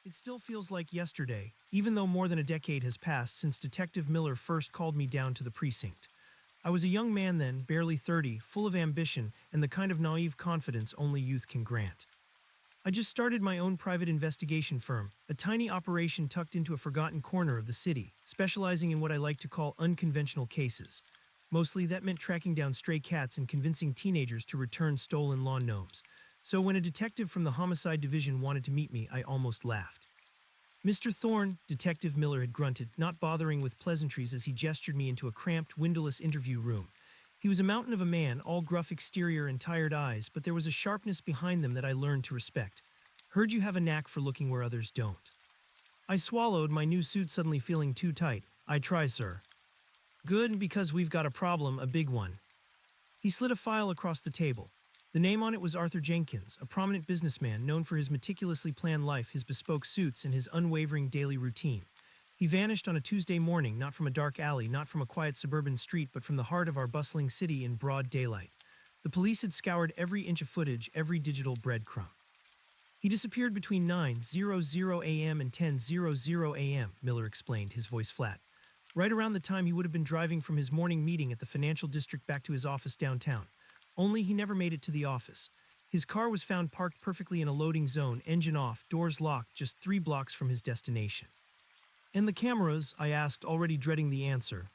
It still feels like yesterday, even though more than a decade has passed since Detective Miller first called me down to the precinct. I was a young man then, barely 30, full of ambition and the kind of naive confidence only youth can grant. I just started my own private investigation firm, a tiny operation tucked into a forgotten corner of the city, specializing in what I like to call unconventional cases. Mostly that meant tracking down stray cats and convincing teenagers to return stolen lawn gnomes. So when a detective from the homicide division wanted to meet me, I almost laughed. Mr. Thorne, Detective Miller had grunted, not bothering with pleasantries as he gestured me into a cramped, windowless interview room. He was a mountain of a man, all gruff exterior and tired eyes, but there was a sharpness behind them that I learned to respect. Heard you have a knack for looking where others don't. I swallowed, my new suit suddenly feeling too tight. I try, sir. Good, because we've got a problem, a big one. He slid a file across the table. The name on it was Arthur Jenkins, a prominent businessman known for his meticulously planned life, his bespoke suits, and his unwavering daily routine. He vanished on a Tuesday morning, not from a dark alley, not from a quiet suburban street, but from the heart of our bustling city in broad daylight. The police had scoured every inch of footage, every digital breadcrumb. He disappeared between 9:00 a.m. and 10:00 a.m., Miller explained, his voice flat. Right around the time he would have been driving from his morning meeting at the financial district back to his office downtown. Only he never made it to the office. His car was found parked perfectly in a loading zone, engine off, doors locked, just 3 blocks from his destination. And the cameras? I asked, already dreading the answer.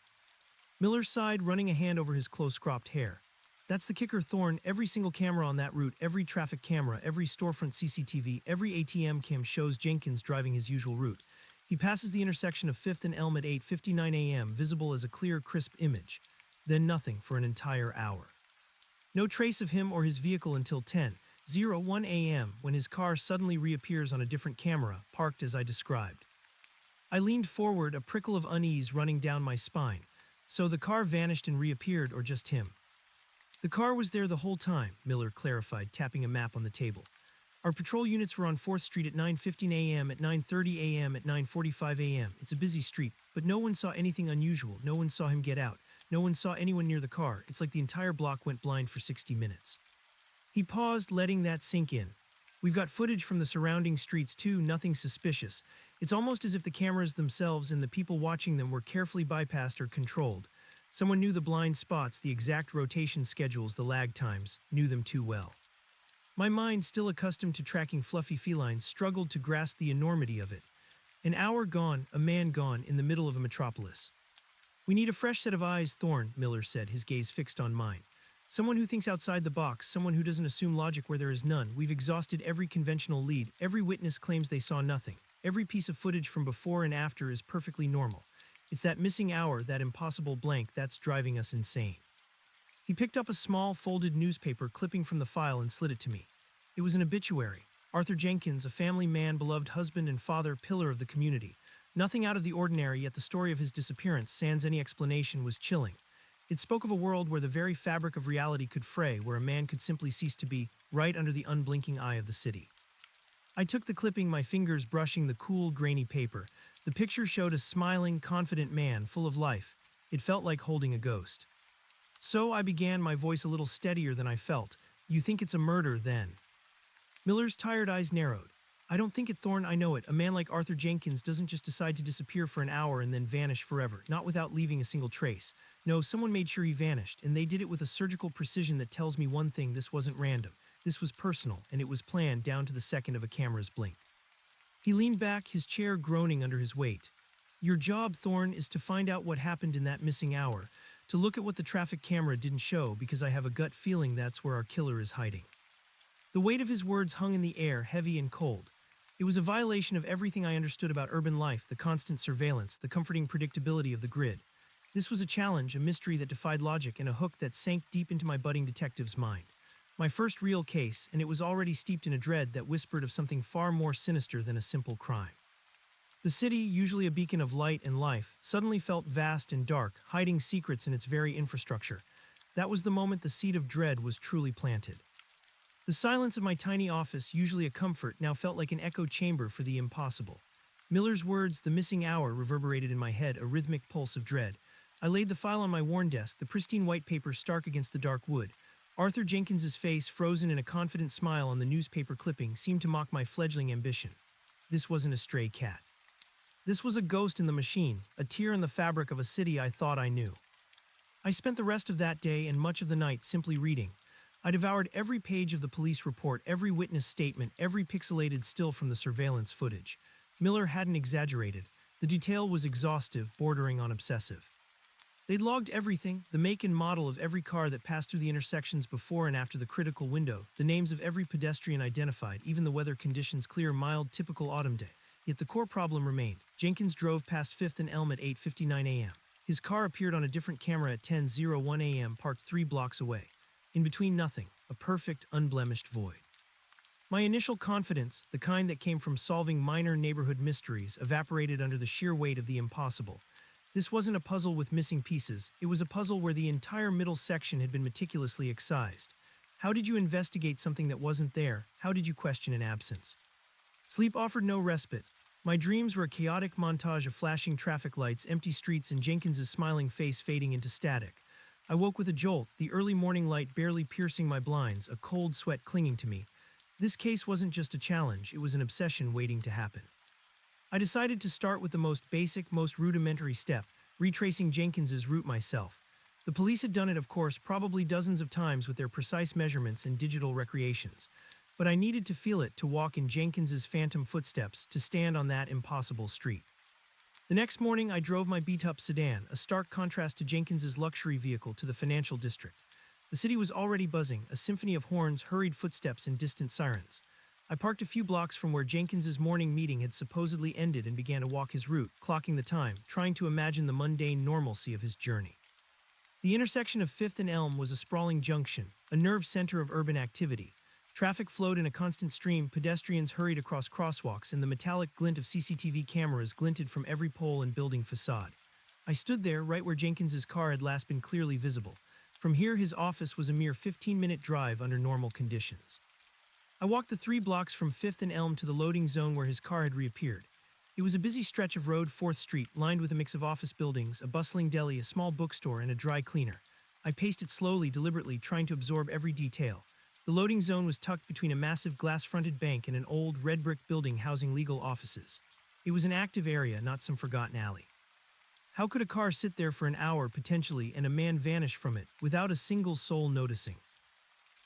Miller sighed, running a hand over his close-cropped hair. That's the kicker, Thorne. Every single camera on that route, every traffic camera, every storefront CCTV, every ATM cam shows Jenkins driving his usual route. He passes the intersection of 5th and Elm at 8:59 a.m., visible as a clear, crisp image. Then nothing for an entire hour. No trace of him or his vehicle until 10:01 a.m., when his car suddenly reappears on a different camera, parked as I described. I leaned forward, a prickle of unease running down my spine. So the car vanished and reappeared, or just him? The car was there the whole time, Miller clarified, tapping a map on the table. Our patrol units were on 4th Street at 9:15 a.m., at 9:30 a.m., at 9:45 a.m. It's a busy street, but no one saw anything unusual. No one saw him get out. No one saw anyone near the car. It's like the entire block went blind for 60 minutes. He paused, letting that sink in. We've got footage from the surrounding streets too, nothing suspicious. It's almost as if the cameras themselves and the people watching them were carefully bypassed or controlled. Someone knew the blind spots, the exact rotation schedules, the lag times, knew them too well. My mind, still accustomed to tracking fluffy felines, struggled to grasp the enormity of it. An hour gone, a man gone, in the middle of a metropolis. We need a fresh set of eyes, Thorne, Miller said, his gaze fixed on mine. Someone who thinks outside the box, someone who doesn't assume logic where there is none. We've exhausted every conventional lead. Every witness claims they saw nothing. Every piece of footage from before and after is perfectly normal. It's that missing hour, that impossible blank, that's driving us insane. He picked up a small, folded newspaper clipping from the file and slid it to me. It was an obituary. Arthur Jenkins, a family man, beloved husband and father, pillar of the community. Nothing out of the ordinary, yet the story of his disappearance, sans any explanation, was chilling. It spoke of a world where the very fabric of reality could fray, where a man could simply cease to be, right under the unblinking eye of the city. I took the clipping, my fingers brushing the cool, grainy paper. The picture showed a smiling, confident man, full of life. It felt like holding a ghost. So I began, my voice a little steadier than I felt. You think it's a murder, then? Miller's tired eyes narrowed. I don't think it, Thorne, I know it. A man like Arthur Jenkins doesn't just decide to disappear for an hour and then vanish forever, not without leaving a single trace. No, someone made sure he vanished, and they did it with a surgical precision that tells me one thing: this wasn't random. This was personal, and it was planned down to the second of a camera's blink. He leaned back, his chair groaning under his weight. Your job, Thorne, is to find out what happened in that missing hour, to look at what the traffic camera didn't show, because I have a gut feeling that's where our killer is hiding. The weight of his words hung in the air, heavy and cold. It was a violation of everything I understood about urban life, the constant surveillance, the comforting predictability of the grid. This was a challenge, a mystery that defied logic, and a hook that sank deep into my budding detective's mind. My first real case, and it was already steeped in a dread that whispered of something far more sinister than a simple crime. The city, usually a beacon of light and life, suddenly felt vast and dark, hiding secrets in its very infrastructure. That was the moment the seed of dread was truly planted. The silence of my tiny office, usually a comfort, now felt like an echo chamber for the impossible. Miller's words, the missing hour, reverberated in my head, a rhythmic pulse of dread. I laid the file on my worn desk, the pristine white paper stark against the dark wood. Arthur Jenkins's face, frozen in a confident smile on the newspaper clipping, seemed to mock my fledgling ambition. this wasn't a stray cat. This was a ghost in the machine, a tear in the fabric of a city I thought I knew. I spent the rest of that day and much of the night simply reading. I devoured every page of the police report, every witness statement, every pixelated still from the surveillance footage. Miller hadn't exaggerated. The detail was exhaustive, bordering on obsessive. They'd logged everything, the make and model of every car that passed through the intersections before and after the critical window, the names of every pedestrian identified, even the weather conditions clear, mild, typical autumn day. Yet the core problem remained. Jenkins drove past 5th and Elm at 8:59 a.m. His car appeared on a different camera at 10:01 a.m., parked 3 blocks away. In between, nothing, a perfect, unblemished void. My initial confidence, the kind that came from solving minor neighborhood mysteries, evaporated under the sheer weight of the impossible. This wasn't a puzzle with missing pieces, it was a puzzle where the entire middle section had been meticulously excised. How did you investigate something that wasn't there? How did you question an absence? Sleep offered no respite. My dreams were a chaotic montage of flashing traffic lights, empty streets, and Jenkins's smiling face fading into static. I woke with a jolt, the early morning light barely piercing my blinds, a cold sweat clinging to me. This case wasn't just a challenge, it was an obsession waiting to happen. I decided to start with the most basic, most rudimentary step, retracing Jenkins's route myself. The police had done it, of course, probably dozens of times with their precise measurements and digital recreations. But I needed to feel it, to walk in Jenkins's phantom footsteps, to stand on that impossible street. The next morning, I drove my beat-up sedan, a stark contrast to Jenkins's luxury vehicle, to the financial district. The city was already buzzing, a symphony of horns, hurried footsteps, and distant sirens. I parked a few blocks from where Jenkins's morning meeting had supposedly ended and began to walk his route, clocking the time, trying to imagine the mundane normalcy of his journey. The intersection of 5th and Elm was a sprawling junction, a nerve center of urban activity. Traffic flowed in a constant stream, pedestrians hurried across crosswalks, and the metallic glint of CCTV cameras glinted from every pole and building facade. I stood there, right where Jenkins's car had last been clearly visible. From here, his office was a mere 15-minute drive under normal conditions. I walked the 3 blocks from 5th and Elm to the loading zone where his car had reappeared. It was a busy stretch of road, 4th Street, lined with a mix of office buildings, a bustling deli, a small bookstore, and a dry cleaner. I paced it slowly, deliberately, trying to absorb every detail. The loading zone was tucked between a massive glass-fronted bank and an old, red-brick building housing legal offices. It was an active area, not some forgotten alley. How could a car sit there for an hour, potentially, and a man vanish from it, without a single soul noticing?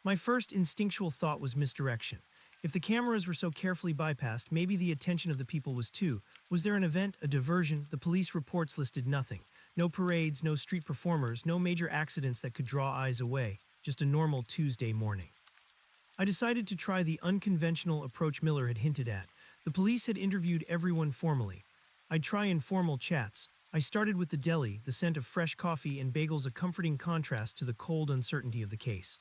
My first instinctual thought was misdirection. If the cameras were so carefully bypassed, maybe the attention of the people was too. Was there an event, a diversion? The police reports listed nothing. No parades, no street performers, no major accidents that could draw eyes away. Just a normal Tuesday morning. I decided to try the unconventional approach Miller had hinted at. The police had interviewed everyone formally. I'd try informal chats. I started with the deli, the scent of fresh coffee and bagels, a comforting contrast to the cold uncertainty of the case.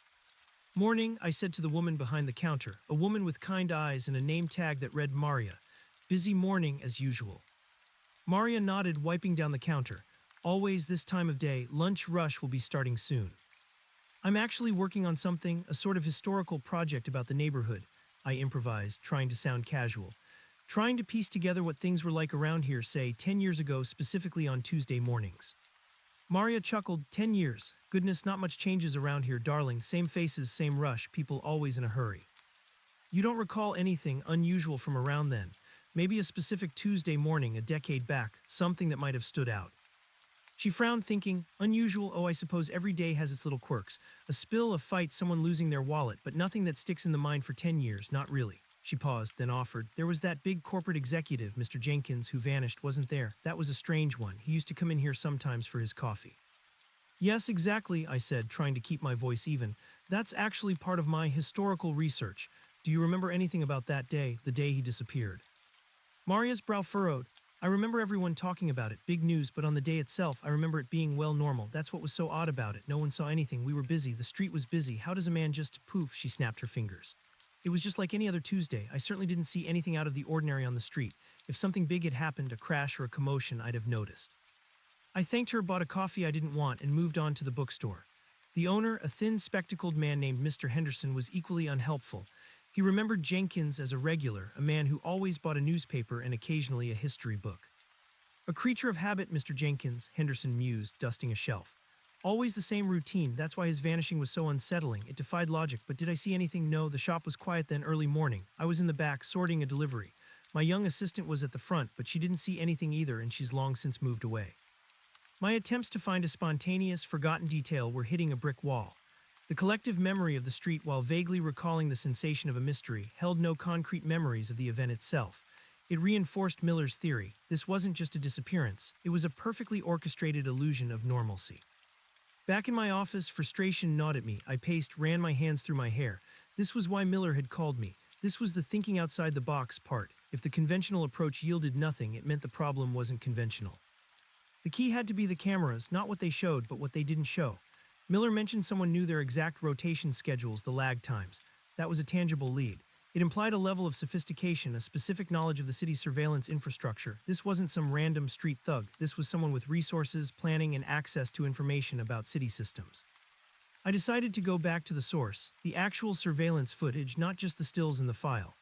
"Morning," I said to the woman behind the counter, a woman with kind eyes and a name tag that read Maria. "Busy morning as usual." Maria nodded, wiping down the counter. "Always this time of day, lunch rush will be starting soon." "I'm actually working on something, a sort of historical project about the neighborhood," I improvised, trying to sound casual. "Trying to piece together what things were like around here, say, 10 years ago, specifically on Tuesday mornings." Maria chuckled. 10 years. Goodness, not much changes around here, darling. Same faces, same rush, people always in a hurry. You don't recall anything unusual from around then? Maybe a specific Tuesday morning a decade back, something that might have stood out." She frowned, thinking, unusual, oh, I suppose every day has its little quirks. A spill, a fight, someone losing their wallet, but nothing that sticks in the mind for 10 years, not really. She paused, then offered, "There was that big corporate executive, Mr. Jenkins, who vanished, wasn't there? That was a strange one. He used to come in here sometimes for his coffee." "Yes, exactly," I said, trying to keep my voice even. "That's actually part of my historical research. Do you remember anything about that day, the day he disappeared?" Maria's brow furrowed. "I remember everyone talking about it, big news, but on the day itself, I remember it being, well, normal. That's what was so odd about it. No one saw anything. We were busy. The street was busy. How does a man just poof?" She snapped her fingers. "It was just like any other Tuesday. I certainly didn't see anything out of the ordinary on the street. If something big had happened, a crash or a commotion, I'd have noticed." I thanked her, bought a coffee I didn't want, and moved on to the bookstore. The owner, a thin, spectacled man named Mr. Henderson, was equally unhelpful. He remembered Jenkins as a regular, a man who always bought a newspaper and occasionally a history book. "A creature of habit, Mr. Jenkins," Henderson mused, dusting a shelf. "Always the same routine. That's why his vanishing was so unsettling. It defied logic. But did I see anything? No, the shop was quiet then, early morning. I was in the back, sorting a delivery. My young assistant was at the front, but she didn't see anything either, and she's long since moved away. My attempts to find a spontaneous, forgotten detail were hitting a brick wall. The collective memory of the street, while vaguely recalling the sensation of a mystery, held no concrete memories of the event itself. It reinforced Miller's theory. This wasn't just a disappearance, it was a perfectly orchestrated illusion of normalcy. Back in my office, frustration gnawed at me. I paced, ran my hands through my hair. This was why Miller had called me. This was the thinking outside the box part. If the conventional approach yielded nothing, it meant the problem wasn't conventional. The key had to be the cameras, not what they showed, but what they didn't show. Miller mentioned someone knew their exact rotation schedules, the lag times. That was a tangible lead. It implied a level of sophistication, a specific knowledge of the city's surveillance infrastructure. This wasn't some random street thug. This was someone with resources, planning, and access to information about city systems. I decided to go back to the source, the actual surveillance footage, not just the stills in the file.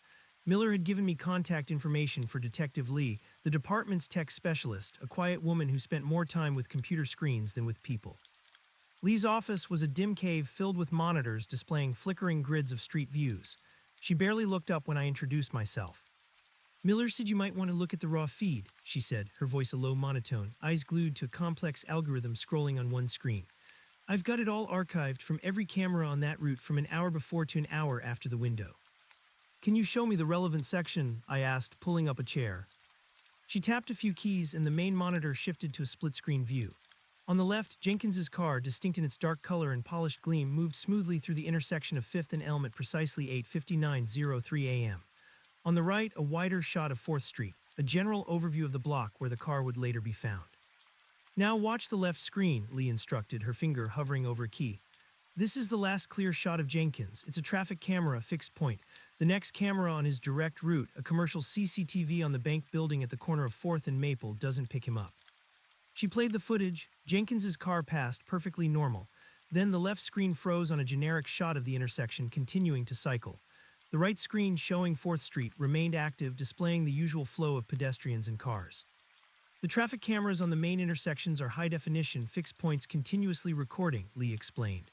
Miller had given me contact information for Detective Lee, the department's tech specialist, a quiet woman who spent more time with computer screens than with people. Lee's office was a dim cave filled with monitors displaying flickering grids of street views. She barely looked up when I introduced myself. "Miller said you might want to look at the raw feed," she said, her voice a low monotone, eyes glued to a complex algorithm scrolling on one screen. "I've got it all archived from every camera on that route from an hour before to an hour after the window." "Can you show me the relevant section?" I asked, pulling up a chair. She tapped a few keys and the main monitor shifted to a split-screen view. On the left, Jenkins's car, distinct in its dark color and polished gleam, moved smoothly through the intersection of 5th and Elm at precisely 8:59:03 a.m. On the right, a wider shot of 4th Street, a general overview of the block where the car would later be found. "Now watch the left screen," Lee instructed, her finger hovering over a key. "This is the last clear shot of Jenkins. It's a traffic camera, fixed point. The next camera on his direct route, a commercial CCTV on the bank building at the corner of 4th and Maple, doesn't pick him up." She played the footage. Jenkins's car passed, perfectly normal. Then the left screen froze on a generic shot of the intersection, continuing to cycle. The right screen, showing 4th Street, remained active, displaying the usual flow of pedestrians and cars. "The traffic cameras on the main intersections are high-definition, fixed points continuously recording," Lee explained.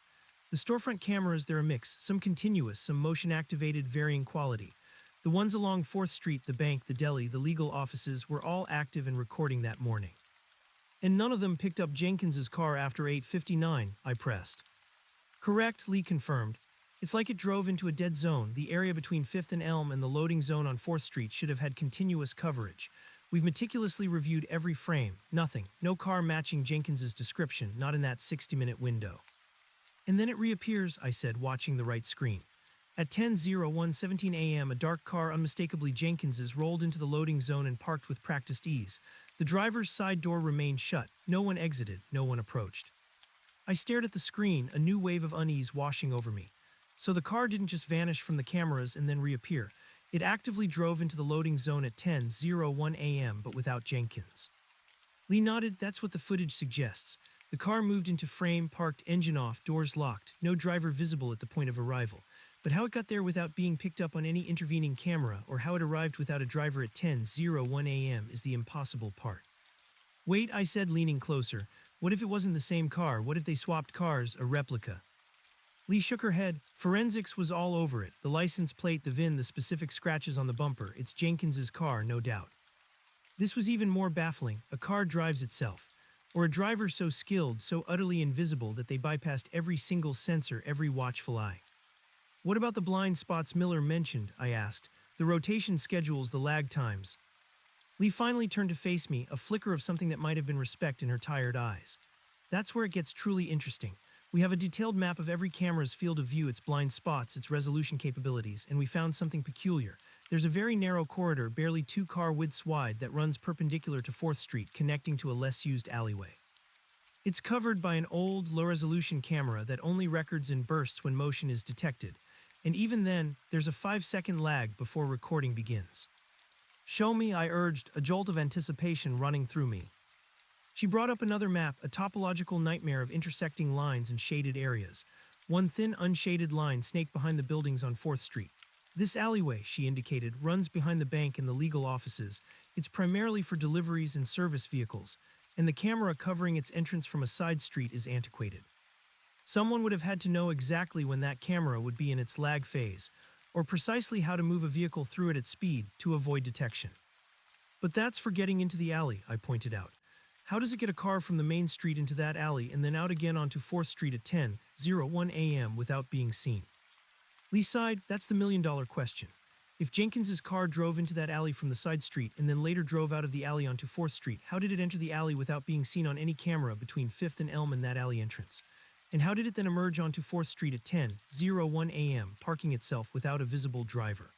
"The storefront cameras, they're a mix, some continuous, some motion-activated, varying quality. The ones along 4th Street, the bank, the deli, the legal offices, were all active and recording that morning." "And none of them picked up Jenkins's car after 8:59, I pressed. "Correct," Lee confirmed. "It's like it drove into a dead zone. The area between 5th and Elm and the loading zone on 4th Street should have had continuous coverage. We've meticulously reviewed every frame. Nothing. No car matching Jenkins's description, not in that 60-minute window." "And then it reappears," I said, watching the right screen. "At 10:01:17 a.m., a dark car, unmistakably Jenkins's, rolled into the loading zone and parked with practiced ease. The driver's side door remained shut. No one exited, no one approached." I stared at the screen, a new wave of unease washing over me. So the car didn't just vanish from the cameras and then reappear. It actively drove into the loading zone at 10:01 a.m., but without Jenkins. Lee nodded. "That's what the footage suggests. The car moved into frame, parked, engine off, doors locked, no driver visible at the point of arrival. But how it got there without being picked up on any intervening camera, or how it arrived without a driver at 10:01 a.m. is the impossible part." "Wait," I said, leaning closer. "What if it wasn't the same car? What if they swapped cars, a replica?" Lee shook her head. "Forensics was all over it. The license plate, the VIN, the specific scratches on the bumper. It's Jenkins's car, no doubt." This was even more baffling. A car drives itself. Or a driver so skilled, so utterly invisible that they bypassed every single sensor, every watchful eye. "What about the blind spots Miller mentioned?" I asked. "The rotation schedules, the lag times." Lee finally turned to face me, a flicker of something that might have been respect in her tired eyes. "That's where it gets truly interesting. We have a detailed map of every camera's field of view, its blind spots, its resolution capabilities, and we found something peculiar. There's a very narrow corridor, barely 2 car widths wide, that runs perpendicular to 4th Street, connecting to a less-used alleyway. It's covered by an old, low-resolution camera that only records in bursts when motion is detected. And even then, there's a 5-second lag before recording begins." "Show me," I urged, a jolt of anticipation running through me. She brought up another map, a topological nightmare of intersecting lines and shaded areas. One thin, unshaded line snaked behind the buildings on 4th Street. "This alleyway," she indicated, "runs behind the bank and the legal offices. It's primarily for deliveries and service vehicles, and the camera covering its entrance from a side street is antiquated. Someone would have had to know exactly when that camera would be in its lag phase. or precisely how to move a vehicle through it at speed to avoid detection. But that's for getting into the alley, I pointed out. How does it get a car from the main street into that alley and then out again onto 4th Street at 10:01 a.m. without being seen? Lee sighed, that's the million-dollar question. If Jenkins's car drove into that alley from the side street and then later drove out of the alley onto 4th Street, how did it enter the alley without being seen on any camera between 5th and Elm and that alley entrance? And how did it then emerge onto 4th Street at 10:01 a.m., parking itself without a visible driver?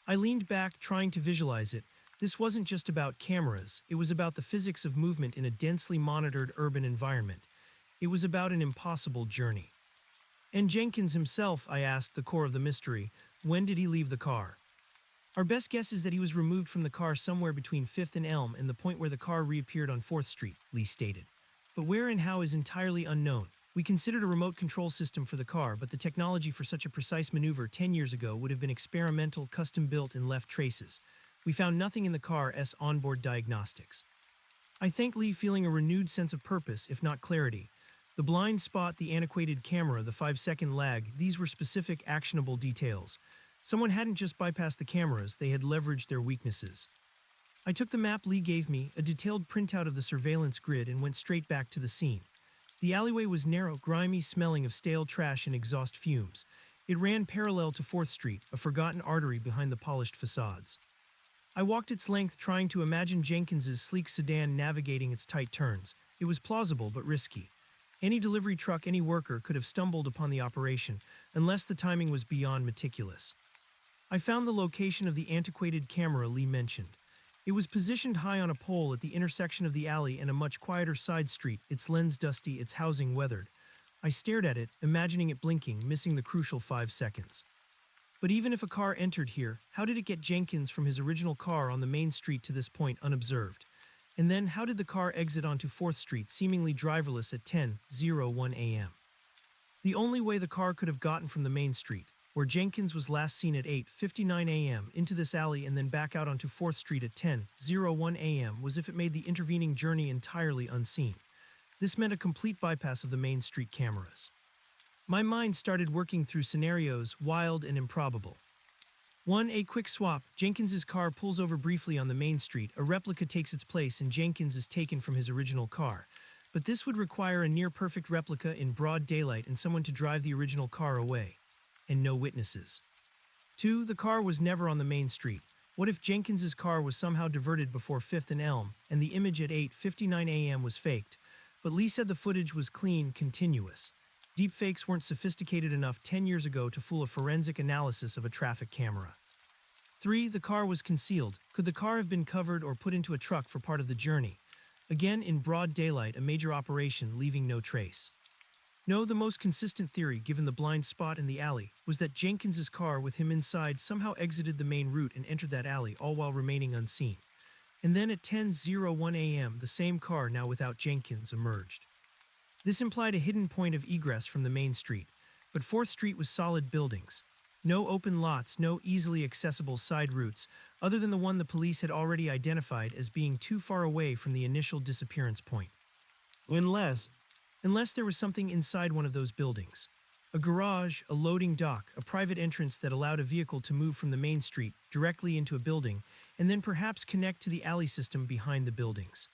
I leaned back, trying to visualize it. This wasn't just about cameras, it was about the physics of movement in a densely monitored urban environment. It was about an impossible journey. And Jenkins himself, I asked, the core of the mystery, when did he leave the car? Our best guess is that he was removed from the car somewhere between 5th and Elm and the point where the car reappeared on 4th Street, Lee stated. But where and how is entirely unknown. We considered a remote control system for the car, but the technology for such a precise maneuver 10 years ago would have been experimental, custom-built, and left traces. We found nothing in the car's onboard diagnostics. I thanked Lee, feeling a renewed sense of purpose, if not clarity. The blind spot, the antiquated camera, the 5-second lag, these were specific, actionable details. Someone hadn't just bypassed the cameras, they had leveraged their weaknesses. I took the map Lee gave me, a detailed printout of the surveillance grid, and went straight back to the scene. The alleyway was narrow, grimy, smelling of stale trash and exhaust fumes. It ran parallel to 4th Street, a forgotten artery behind the polished facades. I walked its length, trying to imagine Jenkins's sleek sedan navigating its tight turns. It was plausible but risky. Any delivery truck, any worker could have stumbled upon the operation, unless the timing was beyond meticulous. I found the location of the antiquated camera Lee mentioned. It was positioned high on a pole at the intersection of the alley and a much quieter side street, its lens dusty, its housing weathered. I stared at it, imagining it blinking, missing the crucial 5 seconds. But even if a car entered here, how did it get Jenkins from his original car on the main street to this point unobserved? And then how did the car exit onto 4th Street, seemingly driverless, at 10:01 a.m.? The only way the car could have gotten from the main street, where Jenkins was last seen at 8:59 a.m., into this alley and then back out onto 4th Street at 10:01 a.m., was if it made the intervening journey entirely unseen. This meant a complete bypass of the main street cameras. My mind started working through scenarios, wild and improbable. 1. A quick swap. Jenkins's car pulls over briefly on the main street, a replica takes its place, and Jenkins is taken from his original car. But this would require a near-perfect replica in broad daylight and someone to drive the original car away. And no witnesses. 2. The car was never on the main street. What if Jenkins's car was somehow diverted before 5th and Elm, and the image at 8:59 a.m. was faked? But Lee said the footage was clean, continuous. Deepfakes weren't sophisticated enough 10 years ago to fool a forensic analysis of a traffic camera. 3. The car was concealed. Could the car have been covered or put into a truck for part of the journey? Again, in broad daylight, a major operation, leaving no trace. No, the most consistent theory, given the blind spot in the alley, was that Jenkins's car with him inside somehow exited the main route and entered that alley, all while remaining unseen. And then at 10:01 a.m., the same car, now without Jenkins, emerged. This implied a hidden point of egress from the main street, but 4th Street was solid buildings. No open lots, no easily accessible side routes, other than the one the police had already identified as being too far away from the initial disappearance point. Unless there was something inside one of those buildings. A garage, a loading dock, a private entrance that allowed a vehicle to move from the main street directly into a building, and then perhaps connect to the alley system behind the buildings.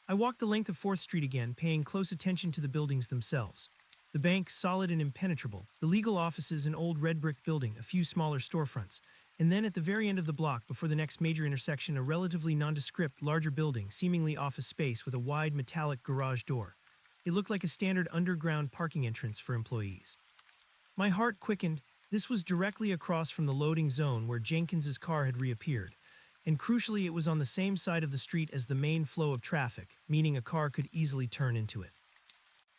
I walked the length of 4th Street again, paying close attention to the buildings themselves. The bank, solid and impenetrable, the legal offices, an old red brick building, a few smaller storefronts, and then at the very end of the block, before the next major intersection, a relatively nondescript, larger building, seemingly office space with a wide metallic garage door. It looked like a standard underground parking entrance for employees. My heart quickened. This was directly across from the loading zone where Jenkins's car had reappeared, and crucially it was on the same side of the street as the main flow of traffic, meaning a car could easily turn into it.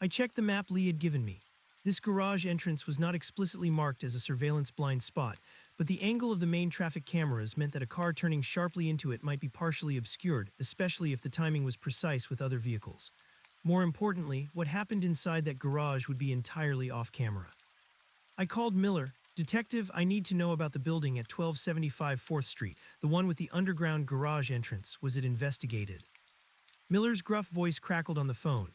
I checked the map Lee had given me. This garage entrance was not explicitly marked as a surveillance blind spot, but the angle of the main traffic cameras meant that a car turning sharply into it might be partially obscured, especially if the timing was precise with other vehicles. More importantly, what happened inside that garage would be entirely off camera. I called Miller. Detective, I need to know about the building at 1275 4th Street, the one with the underground garage entrance. Was it investigated? Miller's gruff voice crackled on the phone.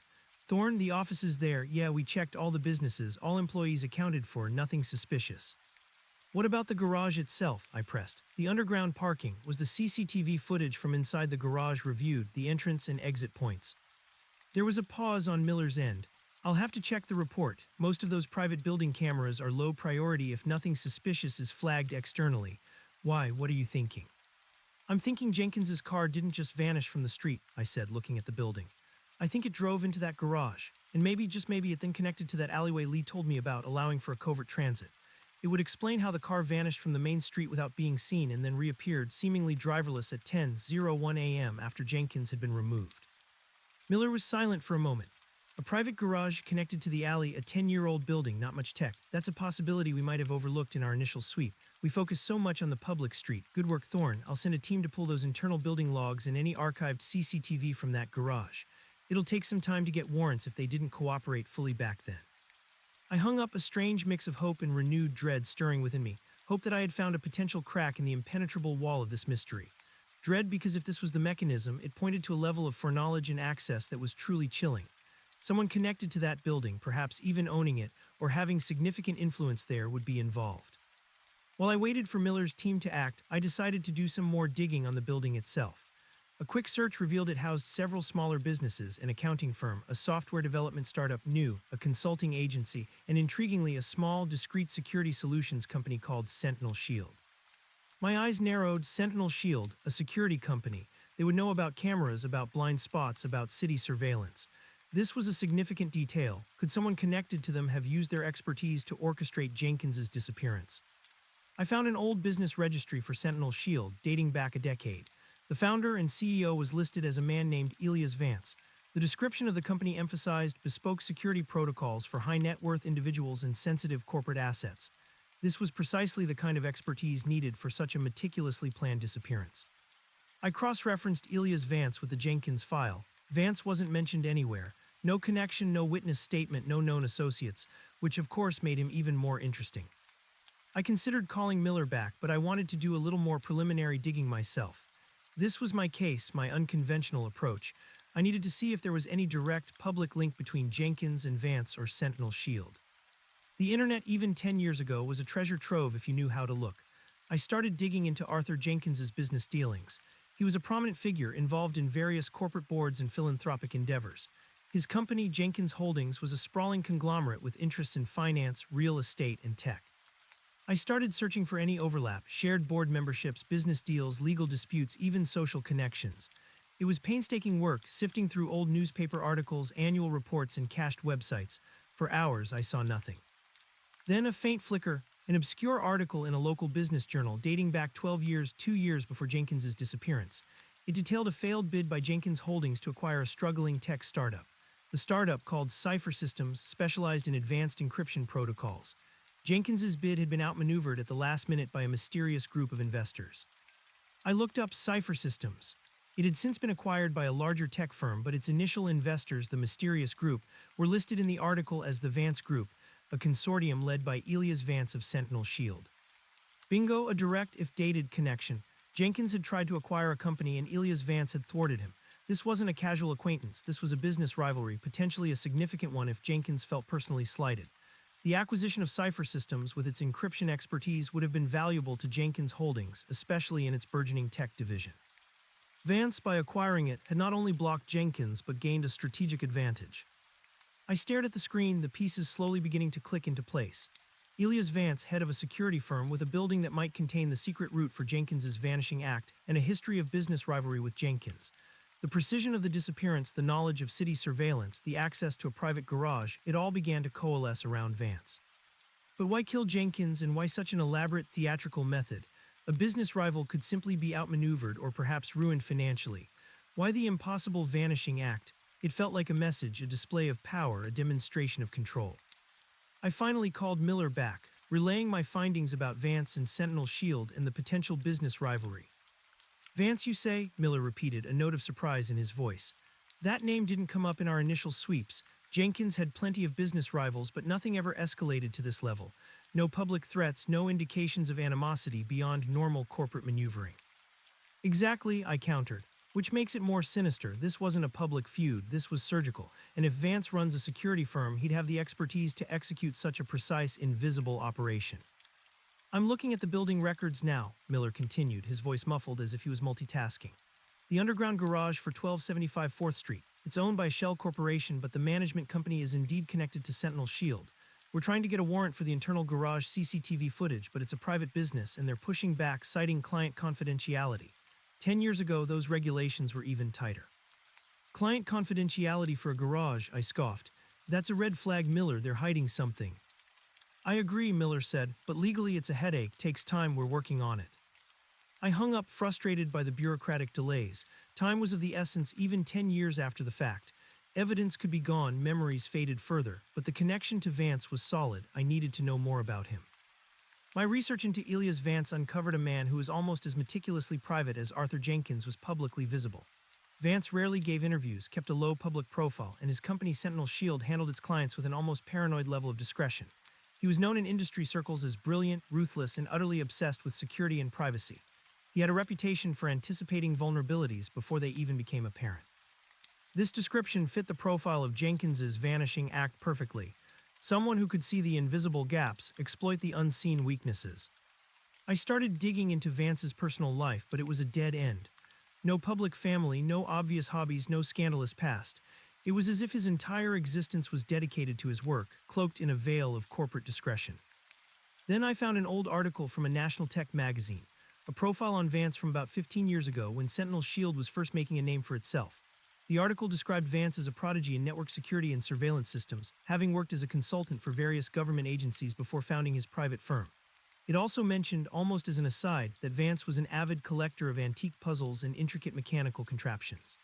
Thorne, the office is there. Yeah, we checked all the businesses, all employees accounted for, nothing suspicious. What about the garage itself? I pressed. The underground parking. Was the CCTV footage from inside the garage reviewed, the entrance and exit points? There was a pause on Miller's end. I'll have to check the report. Most of those private building cameras are low priority if nothing suspicious is flagged externally. Why? What are you thinking? I'm thinking Jenkins's car didn't just vanish from the street, I said, looking at the building. I think it drove into that garage, and maybe, just maybe, it then connected to that alleyway Lee told me about, allowing for a covert transit. It would explain how the car vanished from the main street without being seen and then reappeared, seemingly driverless, at 10:01 a.m. after Jenkins had been removed. Miller was silent for a moment. A private garage connected to the alley, a 10-year-old building, not much tech. That's a possibility we might have overlooked in our initial sweep. We focus so much on the public street. Good work, Thorne. I'll send a team to pull those internal building logs and any archived CCTV from that garage. It'll take some time to get warrants if they didn't cooperate fully back then. I hung up, a strange mix of hope and renewed dread stirring within me. Hope that I had found a potential crack in the impenetrable wall of this mystery. Dread because if this was the mechanism, it pointed to a level of foreknowledge and access that was truly chilling. Someone connected to that building, perhaps even owning it, or having significant influence there, would be involved. While I waited for Miller's team to act, I decided to do some more digging on the building itself. A quick search revealed it housed several smaller businesses, an accounting firm, a software development startup, a consulting agency, and intriguingly a small, discreet security solutions company called Sentinel Shield. My eyes narrowed. Sentinel Shield, a security company. They would know about cameras, about blind spots, about city surveillance. This was a significant detail. Could someone connected to them have used their expertise to orchestrate Jenkins's disappearance? I found an old business registry for Sentinel Shield, dating back a decade. The founder and CEO was listed as a man named Elias Vance. The description of the company emphasized bespoke security protocols for high-net-worth individuals and sensitive corporate assets. This was precisely the kind of expertise needed for such a meticulously planned disappearance. I cross-referenced Elias Vance with the Jenkins file. Vance wasn't mentioned anywhere. No connection, no witness statement, no known associates, which of course made him even more interesting. I considered calling Miller back, but I wanted to do a little more preliminary digging myself. This was my case, my unconventional approach. I needed to see if there was any direct public link between Jenkins and Vance or Sentinel Shield. The internet, even 10 years ago, was a treasure trove if you knew how to look. I started digging into Arthur Jenkins's business dealings. He was a prominent figure involved in various corporate boards and philanthropic endeavors. His company, Jenkins Holdings, was a sprawling conglomerate with interests in finance, real estate, and tech. I started searching for any overlap, shared board memberships, business deals, legal disputes, even social connections. It was painstaking work, sifting through old newspaper articles, annual reports, and cached websites. For hours, I saw nothing. Then a faint flicker, an obscure article in a local business journal dating back 12 years, 2 years before Jenkins's disappearance. It detailed a failed bid by Jenkins Holdings to acquire a struggling tech startup. The startup, called Cipher Systems, specialized in advanced encryption protocols. Jenkins's bid had been outmaneuvered at the last minute by a mysterious group of investors. I looked up Cipher Systems. It had since been acquired by a larger tech firm, but its initial investors, the mysterious group, were listed in the article as the Vance Group, a consortium led by Elias Vance of Sentinel Shield. Bingo, a direct, if dated, connection. Jenkins had tried to acquire a company and Elias Vance had thwarted him. This wasn't a casual acquaintance, this was a business rivalry, potentially a significant one if Jenkins felt personally slighted. The acquisition of Cipher Systems, with its encryption expertise, would have been valuable to Jenkins Holdings, especially in its burgeoning tech division. Vance, by acquiring it, had not only blocked Jenkins, but gained a strategic advantage. I stared at the screen, the pieces slowly beginning to click into place. Elias Vance, head of a security firm with a building that might contain the secret route for Jenkins's vanishing act, and a history of business rivalry with Jenkins. The precision of the disappearance, the knowledge of city surveillance, the access to a private garage, it all began to coalesce around Vance. But why kill Jenkins, and why such an elaborate theatrical method? A business rival could simply be outmaneuvered or perhaps ruined financially. Why the impossible vanishing act? It felt like a message, a display of power, a demonstration of control. I finally called Miller back, relaying my findings about Vance and Sentinel Shield and the potential business rivalry. Vance, you say? Miller repeated, a note of surprise in his voice. That name didn't come up in our initial sweeps. Jenkins had plenty of business rivals, but nothing ever escalated to this level. No public threats, no indications of animosity beyond normal corporate maneuvering. Exactly, I countered. Which makes it more sinister. This wasn't a public feud, this was surgical. And if Vance runs a security firm, he'd have the expertise to execute such a precise, invisible operation. I'm looking at the building records now, Miller continued, his voice muffled as if he was multitasking. The underground garage for 1275 4th Street. It's owned by Shell Corporation, but the management company is indeed connected to Sentinel Shield. We're trying to get a warrant for the internal garage CCTV footage, but it's a private business and they're pushing back, citing client confidentiality. 10 years ago, those regulations were even tighter. Client confidentiality for a garage, I scoffed. That's a red flag, Miller, they're hiding something. I agree, Miller said, but legally it's a headache, takes time, we're working on it. I hung up, frustrated by the bureaucratic delays. Time was of the essence even 10 years after the fact. Evidence could be gone, memories faded further, but the connection to Vance was solid. I needed to know more about him. My research into Elias Vance uncovered a man who was almost as meticulously private as Arthur Jenkins was publicly visible. Vance rarely gave interviews, kept a low public profile, and his company Sentinel Shield handled its clients with an almost paranoid level of discretion. He was known in industry circles as brilliant, ruthless, and utterly obsessed with security and privacy. He had a reputation for anticipating vulnerabilities before they even became apparent. This description fit the profile of Jenkins's vanishing act perfectly. Someone who could see the invisible gaps, exploit the unseen weaknesses. I started digging into Vance's personal life, but it was a dead end. No public family, no obvious hobbies, no scandalous past. It was as if his entire existence was dedicated to his work, cloaked in a veil of corporate discretion. Then I found an old article from a national tech magazine, a profile on Vance from about 15 years ago when Sentinel Shield was first making a name for itself. The article described Vance as a prodigy in network security and surveillance systems, having worked as a consultant for various government agencies before founding his private firm. It also mentioned, almost as an aside, that Vance was an avid collector of antique puzzles and intricate mechanical contraptions.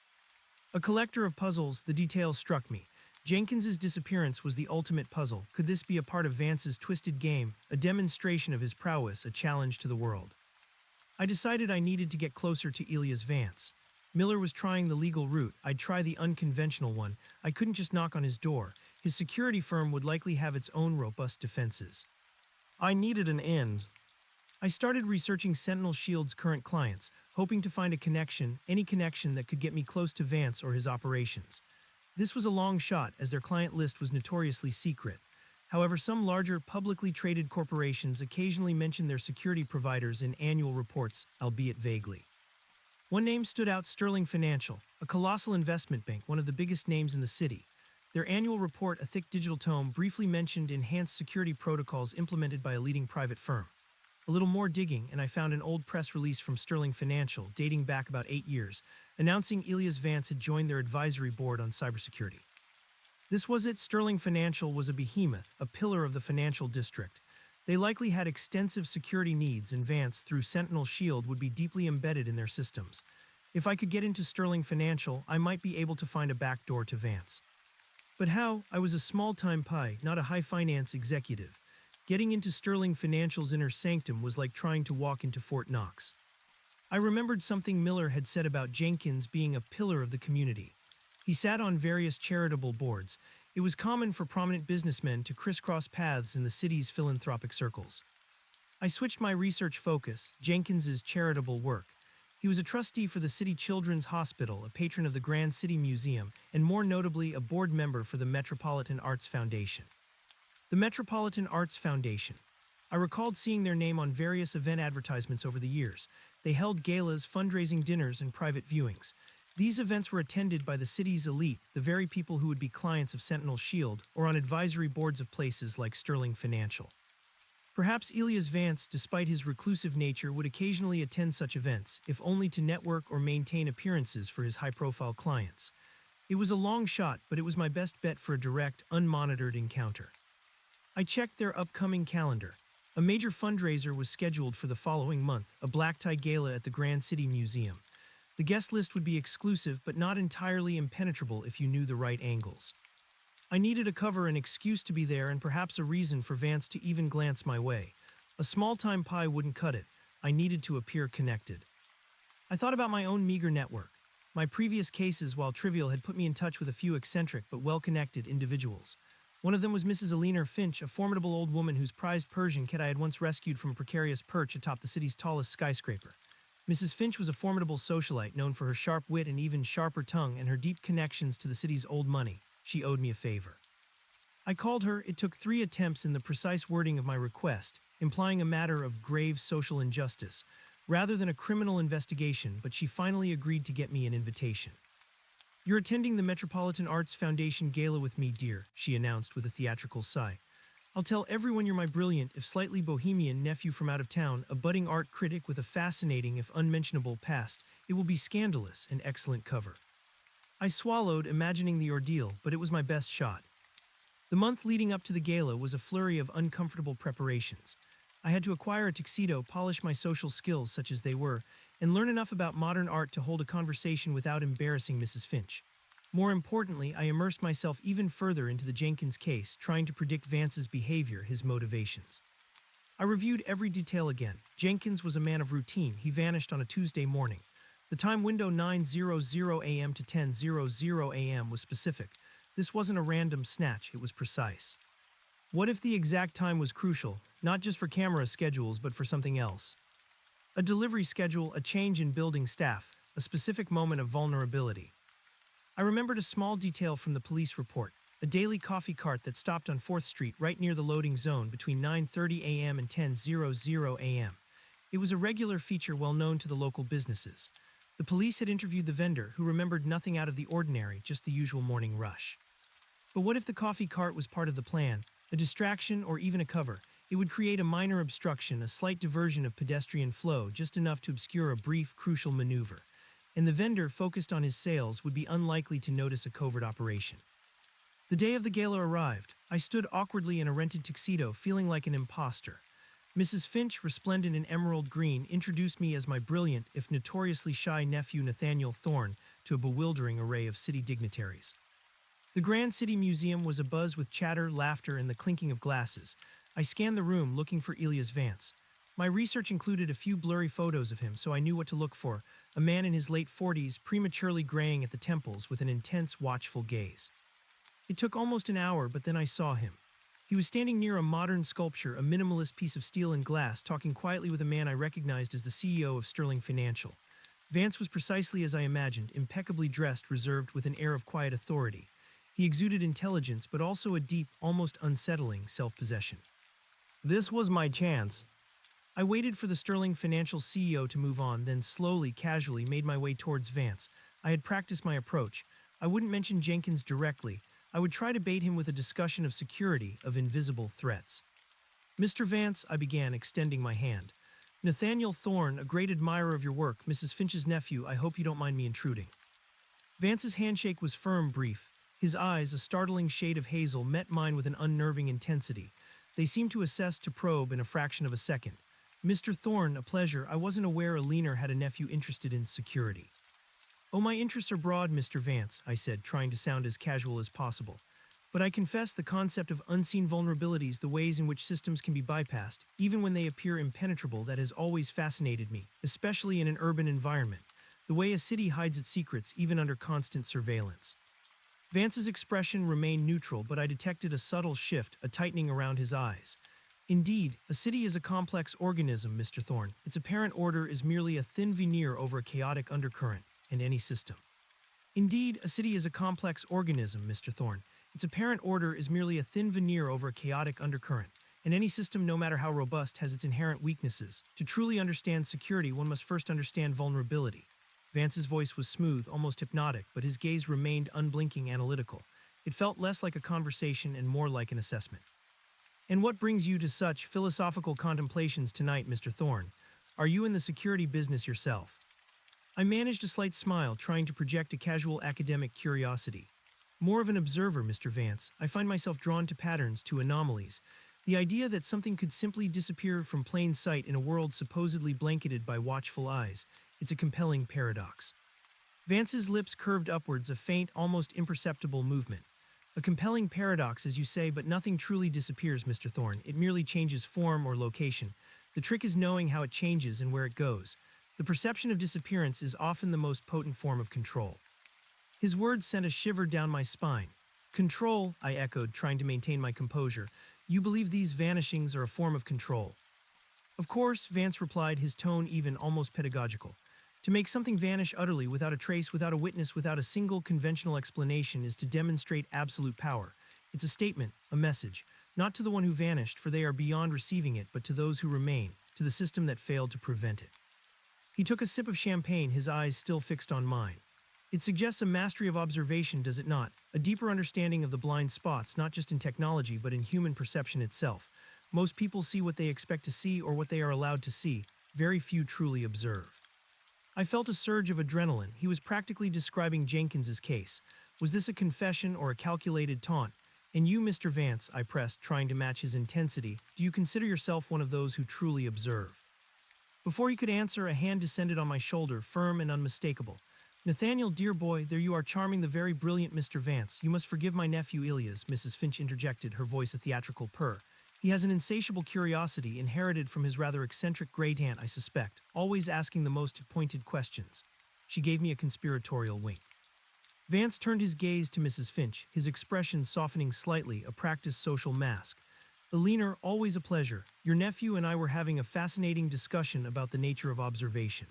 A collector of puzzles, the detail struck me. Jenkins's disappearance was the ultimate puzzle. Could this be a part of Vance's twisted game, a demonstration of his prowess, a challenge to the world? I decided I needed to get closer to Elias Vance. Miller was trying the legal route. I'd try the unconventional one. I couldn't just knock on his door. His security firm would likely have its own robust defenses. I needed an end. I started researching Sentinel Shield's current clients, hoping to find a connection, any connection that could get me close to Vance or his operations. This was a long shot, as their client list was notoriously secret. However, some larger, publicly traded corporations occasionally mention their security providers in annual reports, albeit vaguely. One name stood out: Sterling Financial, a colossal investment bank, one of the biggest names in the city. Their annual report, a thick digital tome, briefly mentioned enhanced security protocols implemented by a leading private firm. A little more digging, and I found an old press release from Sterling Financial, dating back about 8 years, announcing Elias Vance had joined their advisory board on cybersecurity. This was it. Sterling Financial was a behemoth, a pillar of the financial district. They likely had extensive security needs, and Vance, through Sentinel Shield, would be deeply embedded in their systems. If I could get into Sterling Financial, I might be able to find a backdoor to Vance. But how? I was a small-time pie, not a high-finance executive. Getting into Sterling Financial's inner sanctum was like trying to walk into Fort Knox. I remembered something Miller had said about Jenkins being a pillar of the community. He sat on various charitable boards. It was common for prominent businessmen to crisscross paths in the city's philanthropic circles. I switched my research focus: Jenkins's charitable work. He was a trustee for the City Children's Hospital, a patron of the Grand City Museum, and more notably, a board member for the Metropolitan Arts Foundation. The Metropolitan Arts Foundation. I recalled seeing their name on various event advertisements over the years. They held galas, fundraising dinners, and private viewings. These events were attended by the city's elite, the very people who would be clients of Sentinel Shield, or on advisory boards of places like Sterling Financial. Perhaps Elias Vance, despite his reclusive nature, would occasionally attend such events, if only to network or maintain appearances for his high-profile clients. It was a long shot, but it was my best bet for a direct, unmonitored encounter. I checked their upcoming calendar. A major fundraiser was scheduled for the following month, a black-tie gala at the Grand City Museum. The guest list would be exclusive, but not entirely impenetrable if you knew the right angles. I needed a cover, an excuse to be there, and perhaps a reason for Vance to even glance my way. A small-time pie wouldn't cut it. I needed to appear connected. I thought about my own meager network. My previous cases, while trivial, had put me in touch with a few eccentric but well-connected individuals. One of them was Mrs. Eleanor Finch, a formidable old woman whose prized Persian cat I had once rescued from a precarious perch atop the city's tallest skyscraper. Mrs. Finch was a formidable socialite, known for her sharp wit and even sharper tongue and her deep connections to the city's old money. She owed me a favor. I called her. It took 3 attempts in the precise wording of my request. implying a matter of grave social injustice, rather than a criminal investigation, but she finally agreed to get me an invitation. "You're attending the Metropolitan Arts Foundation Gala with me, dear," she announced with a theatrical sigh. "I'll tell everyone you're my brilliant, if slightly bohemian, nephew from out of town, a budding art critic with a fascinating, if unmentionable, past. It will be scandalous, an excellent cover." I swallowed, imagining the ordeal, but it was my best shot. The month leading up to the gala was a flurry of uncomfortable preparations. I had to acquire a tuxedo, polish my social skills such as they were, and learn enough about modern art to hold a conversation without embarrassing Mrs. Finch. More importantly, I immersed myself even further into the Jenkins case, trying to predict Vance's behavior, his motivations. I reviewed every detail again. Jenkins was a man of routine. He vanished on a Tuesday morning. The time window 9:00 a.m. to 10:00 a.m. was specific. This wasn't a random snatch, it was precise. What if the exact time was crucial, not just for camera schedules, but for something else? A delivery schedule, a change in building staff, a specific moment of vulnerability. I remembered a small detail from the police report, a daily coffee cart that stopped on 4th Street right near the loading zone between 9:30 a.m. and 10:00 a.m. It was a regular feature well known to the local businesses. The police had interviewed the vendor, who remembered nothing out of the ordinary, just the usual morning rush. But what if the coffee cart was part of the plan, a distraction, or even a cover? It would create a minor obstruction, a slight diversion of pedestrian flow, just enough to obscure a brief, crucial maneuver. And the vendor, focused on his sales, would be unlikely to notice a covert operation. The day of the gala arrived. I stood awkwardly in a rented tuxedo, feeling like an imposter. Mrs. Finch, resplendent in emerald green, introduced me as my brilliant, if notoriously shy nephew Nathaniel Thorne to a bewildering array of city dignitaries. The Grand City Museum was abuzz with chatter, laughter, and the clinking of glasses. I scanned the room, looking for Elias Vance. My research included a few blurry photos of him, so I knew what to look for: a man in his late 40s, prematurely graying at the temples with an intense, watchful gaze. It took almost an hour, but then I saw him. He was standing near a modern sculpture, a minimalist piece of steel and glass, talking quietly with a man I recognized as the CEO of Sterling Financial. Vance was precisely as I imagined, impeccably dressed, reserved, with an air of quiet authority. He exuded intelligence, but also a deep, almost unsettling self-possession. This was my chance. I waited for the Sterling Financial CEO to move on, then slowly, casually made my way towards Vance. I had practiced my approach. I wouldn't mention Jenkins directly. I would try to bait him with a discussion of security, of invisible threats. "Mr. Vance," I began, extending my hand. "Nathaniel Thorne, a great admirer of your work, Mrs. Finch's nephew. I hope you don't mind me intruding." Vance's handshake was firm, brief. His eyes, a startling shade of hazel, met mine with an unnerving intensity. They seemed to assess, to probe, in a fraction of a second. "Mr. Thorne, a pleasure. I wasn't aware a leaner had a nephew interested in security." "Oh, my interests are broad, Mr. Vance," I said, trying to sound as casual as possible. "But I confess the concept of unseen vulnerabilities, the ways in which systems can be bypassed, even when they appear impenetrable, that has always fascinated me, especially in an urban environment. The way a city hides its secrets, even under constant surveillance." Vance's expression remained neutral, but I detected a subtle shift, a tightening around his eyes. "Indeed, a city is a complex organism, Mr. Thorne. Its apparent order is merely a thin veneer over a chaotic undercurrent, and any system." "Indeed, a city is a complex organism, Mr. Thorne. Its apparent order is merely a thin veneer over a chaotic undercurrent, and any system, no matter how robust, has its inherent weaknesses. To truly understand security, one must first understand vulnerability." Vance's voice was smooth, almost hypnotic, but his gaze remained unblinking, analytical. It felt less like a conversation and more like an assessment. "And what brings you to such philosophical contemplations tonight, Mr. Thorne? Are you in the security business yourself?" I managed a slight smile, trying to project a casual academic curiosity. "More of an observer, Mr. Vance. I find myself drawn to patterns, to anomalies. The idea that something could simply disappear from plain sight in a world supposedly blanketed by watchful eyes. It's a compelling paradox." Vance's lips curved upwards, a faint, almost imperceptible movement. "A compelling paradox, as you say, but nothing truly disappears, Mr. Thorne. It merely changes form or location. The trick is knowing how it changes and where it goes. The perception of disappearance is often the most potent form of control." His words sent a shiver down my spine. "Control," I echoed, trying to maintain my composure. "You believe these vanishings are a form of control?" "Of course," Vance replied, his tone even, almost pedagogical. "To make something vanish utterly, without a trace, without a witness, without a single conventional explanation, is to demonstrate absolute power. It's a statement, a message. not to the one who vanished, for they are beyond receiving it, but to those who remain, to the system that failed to prevent it. He took a sip of champagne, his eyes still fixed on mine. It suggests a mastery of observation, does it not? A deeper understanding of the blind spots, not just in technology, but in human perception itself. Most people see what they expect to see or what they are allowed to see. Very few truly observe. I felt a surge of adrenaline. He was practically describing Jenkins's case. Was this a confession or a calculated taunt? And you, Mr. Vance, I pressed, trying to match his intensity, do you consider yourself one of those who truly observe? Before he could answer, a hand descended on my shoulder, firm and unmistakable. Nathaniel, dear boy, there you are, charming the very brilliant Mr. Vance. You must forgive my nephew Ilias, Mrs. Finch interjected, her voice a theatrical purr. He has an insatiable curiosity, inherited from his rather eccentric great aunt, I suspect, always asking the most pointed questions. She gave me a conspiratorial wink. Vance turned his gaze to Mrs. Finch, his expression softening slightly, a practiced social mask. Eleanor, always a pleasure. Your nephew and I were having a fascinating discussion about the nature of observation.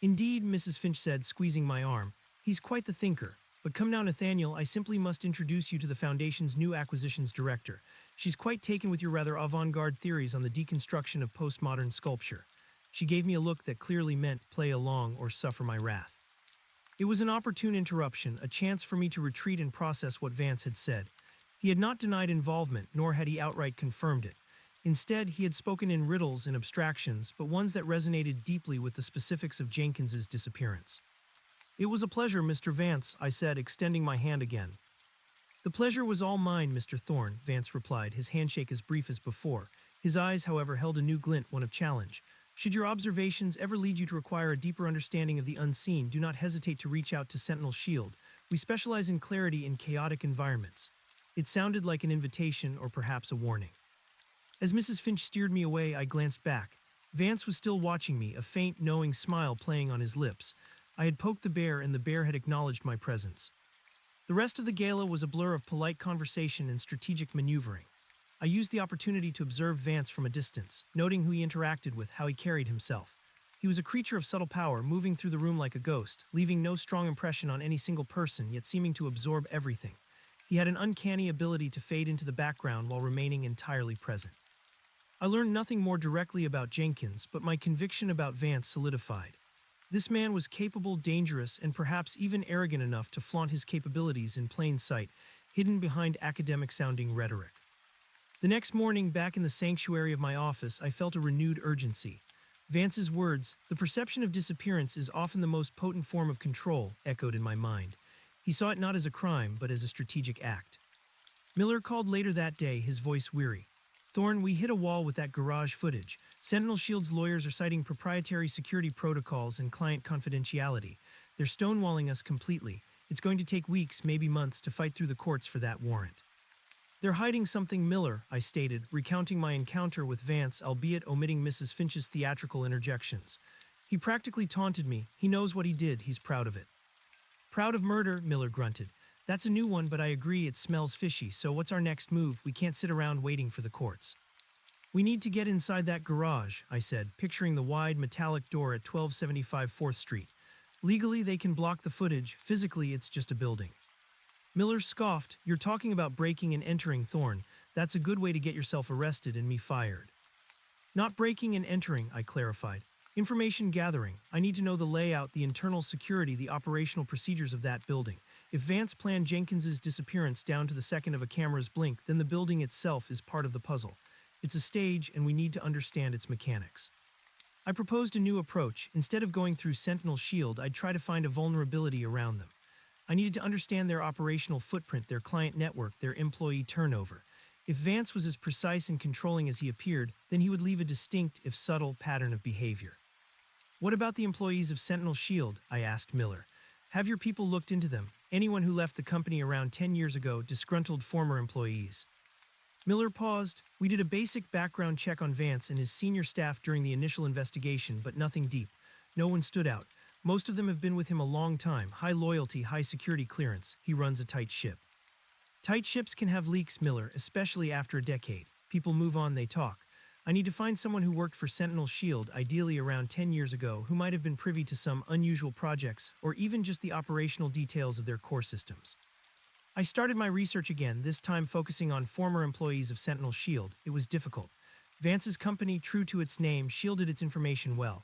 Indeed, Mrs. Finch said, squeezing my arm. He's quite the thinker. But come now, Nathaniel, I simply must introduce you to the Foundation's new acquisitions director. She's quite taken with your rather avant-garde theories on the deconstruction of postmodern sculpture. She gave me a look that clearly meant play along or suffer my wrath. It was an opportune interruption, a chance for me to retreat and process what Vance had said. He had not denied involvement, nor had he outright confirmed it. Instead, he had spoken in riddles and abstractions, but ones that resonated deeply with the specifics of Jenkins's disappearance. It was a pleasure, Mr. Vance, I said, extending my hand again. The pleasure was all mine, Mr. Thorne, Vance replied, his handshake as brief as before. His eyes, however, held a new glint, one of challenge. Should your observations ever lead you to require a deeper understanding of the unseen, do not hesitate to reach out to Sentinel Shield. We specialize in clarity in chaotic environments. It sounded like an invitation or perhaps a warning. As Mrs. Finch steered me away, I glanced back. Vance was still watching me, a faint, knowing smile playing on his lips. I had poked the bear, and the bear had acknowledged my presence. The rest of the gala was a blur of polite conversation and strategic maneuvering. I used the opportunity to observe Vance from a distance, noting who he interacted with, how he carried himself. He was a creature of subtle power, moving through the room like a ghost, leaving no strong impression on any single person, yet seeming to absorb everything. He had an uncanny ability to fade into the background while remaining entirely present. I learned nothing more directly about Jenkins, but my conviction about Vance solidified. This man was capable, dangerous, and perhaps even arrogant enough to flaunt his capabilities in plain sight, hidden behind academic-sounding rhetoric. The next morning, back in the sanctuary of my office, I felt a renewed urgency. Vance's words, "The perception of disappearance is often the most potent form of control," echoed in my mind. He saw it not as a crime, but as a strategic act. Miller called later that day, his voice weary. "Thorne, we hit a wall with that garage footage. Sentinel Shield's lawyers are citing proprietary security protocols and client confidentiality. They're stonewalling us completely. It's going to take weeks, maybe months, to fight through the courts for that warrant." "They're hiding something, Miller," I stated, recounting my encounter with Vance, albeit omitting Mrs. Finch's theatrical interjections. "He practically taunted me. He knows what he did. He's proud of it." "Proud of murder," Miller grunted. "That's a new one, but I agree it smells fishy, so what's our next move? We can't sit around waiting for the courts." "We need to get inside that garage," I said, picturing the wide metallic door at 1275 4th Street. "Legally, they can block the footage. Physically, it's just a building." Miller scoffed. "You're talking about breaking and entering, Thorne. That's a good way to get yourself arrested and me fired." "Not breaking and entering," I clarified. "Information gathering. I need to know the layout, the internal security, the operational procedures of that building. If Vance planned Jenkins's disappearance down to the second of a camera's blink, then the building itself is part of the puzzle. It's a stage, and we need to understand its mechanics." I proposed a new approach. Instead of going through Sentinel Shield, I'd try to find a vulnerability around them. I needed to understand their operational footprint, their client network, their employee turnover. If Vance was as precise and controlling as he appeared, then he would leave a distinct, if subtle, pattern of behavior. "What about the employees of Sentinel Shield?" I asked Miller. "Have your people looked into them? Anyone who left the company around 10 years ago, disgruntled former employees?" Miller paused. "We did a basic background check on Vance and his senior staff during the initial investigation, but nothing deep. No one stood out. Most of them have been with him a long time, high loyalty, high security clearance. He runs a tight ship." "Tight ships can have leaks, Miller, especially after a decade. People move on, they talk. I need to find someone who worked for Sentinel Shield, ideally around 10 years ago, who might have been privy to some unusual projects, or even just the operational details of their core systems." I started my research again, this time focusing on former employees of Sentinel Shield. It was difficult. Vance's company, true to its name, shielded its information well.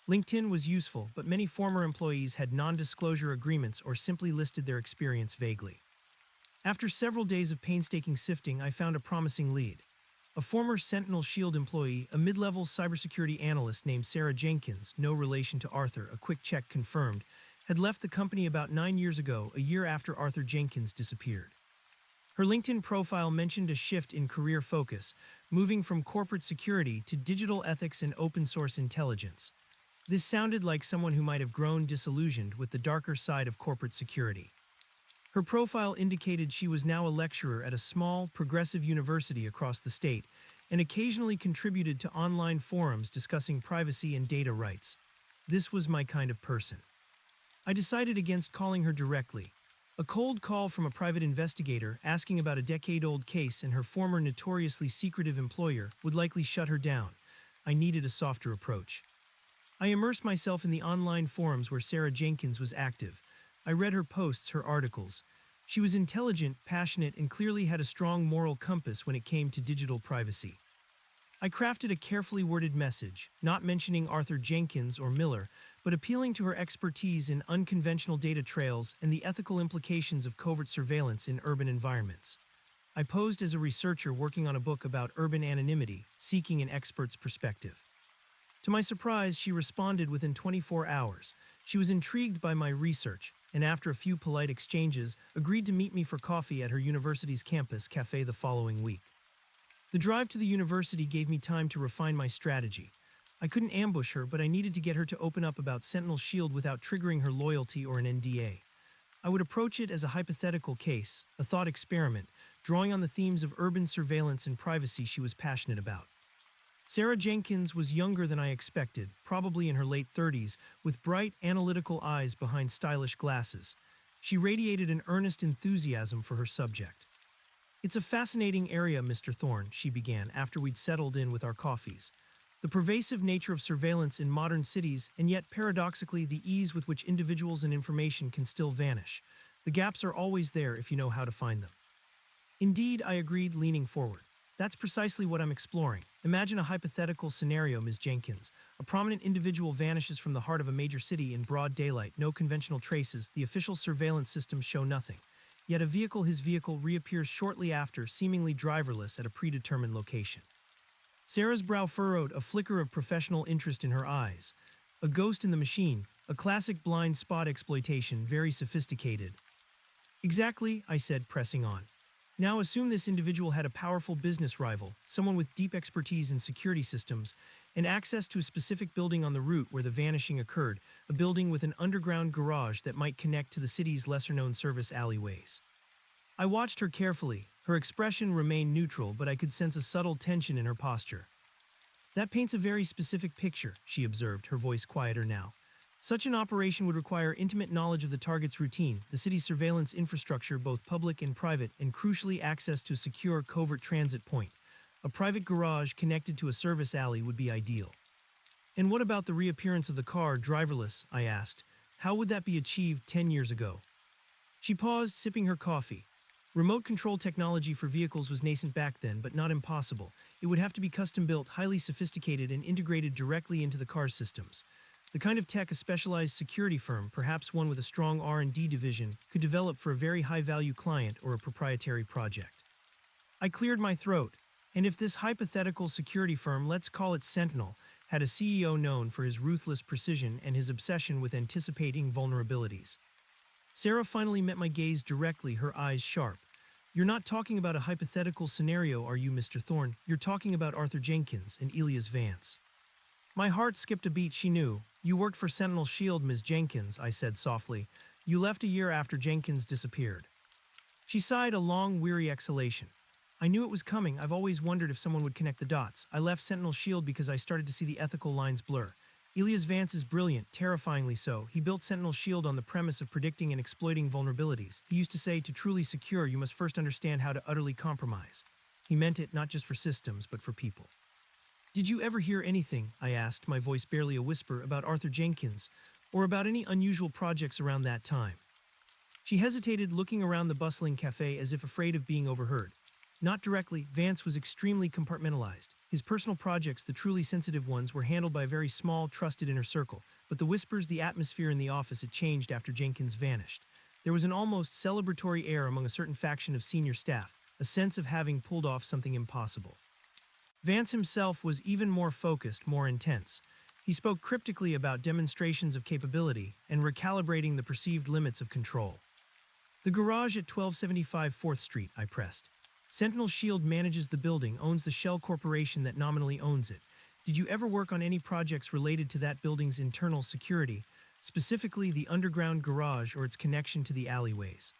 LinkedIn was useful, but many former employees had non-disclosure agreements or simply listed their experience vaguely. After several days of painstaking sifting, I found a promising lead. A former Sentinel Shield employee, a mid-level cybersecurity analyst named Sarah Jenkins, no relation to Arthur, a quick check confirmed, had left the company about 9 years ago, a year after Arthur Jenkins disappeared. Her LinkedIn profile mentioned a shift in career focus, moving from corporate security to digital ethics and open-source intelligence. This sounded like someone who might have grown disillusioned with the darker side of corporate security. Her profile indicated she was now a lecturer at a small, progressive university across the state and occasionally contributed to online forums discussing privacy and data rights. This was my kind of person. I decided against calling her directly. A cold call from a private investigator asking about a decade-old case and her former notoriously secretive employer would likely shut her down. I needed a softer approach. I immersed myself in the online forums where Sarah Jenkins was active. I read her posts, her articles. She was intelligent, passionate, and clearly had a strong moral compass when it came to digital privacy. I crafted a carefully worded message, not mentioning Arthur Jenkins or Miller, but appealing to her expertise in unconventional data trails and the ethical implications of covert surveillance in urban environments. I posed as a researcher working on a book about urban anonymity, seeking an expert's perspective. To my surprise, she responded within 24 hours. She was intrigued by my research, and after a few polite exchanges, agreed to meet me for coffee at her university's campus cafe the following week. The drive to the university gave me time to refine my strategy. I couldn't ambush her, but I needed to get her to open up about Sentinel Shield without triggering her loyalty or an NDA. I would approach it as a hypothetical case, a thought experiment, drawing on the themes of urban surveillance and privacy she was passionate about. Sarah Jenkins was younger than I expected, probably in her late 30s, with bright, analytical eyes behind stylish glasses. She radiated an earnest enthusiasm for her subject. "It's a fascinating area, Mr. Thorne," she began after we'd settled in with our coffees. "The pervasive nature of surveillance in modern cities, and yet paradoxically the ease with which individuals and information can still vanish. The gaps are always there if you know how to find them." "Indeed," I agreed, leaning forward. "That's precisely what I'm exploring. Imagine a hypothetical scenario, Ms. Jenkins. A prominent individual vanishes from the heart of a major city in broad daylight, no conventional traces, the official surveillance systems show nothing. Yet his vehicle reappears shortly after, seemingly driverless at a predetermined location." Sarah's brow furrowed, a flicker of professional interest in her eyes. "A ghost in the machine, a classic blind spot exploitation, very sophisticated." "Exactly," I said, pressing on. "Now assume this individual had a powerful business rival, someone with deep expertise in security systems, and access to a specific building on the route where the vanishing occurred, a building with an underground garage that might connect to the city's lesser-known service alleyways." I watched her carefully. Her expression remained neutral, but I could sense a subtle tension in her posture. "That paints a very specific picture," she observed, her voice quieter now. "Such an operation would require intimate knowledge of the target's routine, the city's surveillance infrastructure, both public and private, and crucially access to a secure covert transit point. A private garage connected to a service alley would be ideal." "And what about the reappearance of the car, driverless?" I asked. "How would that be achieved 10 years ago?" She paused, sipping her coffee. "Remote control technology for vehicles was nascent back then, but not impossible. It would have to be custom-built, highly sophisticated, and integrated directly into the car's systems. The kind of tech a specialized security firm, perhaps one with a strong R&D division, could develop for a very high-value client or a proprietary project." I cleared my throat. And if this hypothetical security firm, let's call it Sentinel, had a CEO known for his ruthless precision and his obsession with anticipating vulnerabilities? Sarah finally met my gaze directly, her eyes sharp. "You're not talking about a hypothetical scenario, are you, Mr. Thorne? You're talking about Arthur Jenkins and Elias Vance." My heart skipped a beat. She knew. "You worked for Sentinel Shield, Ms. Jenkins," I said softly. "You left a year after Jenkins disappeared." She sighed, a long, weary exhalation. "I knew it was coming. I've always wondered if someone would connect the dots. I left Sentinel Shield because I started to see the ethical lines blur. Elias Vance is brilliant, terrifyingly so. He built Sentinel Shield on the premise of predicting and exploiting vulnerabilities. He used to say, to truly secure, you must first understand how to utterly compromise. He meant it not just for systems, but for people." "Did you ever hear anything," I asked, my voice barely a whisper, "about Arthur Jenkins, or about any unusual projects around that time?" She hesitated, looking around the bustling cafe as if afraid of being overheard. Not directly, Vance was extremely compartmentalized. His personal projects, the truly sensitive ones, were handled by a very small, trusted inner circle, but the whispers, the atmosphere in the office had changed after Jenkins vanished. There was an almost celebratory air among a certain faction of senior staff, a sense of having pulled off something impossible. Vance himself was even more focused, more intense. He spoke cryptically about demonstrations of capability and recalibrating the perceived limits of control. The garage at 1275 4th Street, I pressed. Sentinel Shield manages the building, owns the shell corporation that nominally owns it. Did you ever work on any projects related to that building's internal security, specifically the underground garage or its connection to the alleyways?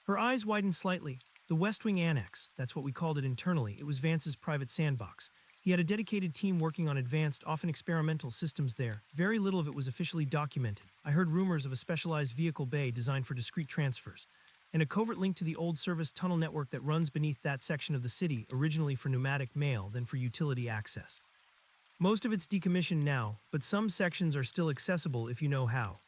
Her eyes widened slightly. The West Wing Annex, that's what we called it internally, it was Vance's private sandbox. He had a dedicated team working on advanced, often experimental systems there. Very little of it was officially documented. I heard rumors of a specialized vehicle bay designed for discrete transfers, and a covert link to the old service tunnel network that runs beneath that section of the city, originally for pneumatic mail, then for utility access. Most of it's decommissioned now, but some sections are still accessible if you know how.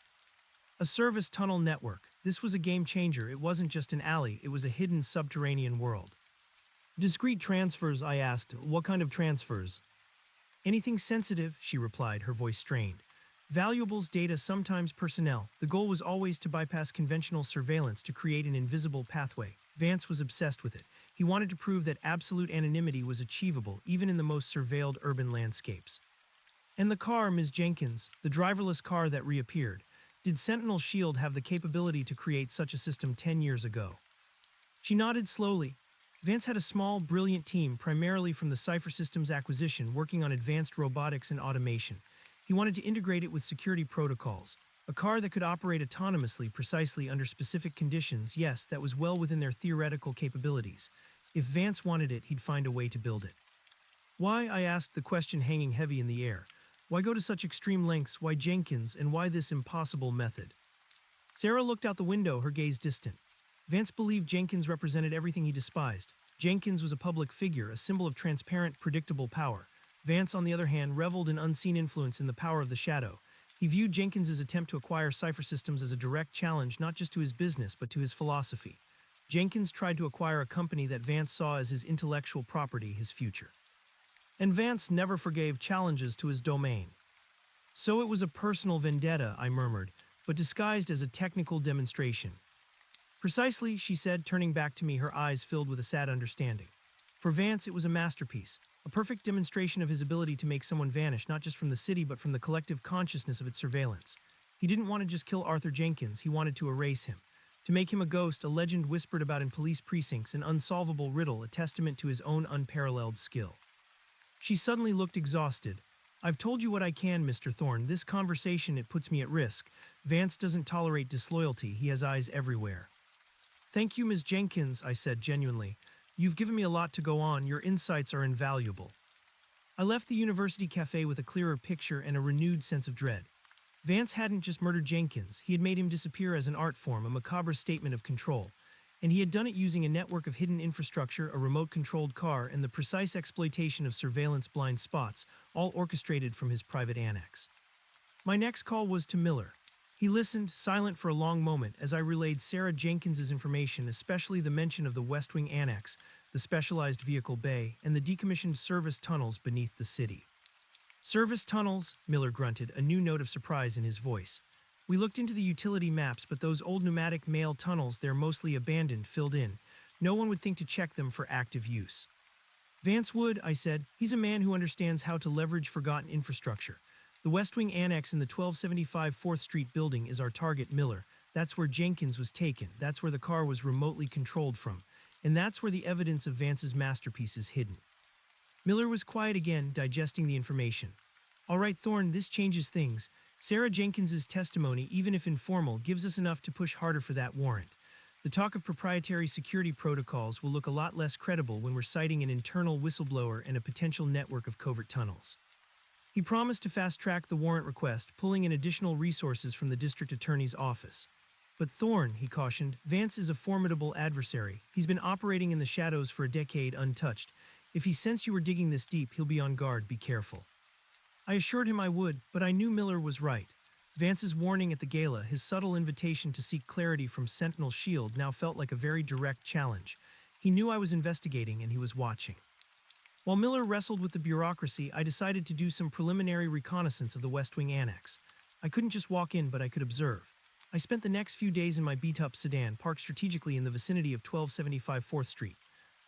A service tunnel network. This was a game changer. It wasn't just an alley, it was a hidden subterranean world. Discrete transfers, I asked. What kind of transfers? Anything sensitive, she replied, her voice strained. Valuables, data, sometimes personnel. The goal was always to bypass conventional surveillance to create an invisible pathway. Vance was obsessed with it. He wanted to prove that absolute anonymity was achievable, even in the most surveilled urban landscapes. And the car, Ms. Jenkins, the driverless car that reappeared. Did Sentinel Shield have the capability to create such a system 10 years ago? She nodded slowly. Vance had a small, brilliant team, primarily from the Cypher Systems acquisition, working on advanced robotics and automation. He wanted to integrate it with security protocols. A car that could operate autonomously, precisely under specific conditions, yes, that was well within their theoretical capabilities. If Vance wanted it, he'd find a way to build it. Why, I asked, the question hanging heavy in the air. Why go to such extreme lengths? Why Jenkins? And why this impossible method? Sarah looked out the window, her gaze distant. Vance believed Jenkins represented everything he despised. Jenkins was a public figure, a symbol of transparent, predictable power. Vance, on the other hand, reveled in unseen influence in the power of the shadow. He viewed Jenkins's attempt to acquire Cypher Systems as a direct challenge not just to his business but to his philosophy. Jenkins tried to acquire a company that Vance saw as his intellectual property, his future. And Vance never forgave challenges to his domain. So it was a personal vendetta, I murmured, but disguised as a technical demonstration. Precisely, she said, turning back to me, her eyes filled with a sad understanding. For Vance, it was a masterpiece, a perfect demonstration of his ability to make someone vanish not just from the city but from the collective consciousness of its surveillance. He didn't want to just kill Arthur Jenkins, he wanted to erase him. To make him a ghost, a legend whispered about in police precincts, an unsolvable riddle, a testament to his own unparalleled skill. She suddenly looked exhausted. I've told you what I can, Mr. Thorne. This conversation, it puts me at risk. Vance doesn't tolerate disloyalty. He has eyes everywhere. Thank you, Ms. Jenkins, I said genuinely. You've given me a lot to go on. Your insights are invaluable. I left the university cafe with a clearer picture and a renewed sense of dread. Vance hadn't just murdered Jenkins. He had made him disappear as an art form, a macabre statement of control. And he had done it using a network of hidden infrastructure, a remote-controlled car, and the precise exploitation of surveillance blind spots, all orchestrated from his private annex. My next call was to Miller. He listened, silent for a long moment, as I relayed Sarah Jenkins's information, especially the mention of the West Wing Annex, the specialized vehicle bay, and the decommissioned service tunnels beneath the city. Service tunnels, Miller grunted, a new note of surprise in his voice. We looked into the utility maps, but those old pneumatic mail tunnels, they're mostly abandoned, filled in. No one would think to check them for active use. Vance would, I said. He's a man who understands how to leverage forgotten infrastructure. The West Wing Annex in the 1275 4th Street building is our target, Miller. That's where Jenkins was taken. That's where the car was remotely controlled from. And that's where the evidence of Vance's masterpiece is hidden. Miller was quiet again, digesting the information. All right, Thorne, this changes things. Sarah Jenkins's testimony, even if informal, gives us enough to push harder for that warrant. The talk of proprietary security protocols will look a lot less credible when we're citing an internal whistleblower and a potential network of covert tunnels. He promised to fast-track the warrant request, pulling in additional resources from the district attorney's office. But Thorne, he cautioned, Vance is a formidable adversary. He's been operating in the shadows for a decade untouched. If he sensed you were digging this deep, he'll be on guard. Be careful. I assured him I would, but I knew Miller was right. Vance's warning at the gala, his subtle invitation to seek clarity from Sentinel's shield, now felt like a very direct challenge. He knew I was investigating and he was watching. While Miller wrestled with the bureaucracy, I decided to do some preliminary reconnaissance of the West Wing Annex. I couldn't just walk in, but I could observe. I spent the next few days in my beat-up sedan, parked strategically in the vicinity of 1275 4th Street.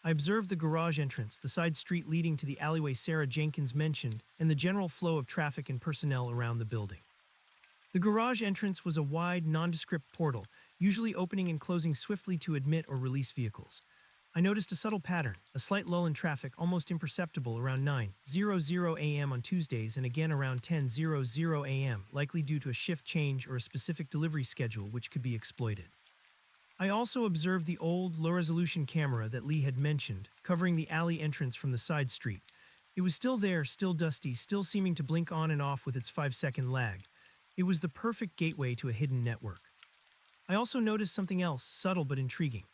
I observed the garage entrance, the side street leading to the alleyway Sarah Jenkins mentioned, and the general flow of traffic and personnel around the building. The garage entrance was a wide, nondescript portal, usually opening and closing swiftly to admit or release vehicles. I noticed a subtle pattern, a slight lull in traffic almost imperceptible around 9:00 a.m. on Tuesdays and again around 10:00 a.m., likely due to a shift change or a specific delivery schedule which could be exploited. I also observed the old, low-resolution camera that Lee had mentioned, covering the alley entrance from the side street. It was still there, still dusty, still seeming to blink on and off with its 5-second lag. It was the perfect gateway to a hidden network. I also noticed something else, subtle but intriguing.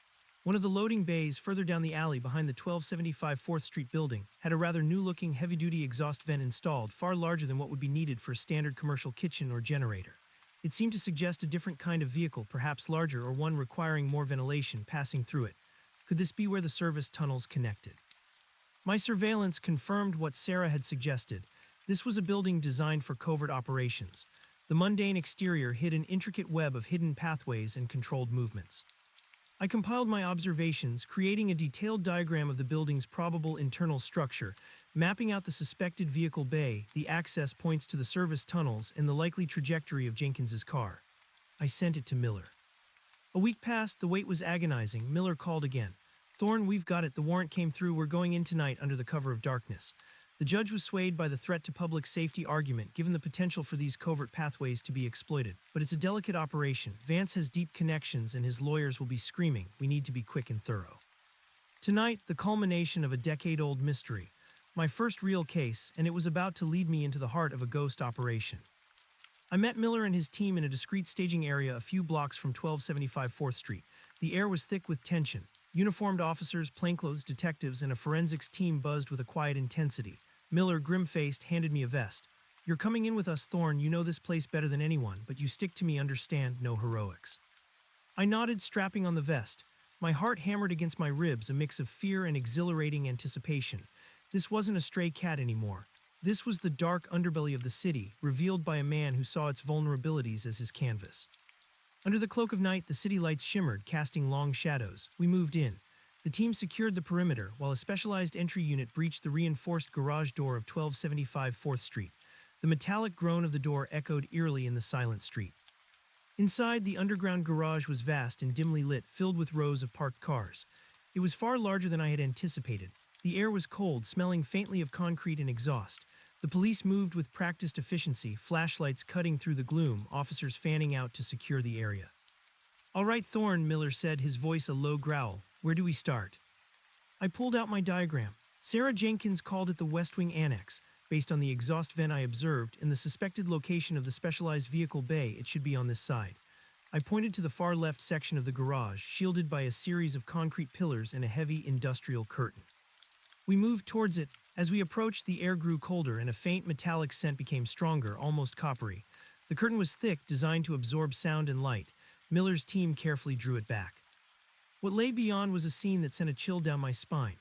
One of the loading bays further down the alley behind the 1275 4th Street building had a rather new-looking heavy-duty exhaust vent installed, far larger than what would be needed for a standard commercial kitchen or generator. It seemed to suggest a different kind of vehicle, perhaps larger or one requiring more ventilation passing through it. Could this be where the service tunnels connected? My surveillance confirmed what Sarah had suggested. This was a building designed for covert operations. The mundane exterior hid an intricate web of hidden pathways and controlled movements. I compiled my observations, creating a detailed diagram of the building's probable internal structure, mapping out the suspected vehicle bay, the access points to the service tunnels, and the likely trajectory of Jenkins's car. I sent it to Miller. A week passed, the wait was agonizing. Miller called again. "Thorne, we've got it. The warrant came through. We're going in tonight under the cover of darkness." The judge was swayed by the threat to public safety argument, given the potential for these covert pathways to be exploited. But it's a delicate operation. Vance has deep connections and his lawyers will be screaming, "We need to be quick and thorough." Tonight, the culmination of a decade-old mystery. My first real case, and it was about to lead me into the heart of a ghost operation. I met Miller and his team in a discreet staging area a few blocks from 1275 4th Street. The air was thick with tension. Uniformed officers, plainclothes detectives, and a forensics team buzzed with a quiet intensity. Miller, grim-faced, handed me a vest. "You're coming in with us, Thorne. You know this place better than anyone, but you stick to me, understand, no heroics." I nodded, strapping on the vest. My heart hammered against my ribs, a mix of fear and exhilarating anticipation. This wasn't a stray cat anymore. This was the dark underbelly of the city, revealed by a man who saw its vulnerabilities as his canvas. Under the cloak of night, the city lights shimmered, casting long shadows. We moved in. The team secured the perimeter, while a specialized entry unit breached the reinforced garage door of 1275 4th Street. The metallic groan of the door echoed eerily in the silent street. Inside, the underground garage was vast and dimly lit, filled with rows of parked cars. It was far larger than I had anticipated. The air was cold, smelling faintly of concrete and exhaust. The police moved with practiced efficiency, flashlights cutting through the gloom, officers fanning out to secure the area. "All right, Thorne," Miller said, his voice a low growl. "Where do we start?" I pulled out my diagram. Sarah Jenkins called it the West Wing Annex. Based on the exhaust vent I observed and the suspected location of the specialized vehicle bay, it should be on this side. I pointed to the far left section of the garage, shielded by a series of concrete pillars and a heavy industrial curtain. We moved towards it. As we approached, the air grew colder and a faint metallic scent became stronger, almost coppery. The curtain was thick, designed to absorb sound and light. Miller's team carefully drew it back. What lay beyond was a scene that sent a chill down my spine.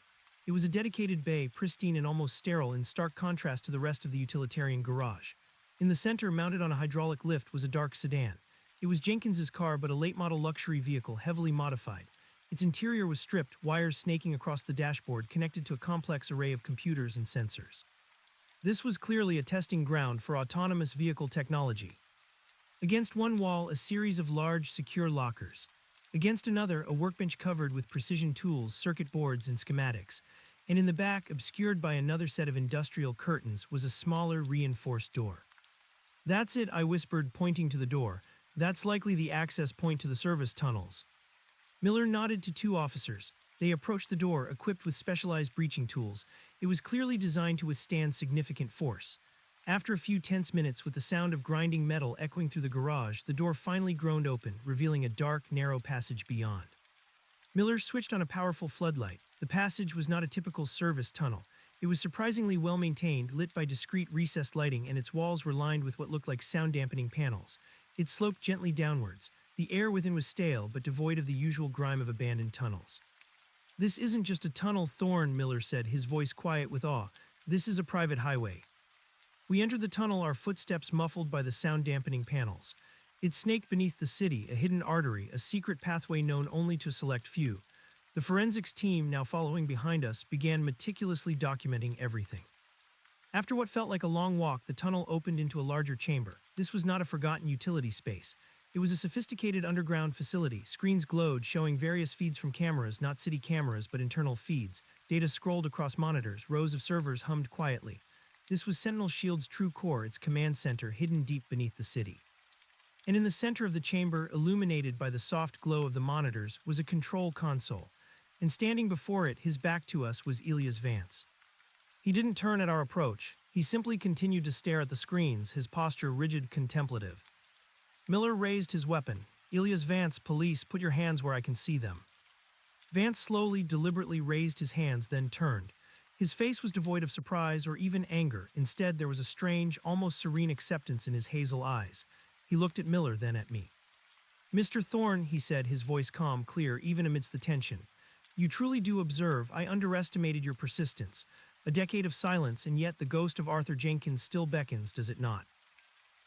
It was a dedicated bay, pristine and almost sterile, in stark contrast to the rest of the utilitarian garage. In the center, mounted on a hydraulic lift, was a dark sedan. It was Jenkins's car, but a late-model luxury vehicle, heavily modified. Its interior was stripped, wires snaking across the dashboard, connected to a complex array of computers and sensors. This was clearly a testing ground for autonomous vehicle technology. Against one wall, a series of large, secure lockers. Against another, a workbench covered with precision tools, circuit boards, and schematics. And in the back, obscured by another set of industrial curtains, was a smaller, reinforced door. "That's it," I whispered, pointing to the door. "That's likely the access point to the service tunnels." Miller nodded to two officers. They approached the door, equipped with specialized breaching tools. It was clearly designed to withstand significant force. After a few tense minutes, with the sound of grinding metal echoing through the garage, the door finally groaned open, revealing a dark, narrow passage beyond. Miller switched on a powerful floodlight. The passage was not a typical service tunnel. It was surprisingly well maintained, lit by discreet recessed lighting, and its walls were lined with what looked like sound-dampening panels. It sloped gently downwards. The air within was stale, but devoid of the usual grime of abandoned tunnels. "This isn't just a tunnel, Thorne," Miller said, his voice quiet with awe. "This is a private highway." We entered the tunnel, our footsteps muffled by the sound-dampening panels. It snaked beneath the city, a hidden artery, a secret pathway known only to a select few. The forensics team, now following behind us, began meticulously documenting everything. After what felt like a long walk, the tunnel opened into a larger chamber. This was not a forgotten utility space. It was a sophisticated underground facility. Screens glowed, showing various feeds from cameras, not city cameras, but internal feeds. Data scrolled across monitors. Rows of servers hummed quietly. This was Sentinel Shield's true core, its command center, hidden deep beneath the city. And in the center of the chamber, illuminated by the soft glow of the monitors, was a control console. And standing before it, his back to us, was Elias Vance. He didn't turn at our approach. He simply continued to stare at the screens, his posture rigid, contemplative. Miller raised his weapon. "Elias Vance, police, put your hands where I can see them." Vance slowly, deliberately raised his hands, then turned. His face was devoid of surprise or even anger. Instead, there was a strange, almost serene acceptance in his hazel eyes. He looked at Miller, then at me. "Mr. Thorne," he said, his voice calm, clear, even amidst the tension. "You truly do observe. I underestimated your persistence. A decade of silence, and yet the ghost of Arthur Jenkins still beckons, does it not?"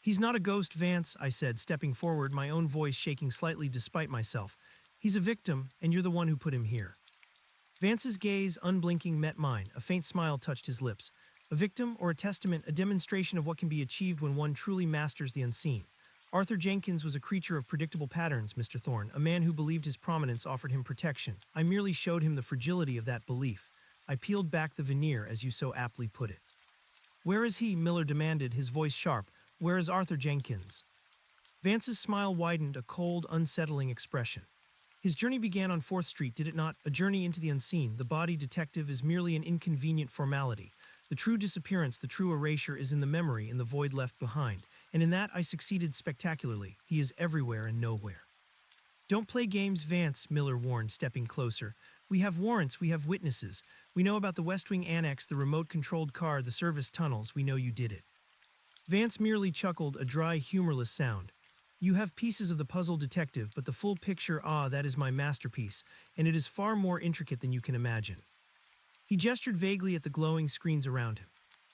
"He's not a ghost, Vance," I said, stepping forward, my own voice shaking slightly despite myself. "He's a victim, and you're the one who put him here." Vance's gaze, unblinking, met mine. A faint smile touched his lips. "A victim or a testament, a demonstration of what can be achieved when one truly masters the unseen. Arthur Jenkins was a creature of predictable patterns, Mr. Thorne, a man who believed his prominence offered him protection. I merely showed him the fragility of that belief. I peeled back the veneer, as you so aptly put it." "Where is he?" Miller demanded, his voice sharp. "Where is Arthur Jenkins?" Vance's smile widened, a cold, unsettling expression. "His journey began on 4th Street, did it not? A journey into the unseen. The body detective is merely an inconvenient formality. The true disappearance, the true erasure is in the memory, in the void left behind. And in that I succeeded spectacularly. He is everywhere and nowhere." "Don't play games, Vance," Miller warned, stepping closer. "We have warrants, we have witnesses. We know about the West Wing Annex, the remote-controlled car, the service tunnels. We know you did it." Vance merely chuckled, a dry, humorless sound. "You have pieces of the puzzle, detective, but the full picture, that is my masterpiece, and it is far more intricate than you can imagine." He gestured vaguely at the glowing screens around him.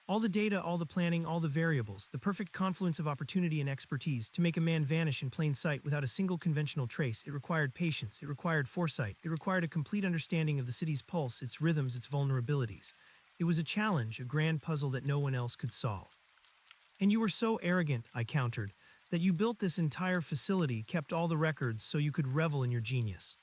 "All the data, all the planning, all the variables, the perfect confluence of opportunity and expertise to make a man vanish in plain sight without a single conventional trace. It required patience, it required foresight, it required a complete understanding of the city's pulse, its rhythms, its vulnerabilities. It was a challenge, a grand puzzle that no one else could solve." "And you were so arrogant," I countered, "that you built this entire facility, kept all the records so you could revel in your genius."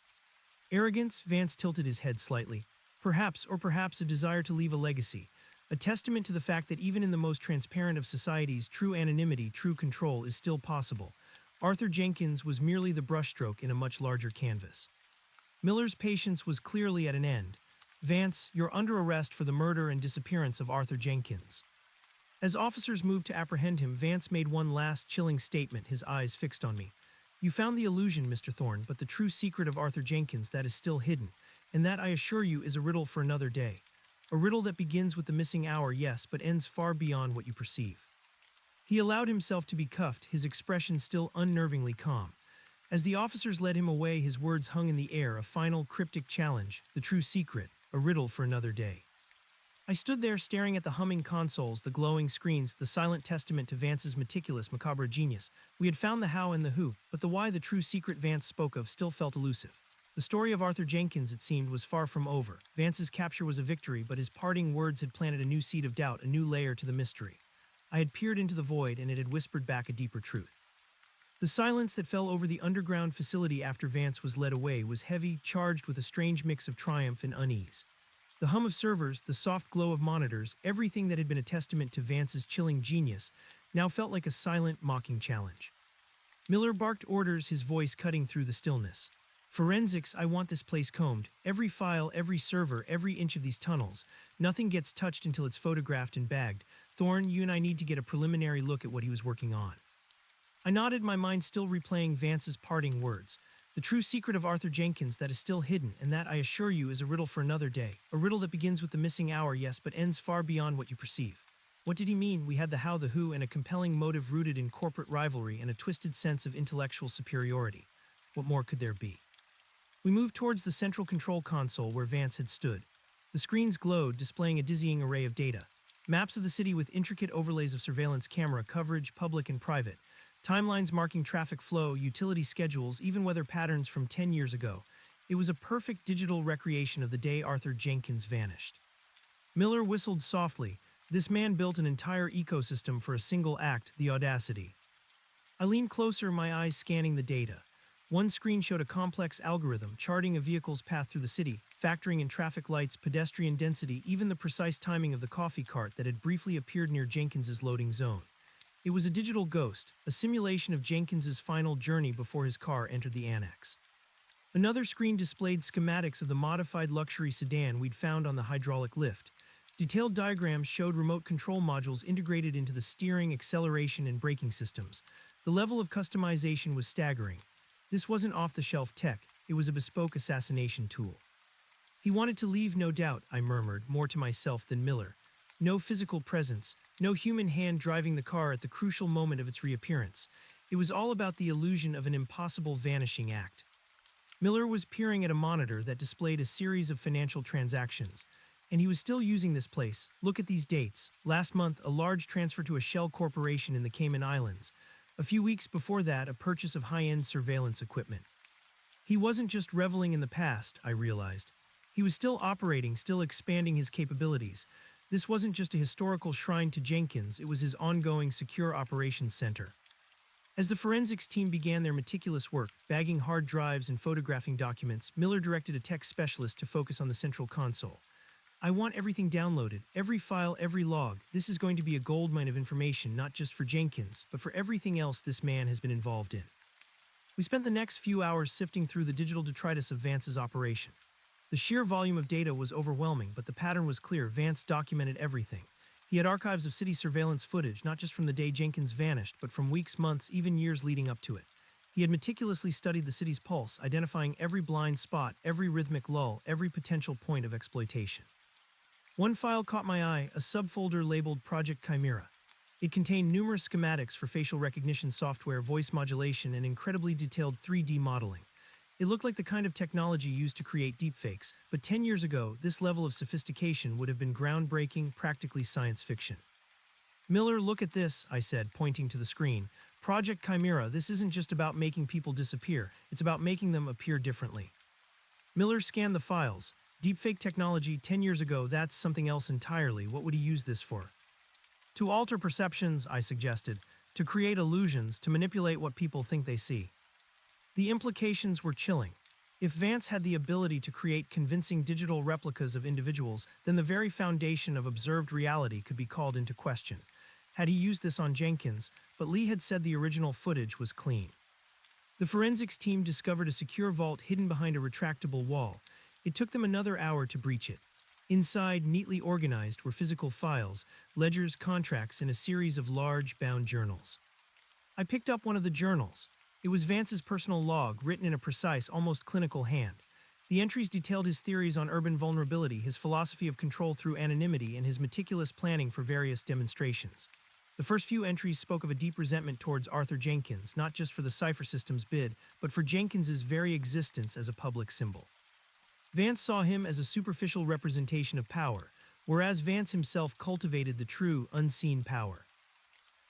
"Arrogance?" Vance tilted his head slightly. "Perhaps, or perhaps a desire to leave a legacy. A testament to the fact that even in the most transparent of societies, true anonymity, true control is still possible. Arthur Jenkins was merely the brushstroke in a much larger canvas." Miller's patience was clearly at an end. "Vance, you're under arrest for the murder and disappearance of Arthur Jenkins." As officers moved to apprehend him, Vance made one last chilling statement, his eyes fixed on me. "You found the illusion, Mr. Thorne, but the true secret of Arthur Jenkins, that is still hidden, and that, I assure you, is a riddle for another day. A riddle that begins with the missing hour, yes, but ends far beyond what you perceive." He allowed himself to be cuffed, his expression still unnervingly calm. As the officers led him away, his words hung in the air, a final cryptic challenge, the true secret, a riddle for another day. I stood there staring at the humming consoles, the glowing screens, the silent testament to Vance's meticulous, macabre genius. We had found the how and the who, but the why, the true secret Vance spoke of, still felt elusive. The story of Arthur Jenkins, it seemed, was far from over. Vance's capture was a victory, but his parting words had planted a new seed of doubt, a new layer to the mystery. I had peered into the void, and it had whispered back a deeper truth. The silence that fell over the underground facility after Vance was led away was heavy, charged with a strange mix of triumph and unease. The hum of servers, the soft glow of monitors, everything that had been a testament to Vance's chilling genius, now felt like a silent, mocking challenge. Miller barked orders, his voice cutting through the stillness. "Forensics, I want this place combed. Every file, every server, every inch of these tunnels. Nothing gets touched until it's photographed and bagged. Thorne, you and I need to get a preliminary look at what he was working on." I nodded, my mind still replaying Vance's parting words. The true secret of Arthur Jenkins that is still hidden, and that, I assure you, is a riddle for another day. A riddle that begins with the missing hour, yes, but ends far beyond what you perceive. What did he mean? We had the how, the who, and a compelling motive rooted in corporate rivalry and a twisted sense of intellectual superiority. What more could there be? We moved towards the central control console where Vance had stood. The screens glowed, displaying a dizzying array of data. Maps of the city with intricate overlays of surveillance camera coverage, public and private. Timelines marking traffic flow, utility schedules, even weather patterns from 10 years ago. It was a perfect digital recreation of the day Arthur Jenkins vanished. Miller whistled softly. This man built an entire ecosystem for a single act, the audacity. I leaned closer, my eyes scanning the data. One screen showed a complex algorithm charting a vehicle's path through the city, factoring in traffic lights, pedestrian density, even the precise timing of the coffee cart that had briefly appeared near Jenkins's loading zone. It was a digital ghost, a simulation of Jenkins's final journey before his car entered the annex. Another screen displayed schematics of the modified luxury sedan we'd found on the hydraulic lift. Detailed diagrams showed remote control modules integrated into the steering, acceleration, and braking systems. The level of customization was staggering. This wasn't off-the-shelf tech, it was a bespoke assassination tool. He wanted to leave, no doubt, I murmured, more to myself than Miller. No physical presence, no human hand driving the car at the crucial moment of its reappearance. It was all about the illusion of an impossible vanishing act. Miller was peering at a monitor that displayed a series of financial transactions. And he was still using this place. Look at these dates. Last month, a large transfer to a shell corporation in the Cayman Islands. A few weeks before that, a purchase of high-end surveillance equipment. He wasn't just reveling in the past, I realized. He was still operating, still expanding his capabilities. This wasn't just a historical shrine to Jenkins, it was his ongoing secure operations center. As the forensics team began their meticulous work, bagging hard drives and photographing documents, Miller directed a tech specialist to focus on the central console. I want everything downloaded, every file, every log. This is going to be a goldmine of information, not just for Jenkins, but for everything else this man has been involved in. We spent the next few hours sifting through the digital detritus of Vance's operation. The sheer volume of data was overwhelming, but the pattern was clear. Vance documented everything. He had archives of city surveillance footage, not just from the day Jenkins vanished, but from weeks, months, even years leading up to it. He had meticulously studied the city's pulse, identifying every blind spot, every rhythmic lull, every potential point of exploitation. One file caught my eye, a subfolder labeled Project Chimera. It contained numerous schematics for facial recognition software, voice modulation, and incredibly detailed 3D modeling. It looked like the kind of technology used to create deepfakes, but 10 years ago, this level of sophistication would have been groundbreaking, practically science fiction. Miller, look at this, I said, pointing to the screen. Project Chimera, this isn't just about making people disappear, it's about making them appear differently. Miller scanned the files. Deepfake technology 10 years ago, that's something else entirely. What would he use this for? To alter perceptions, I suggested, to create illusions, to manipulate what people think they see. The implications were chilling. If Vance had the ability to create convincing digital replicas of individuals, then the very foundation of observed reality could be called into question. Had he used this on Jenkins, but Lee had said the original footage was clean. The forensics team discovered a secure vault hidden behind a retractable wall. It took them another hour to breach it. Inside, neatly organized, were physical files, ledgers, contracts, and a series of large, bound journals. I picked up one of the journals. It was Vance's personal log, written in a precise, almost clinical hand. The entries detailed his theories on urban vulnerability, his philosophy of control through anonymity, and his meticulous planning for various demonstrations. The first few entries spoke of a deep resentment towards Arthur Jenkins, not just for the cipher system's bid, but for Jenkins's very existence as a public symbol. Vance saw him as a superficial representation of power, whereas Vance himself cultivated the true, unseen power.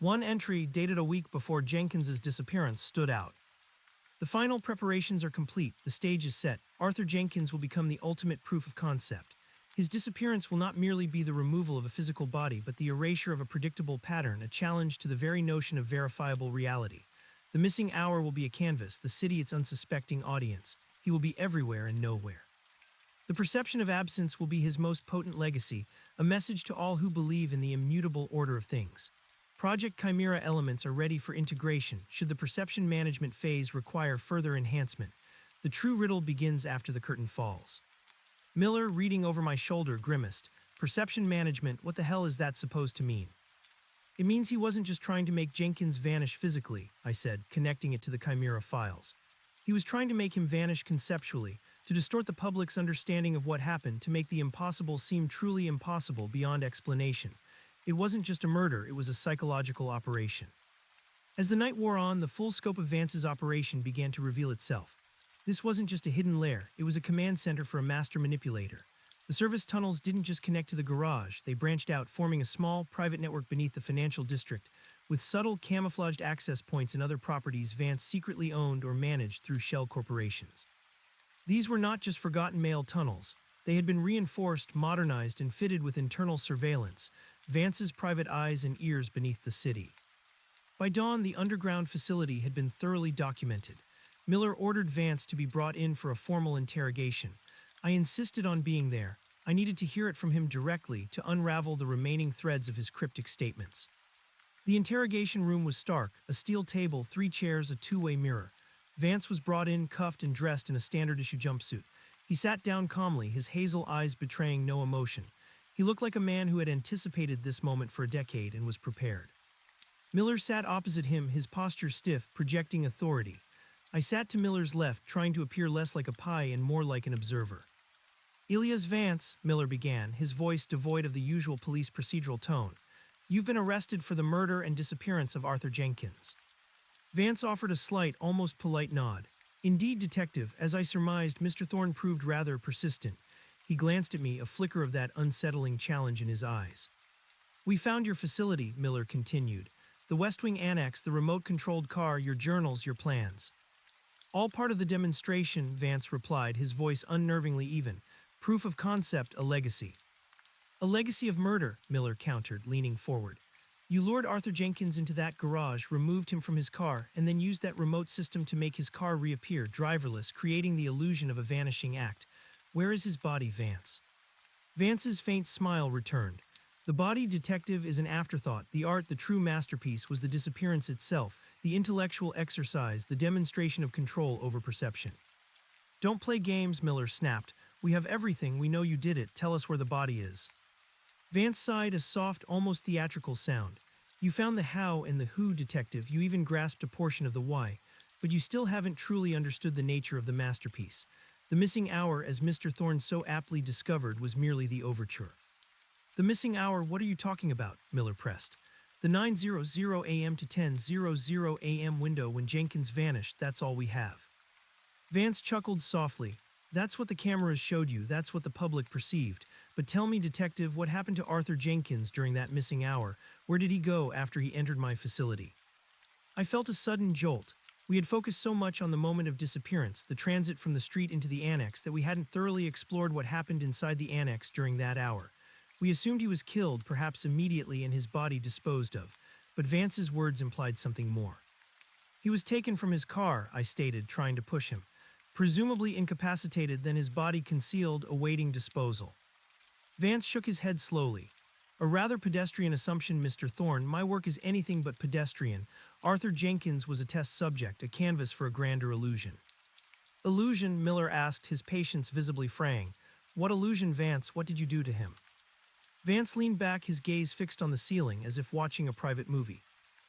One entry, dated a week before Jenkins's disappearance, stood out. The final preparations are complete, the stage is set. Arthur Jenkins will become the ultimate proof of concept. His disappearance will not merely be the removal of a physical body, but the erasure of a predictable pattern, a challenge to the very notion of verifiable reality. The missing hour will be a canvas, the city its unsuspecting audience. He will be everywhere and nowhere. The perception of absence will be his most potent legacy, a message to all who believe in the immutable order of things. Project Chimera elements are ready for integration, should the perception management phase require further enhancement. The true riddle begins after the curtain falls. Miller, reading over my shoulder, grimaced. Perception management, what the hell is that supposed to mean? It means he wasn't just trying to make Jenkins vanish physically, I said, connecting it to the Chimera files. He was trying to make him vanish conceptually, to distort the public's understanding of what happened, to make the impossible seem truly impossible beyond explanation. It wasn't just a murder, it was a psychological operation. As the night wore on, the full scope of Vance's operation began to reveal itself. This wasn't just a hidden lair, it was a command center for a master manipulator. The service tunnels didn't just connect to the garage, they branched out, forming a small, private network beneath the financial district, with subtle, camouflaged access points and other properties Vance secretly owned or managed through shell corporations. These were not just forgotten mail tunnels. They had been reinforced, modernized, and fitted with internal surveillance, Vance's private eyes and ears beneath the city. By dawn, the underground facility had been thoroughly documented. Miller ordered Vance to be brought in for a formal interrogation. I insisted on being there. I needed to hear it from him directly to unravel the remaining threads of his cryptic statements. The interrogation room was stark, a steel table, 3 chairs, a two-way mirror. Vance was brought in, cuffed and dressed in a standard-issue jumpsuit. He sat down calmly, his hazel eyes betraying no emotion. He looked like a man who had anticipated this moment for a decade and was prepared. Miller sat opposite him, his posture stiff, projecting authority. I sat to Miller's left, trying to appear less like a pie and more like an observer. "Ilias Vance," Miller began, his voice devoid of the usual police procedural tone. "You've been arrested for the murder and disappearance of Arthur Jenkins." Vance offered a slight, almost polite nod. "Indeed, Detective, as I surmised, Mr. Thorne proved rather persistent." He glanced at me, a flicker of that unsettling challenge in his eyes. "We found your facility," Miller continued. "The West Wing Annex, the remote-controlled car, your journals, your plans." "All part of the demonstration," Vance replied, his voice unnervingly even. "Proof of concept, a legacy." "A legacy of murder," Miller countered, leaning forward. "You lured Arthur Jenkins into that garage, removed him from his car, and then used that remote system to make his car reappear, driverless, creating the illusion of a vanishing act. Where is his body, Vance?" Vance's faint smile returned. "The body, Detective, is an afterthought. The art, the true masterpiece, was the disappearance itself, the intellectual exercise, the demonstration of control over perception." "Don't play games," Miller snapped. "We have everything. We know you did it. Tell us where the body is." Vance sighed, a soft, almost theatrical sound. "You found the how and the who, Detective. You even grasped a portion of the why. But you still haven't truly understood the nature of the masterpiece. The missing hour, as Mr. Thorne so aptly discovered, was merely the overture." "The missing hour? What are you talking about?" Miller pressed. "The 9:00 a.m. to 10:00 a.m. window when Jenkins vanished, that's all we have." Vance chuckled softly. "That's what the cameras showed you, that's what the public perceived. But tell me, Detective, what happened to Arthur Jenkins during that missing hour? Where did he go after he entered my facility?" I felt a sudden jolt. We had focused so much on the moment of disappearance, the transit from the street into the annex, that we hadn't thoroughly explored what happened inside the annex during that hour. We assumed he was killed, perhaps immediately, and his body disposed of. But Vance's words implied something more. "He was taken from his car," I stated, trying to push him. "Presumably incapacitated, then his body concealed, awaiting disposal." Vance shook his head slowly. "A rather pedestrian assumption, Mr. Thorne. My work is anything but pedestrian. Arthur Jenkins was a test subject, a canvas for a grander illusion." "Illusion?" Miller asked, his patience visibly fraying. "What illusion, Vance? What did you do to him?" Vance leaned back, his gaze fixed on the ceiling, as if watching a private movie.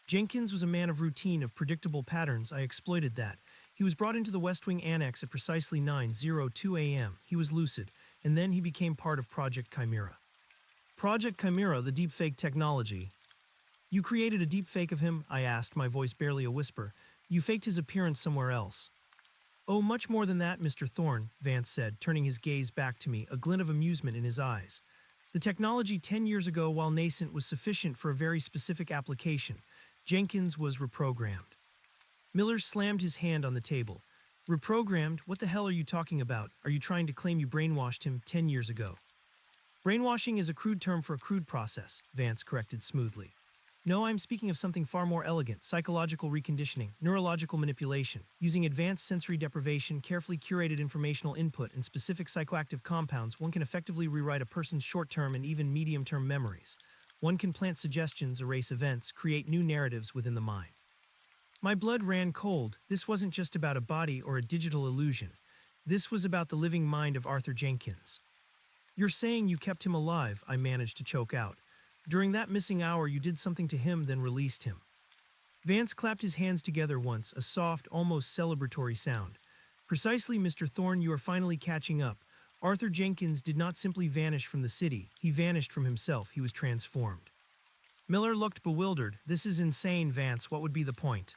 "Jenkins was a man of routine, of predictable patterns. I exploited that. He was brought into the West Wing Annex at precisely 9:02 a.m. He was lucid, and then he became part of Project Chimera." "Project Chimera, the deepfake technology." "You created a deepfake of him?" I asked, my voice barely a whisper. "You faked his appearance somewhere else." "Oh, much more than that, Mr. Thorne," Vance said, turning his gaze back to me, a glint of amusement in his eyes. "The technology 10 years ago, while nascent, was sufficient for a very specific application. Jenkins was reprogrammed." Miller slammed his hand on the table. "Reprogrammed? What the hell are you talking about? Are you trying to claim you brainwashed him 10 years ago?" "Brainwashing is a crude term for a crude process," Vance corrected smoothly. "No, I'm speaking of something far more elegant: psychological reconditioning, neurological manipulation. Using advanced sensory deprivation, carefully curated informational input, and specific psychoactive compounds, one can effectively rewrite a person's short-term and even medium-term memories. One can plant suggestions, erase events, create new narratives within the mind." My blood ran cold. This wasn't just about a body or a digital illusion. This was about the living mind of Arthur Jenkins. "You're saying you kept him alive," I managed to choke out. "During that missing hour, you did something to him, then released him." Vance clapped his hands together once, a soft, almost celebratory sound. Precisely, Mr. Thorne, you are finally catching up. Arthur Jenkins did not simply vanish from the city, he vanished from himself, he was transformed. Miller looked bewildered. This is insane, Vance, what would be the point?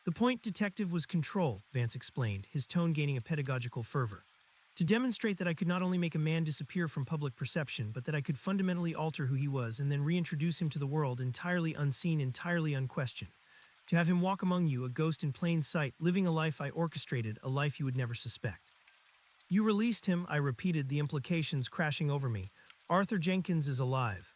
The point, detective, was control, Vance explained, his tone gaining a pedagogical fervor. To demonstrate that I could not only make a man disappear from public perception, but that I could fundamentally alter who he was and then reintroduce him to the world entirely unseen, entirely unquestioned. To have him walk among you, a ghost in plain sight, living a life I orchestrated, a life you would never suspect. You released him, I repeated, the implications crashing over me. Arthur Jenkins is alive.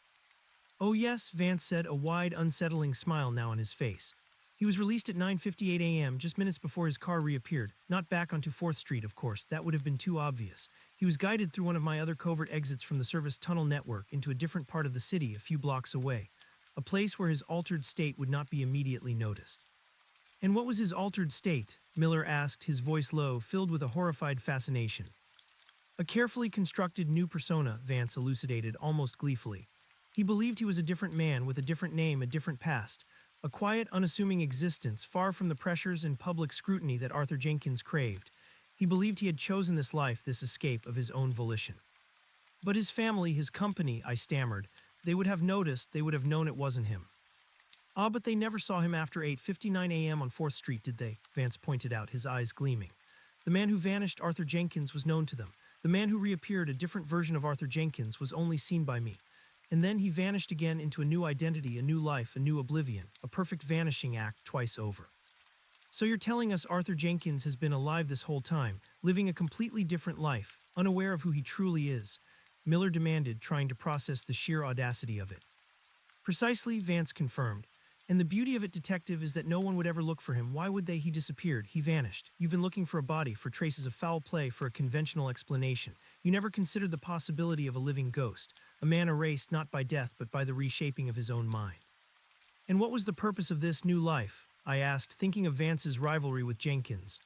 Oh yes, Vance said, a wide, unsettling smile now on his face. He was released at 9:58 a.m., just minutes before his car reappeared. Not back onto 4th Street, of course, that would have been too obvious. He was guided through one of my other covert exits from the service tunnel network into a different part of the city a few blocks away, a place where his altered state would not be immediately noticed. And what was his altered state? Miller asked, his voice low, filled with a horrified fascination. A carefully constructed new persona, Vance elucidated almost gleefully. He believed he was a different man with a different name, a different past, a quiet, unassuming existence far from the pressures and public scrutiny that Arthur Jenkins craved. He believed he had chosen this life, this escape of his own volition. But his family, his company, I stammered, they would have noticed, they would have known it wasn't him. Ah, but they never saw him after 8:59 a.m. on 4th Street, did they? Vance pointed out, his eyes gleaming. The man who vanished, Arthur Jenkins, was known to them. The man who reappeared, a different version of Arthur Jenkins, was only seen by me. And then he vanished again into a new identity, a new life, a new oblivion, a perfect vanishing act twice over. So you're telling us Arthur Jenkins has been alive this whole time, living a completely different life, unaware of who he truly is? Miller demanded, trying to process the sheer audacity of it. Precisely, Vance confirmed. And the beauty of it, detective, is that no one would ever look for him. Why would they? He disappeared. He vanished. You've been looking for a body, for traces of foul play, for a conventional explanation. You never considered the possibility of a living ghost, a man erased not by death but by the reshaping of his own mind. And what was the purpose of this new life? I asked, thinking of Vance's rivalry with Jenkins.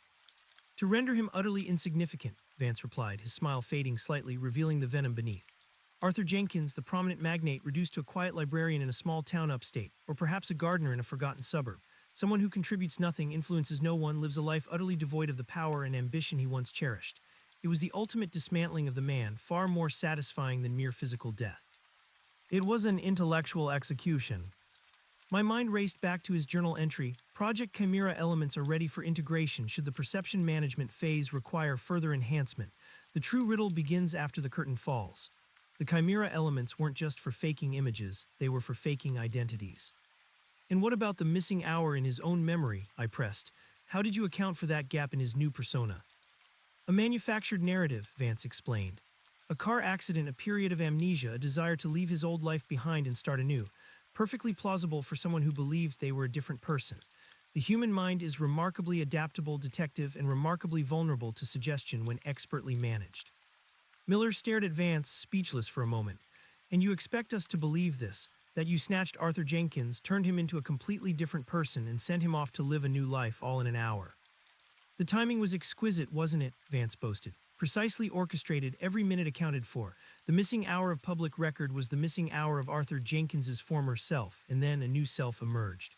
To render him utterly insignificant, Vance replied, his smile fading slightly, revealing the venom beneath. Arthur Jenkins, the prominent magnate, reduced to a quiet librarian in a small town upstate, or perhaps a gardener in a forgotten suburb. Someone who contributes nothing, influences no one, lives a life utterly devoid of the power and ambition he once cherished. It was the ultimate dismantling of the man, far more satisfying than mere physical death. It was an intellectual execution. My mind raced back to his journal entry. Project Chimera elements are ready for integration should the perception management phase require further enhancement. The true riddle begins after the curtain falls. The Chimera elements weren't just for faking images, they were for faking identities. And what about the missing hour in his own memory? I pressed. How did you account for that gap in his new persona? A manufactured narrative, Vance explained. A car accident, a period of amnesia, a desire to leave his old life behind and start anew. Perfectly plausible for someone who believed they were a different person. The human mind is remarkably adaptable, detective, and remarkably vulnerable to suggestion when expertly managed. Miller stared at Vance, speechless for a moment. And you expect us to believe this, that you snatched Arthur Jenkins, turned him into a completely different person, and sent him off to live a new life all in an hour. The timing was exquisite, wasn't it? Vance boasted. Precisely orchestrated, every minute accounted for. The missing hour of public record was the missing hour of Arthur Jenkins's former self, and then a new self emerged.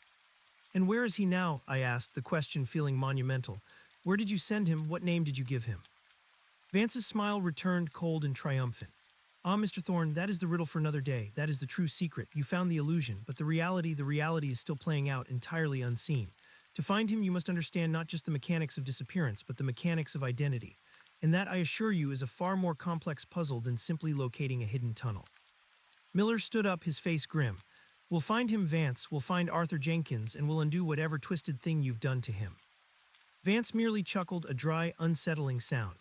And where is he now? I asked, the question feeling monumental. Where did you send him? What name did you give him? Vance's smile returned, cold and triumphant. Ah, Mr. Thorne, that is the riddle for another day. That is the true secret. You found the illusion, but the reality is still playing out, entirely unseen. To find him, you must understand not just the mechanics of disappearance, but the mechanics of identity. And that, I assure you, is a far more complex puzzle than simply locating a hidden tunnel. Miller stood up, his face grim. We'll find him, Vance. We'll find Arthur Jenkins, and we'll undo whatever twisted thing you've done to him. Vance merely chuckled, a dry, unsettling sound.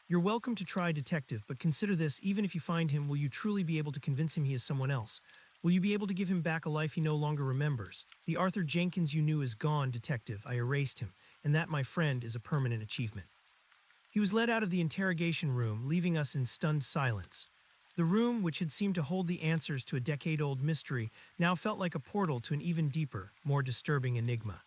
You're welcome to try, detective, but consider this, even if you find him, will you truly be able to convince him he is someone else? Will you be able to give him back a life he no longer remembers? The Arthur Jenkins you knew is gone, detective. I erased him, and that, my friend, is a permanent achievement. He was led out of the interrogation room, leaving us in stunned silence. The room, which had seemed to hold the answers to a decade-old mystery, now felt like a portal to an even deeper, more disturbing enigma.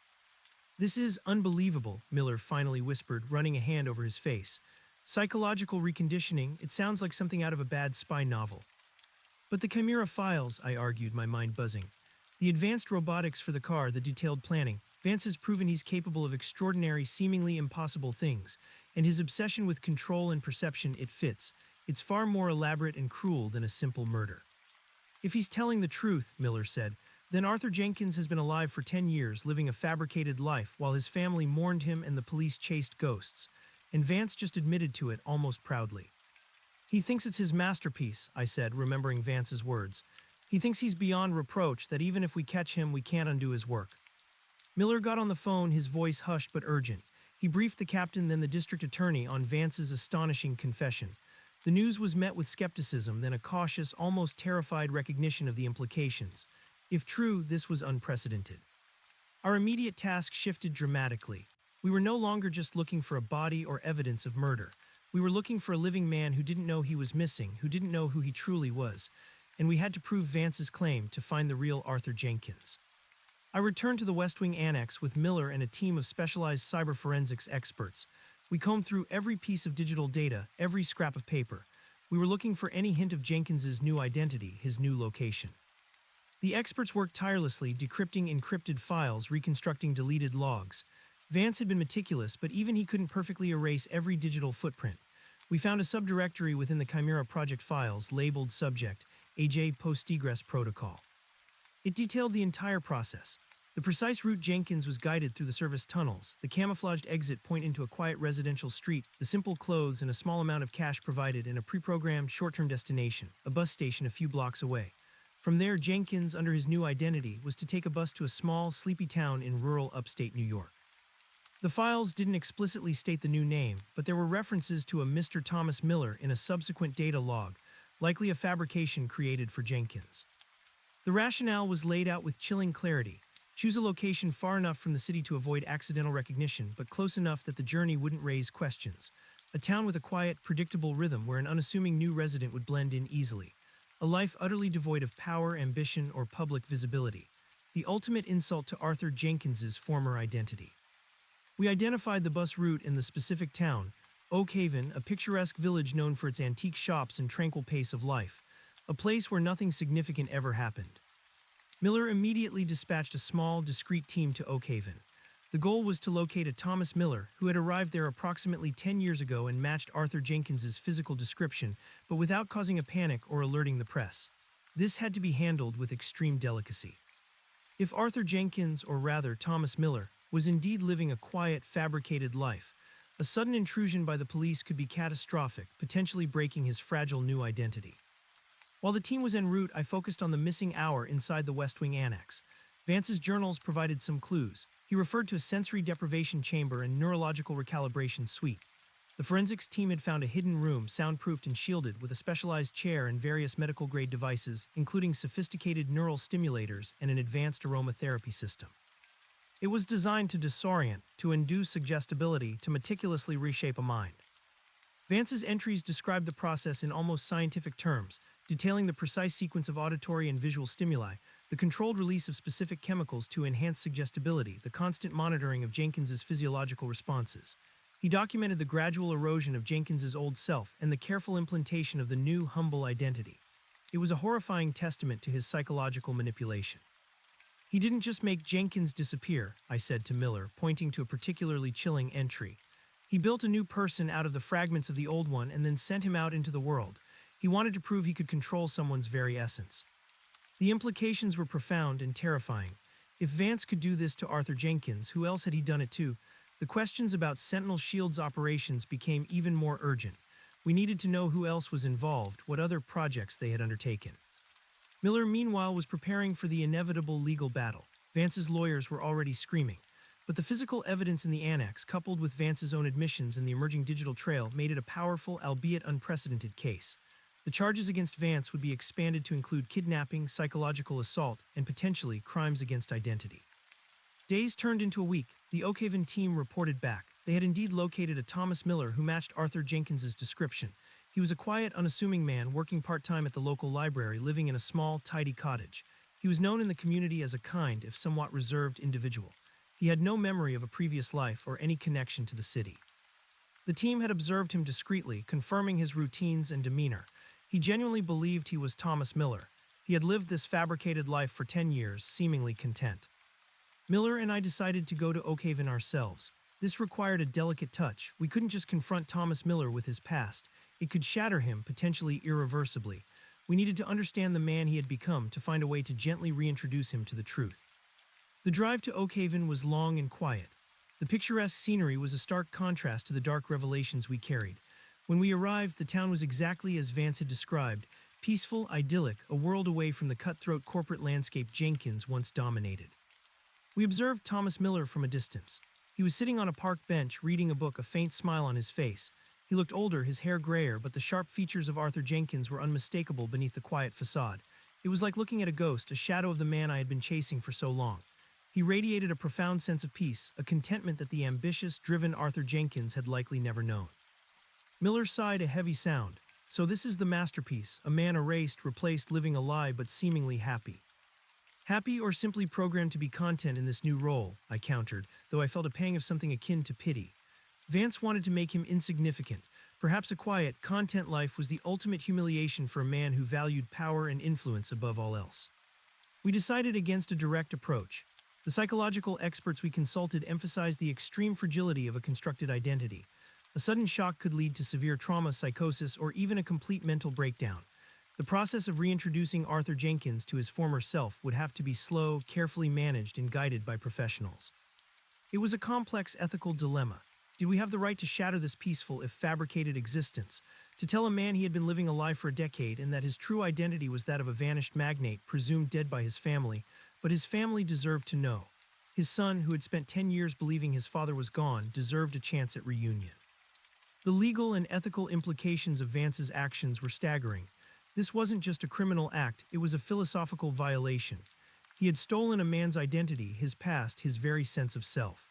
This is unbelievable, Miller finally whispered, running a hand over his face. Psychological reconditioning, it sounds like something out of a bad spy novel. But the Chimera files, I argued, my mind buzzing. The advanced robotics for the car, the detailed planning. Vance has proven he's capable of extraordinary, seemingly impossible things. and his obsession with control and perception, it fits. It's far more elaborate and cruel than a simple murder. If he's telling the truth, Miller said, then Arthur Jenkins has been alive for 10 years, living a fabricated life while his family mourned him and the police chased ghosts. And Vance just admitted to it almost proudly. He thinks it's his masterpiece, I said, remembering Vance's words. He thinks he's beyond reproach, that even if we catch him, we can't undo his work. Miller got on the phone, his voice hushed but urgent. He briefed the captain, then the district attorney, on Vance's astonishing confession. The news was met with skepticism, then a cautious, almost terrified recognition of the implications. If true, this was unprecedented. Our immediate task shifted dramatically. We were no longer just looking for a body or evidence of murder. We were looking for a living man who didn't know he was missing, who didn't know who he truly was. And we had to prove Vance's claim to find the real Arthur Jenkins. I returned to the West Wing Annex with Miller and a team of specialized cyber forensics experts. We combed through every piece of digital data, every scrap of paper. We were looking for any hint of Jenkins's new identity, his new location. The experts worked tirelessly, decrypting encrypted files, reconstructing deleted logs. Vance had been meticulous, but even he couldn't perfectly erase every digital footprint. We found a subdirectory within the Chimera project files, labeled Subject, AJ Post-Egress Protocol. It detailed the entire process. The precise route Jenkins was guided through the service tunnels, the camouflaged exit point into a quiet residential street, the simple clothes and a small amount of cash provided in a pre-programmed short-term destination, a bus station a few blocks away. From there, Jenkins, under his new identity, was to take a bus to a small, sleepy town in rural upstate New York. The files didn't explicitly state the new name, but there were references to a Mr. Thomas Miller in a subsequent data log, likely a fabrication created for Jenkins. The rationale was laid out with chilling clarity. Choose a location far enough from the city to avoid accidental recognition, but close enough that the journey wouldn't raise questions. A town with a quiet, predictable rhythm where an unassuming new resident would blend in easily. A life utterly devoid of power, ambition, or public visibility. The ultimate insult to Arthur Jenkins's former identity. We identified the bus route in the specific town, Oak Haven, a picturesque village known for its antique shops and tranquil pace of life. A place where nothing significant ever happened. Miller immediately dispatched a small, discreet team to Oak Haven. The goal was to locate a Thomas Miller, who had arrived there approximately 10 years ago and matched Arthur Jenkins's physical description, but without causing a panic or alerting the press. This had to be handled with extreme delicacy. If Arthur Jenkins, or rather Thomas Miller, was indeed living a quiet, fabricated life, a sudden intrusion by the police could be catastrophic, potentially breaking his fragile new identity. While the team was en route, I focused on the missing hour inside the West Wing Annex. Vance's journals provided some clues. He referred to a sensory deprivation chamber and neurological recalibration suite. The forensics team had found a hidden room, soundproofed and shielded, with a specialized chair and various medical-grade devices, including sophisticated neural stimulators and an advanced aromatherapy system. It was designed to disorient, to induce suggestibility, to meticulously reshape a mind. Vance's entries described the process in almost scientific terms, detailing the precise sequence of auditory and visual stimuli, the controlled release of specific chemicals to enhance suggestibility, the constant monitoring of Jenkins's physiological responses. He documented the gradual erosion of Jenkins's old self and the careful implantation of the new, humble identity. It was a horrifying testament to his psychological manipulation. He didn't just make Jenkins disappear, I said to Miller, pointing to a particularly chilling entry. He built a new person out of the fragments of the old one and then sent him out into the world. He wanted to prove he could control someone's very essence. The implications were profound and terrifying. If Vance could do this to Arthur Jenkins, who else had he done it to? The questions about Sentinel Shield's operations became even more urgent. We needed to know who else was involved, what other projects they had undertaken. Miller, meanwhile, was preparing for the inevitable legal battle. Vance's lawyers were already screaming. But the physical evidence in the annex, coupled with Vance's own admissions and the emerging digital trail, made it a powerful, albeit unprecedented case. The charges against Vance would be expanded to include kidnapping, psychological assault, and potentially crimes against identity. Days turned into a week. The Oak Haven team reported back. They had indeed located a Thomas Miller who matched Arthur Jenkins's description. He was a quiet, unassuming man working part-time at the local library, living in a small, tidy cottage. He was known in the community as a kind, if somewhat reserved, individual. He had no memory of a previous life or any connection to the city. The team had observed him discreetly, confirming his routines and demeanor. He genuinely believed he was Thomas Miller. He had lived this fabricated life for 10 years, seemingly content. Miller and I decided to go to Oak Haven ourselves. This required a delicate touch. We couldn't just confront Thomas Miller with his past. It could shatter him, potentially irreversibly. We needed to understand the man he had become to find a way to gently reintroduce him to the truth. The drive to Oak Haven was long and quiet. The picturesque scenery was a stark contrast to the dark revelations we carried. When we arrived, the town was exactly as Vance had described, peaceful, idyllic, a world away from the cutthroat corporate landscape Jenkins once dominated. We observed Thomas Miller from a distance. He was sitting on a park bench, reading a book, a faint smile on his face. He looked older, his hair grayer, but the sharp features of Arthur Jenkins were unmistakable beneath the quiet facade. It was like looking at a ghost, a shadow of the man I had been chasing for so long. He radiated a profound sense of peace, a contentment that the ambitious, driven Arthur Jenkins had likely never known. Miller sighed a heavy sound. So this is the masterpiece, a man erased, replaced, living a lie, but seemingly happy. Happy or simply programmed to be content in this new role, I countered, though I felt a pang of something akin to pity. Vance wanted to make him insignificant. Perhaps a quiet, content life was the ultimate humiliation for a man who valued power and influence above all else. We decided against a direct approach. The psychological experts we consulted emphasized the extreme fragility of a constructed identity. A sudden shock could lead to severe trauma, psychosis, or even a complete mental breakdown. The process of reintroducing Arthur Jenkins to his former self would have to be slow, carefully managed, and guided by professionals. It was a complex ethical dilemma. Did we have the right to shatter this peaceful, if fabricated, existence? To tell a man he had been living a lie for a decade and that his true identity was that of a vanished magnate, presumed dead by his family, but his family deserved to know. His son, who had spent 10 years believing his father was gone, deserved a chance at reunion. The legal and ethical implications of Vance's actions were staggering. This wasn't just a criminal act, it was a philosophical violation. He had stolen a man's identity, his past, his very sense of self.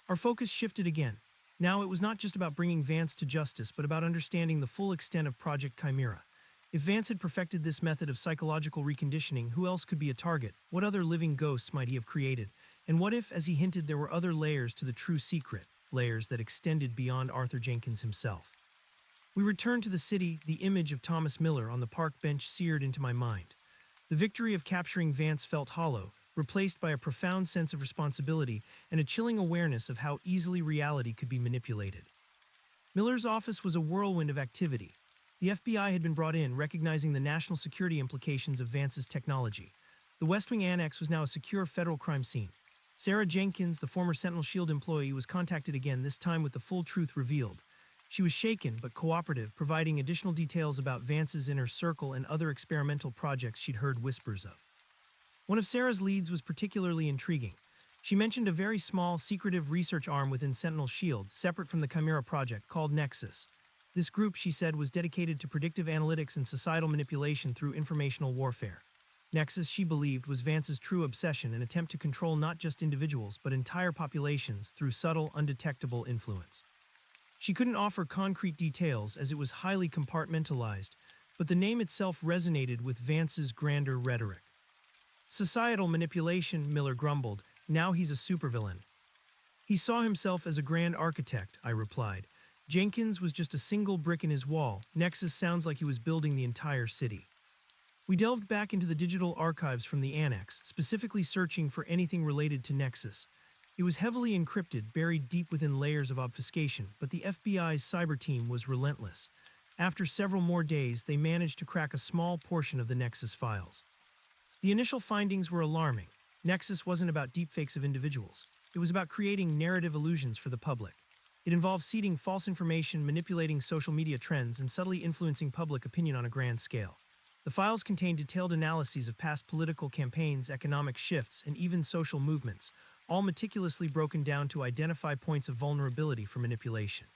Our focus shifted again. Now it was not just about bringing Vance to justice, but about understanding the full extent of Project Chimera. If Vance had perfected this method of psychological reconditioning, who else could be a target? What other living ghosts might he have created? And what if, as he hinted, there were other layers to the true secret, layers that extended beyond Arthur Jenkins himself? We returned to the city, the image of Thomas Miller on the park bench seared into my mind. The victory of capturing Vance felt hollow, replaced by a profound sense of responsibility and a chilling awareness of how easily reality could be manipulated. Miller's office was a whirlwind of activity. The FBI had been brought in, recognizing the national security implications of Vance's technology. The West Wing Annex was now a secure federal crime scene. Sarah Jenkins, the former Sentinel Shield employee, was contacted again, this time with the full truth revealed. She was shaken but cooperative, providing additional details about Vance's inner circle and other experimental projects she'd heard whispers of. One of Sarah's leads was particularly intriguing. She mentioned a very small, secretive research arm within Sentinel Shield, separate from the Chimera project, called Nexus. This group, she said, was dedicated to predictive analytics and societal manipulation through informational warfare. Nexus, she believed, was Vance's true obsession, an attempt to control not just individuals, but entire populations through subtle, undetectable influence. She couldn't offer concrete details as it was highly compartmentalized, but the name itself resonated with Vance's grander rhetoric. Societal manipulation, Miller grumbled. Now he's a supervillain. He saw himself as a grand architect, I replied. Jenkins was just a single brick in his wall. Nexus sounds like he was building the entire city. We delved back into the digital archives from the Annex, specifically searching for anything related to Nexus. It was heavily encrypted, buried deep within layers of obfuscation, but the FBI's cyber team was relentless. After several more days, they managed to crack a small portion of the Nexus files. The initial findings were alarming. Nexus wasn't about deepfakes of individuals. It was about creating narrative illusions for the public. It involved seeding false information, manipulating social media trends, and subtly influencing public opinion on a grand scale. The files contained detailed analyses of past political campaigns, economic shifts, and even social movements, all meticulously broken down to identify points of vulnerability for manipulation.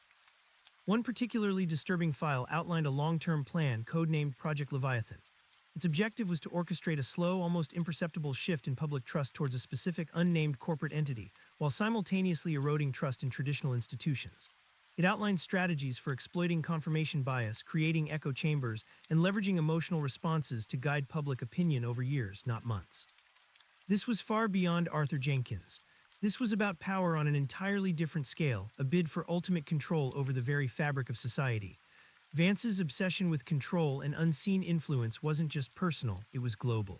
One particularly disturbing file outlined a long-term plan codenamed Project Leviathan. Its objective was to orchestrate a slow, almost imperceptible shift in public trust towards a specific, unnamed corporate entity, while simultaneously eroding trust in traditional institutions. It outlined strategies for exploiting confirmation bias, creating echo chambers, and leveraging emotional responses to guide public opinion over years, not months. This was far beyond Arthur Jenkins. This was about power on an entirely different scale, a bid for ultimate control over the very fabric of society. Vance's obsession with control and unseen influence wasn't just personal, it was global.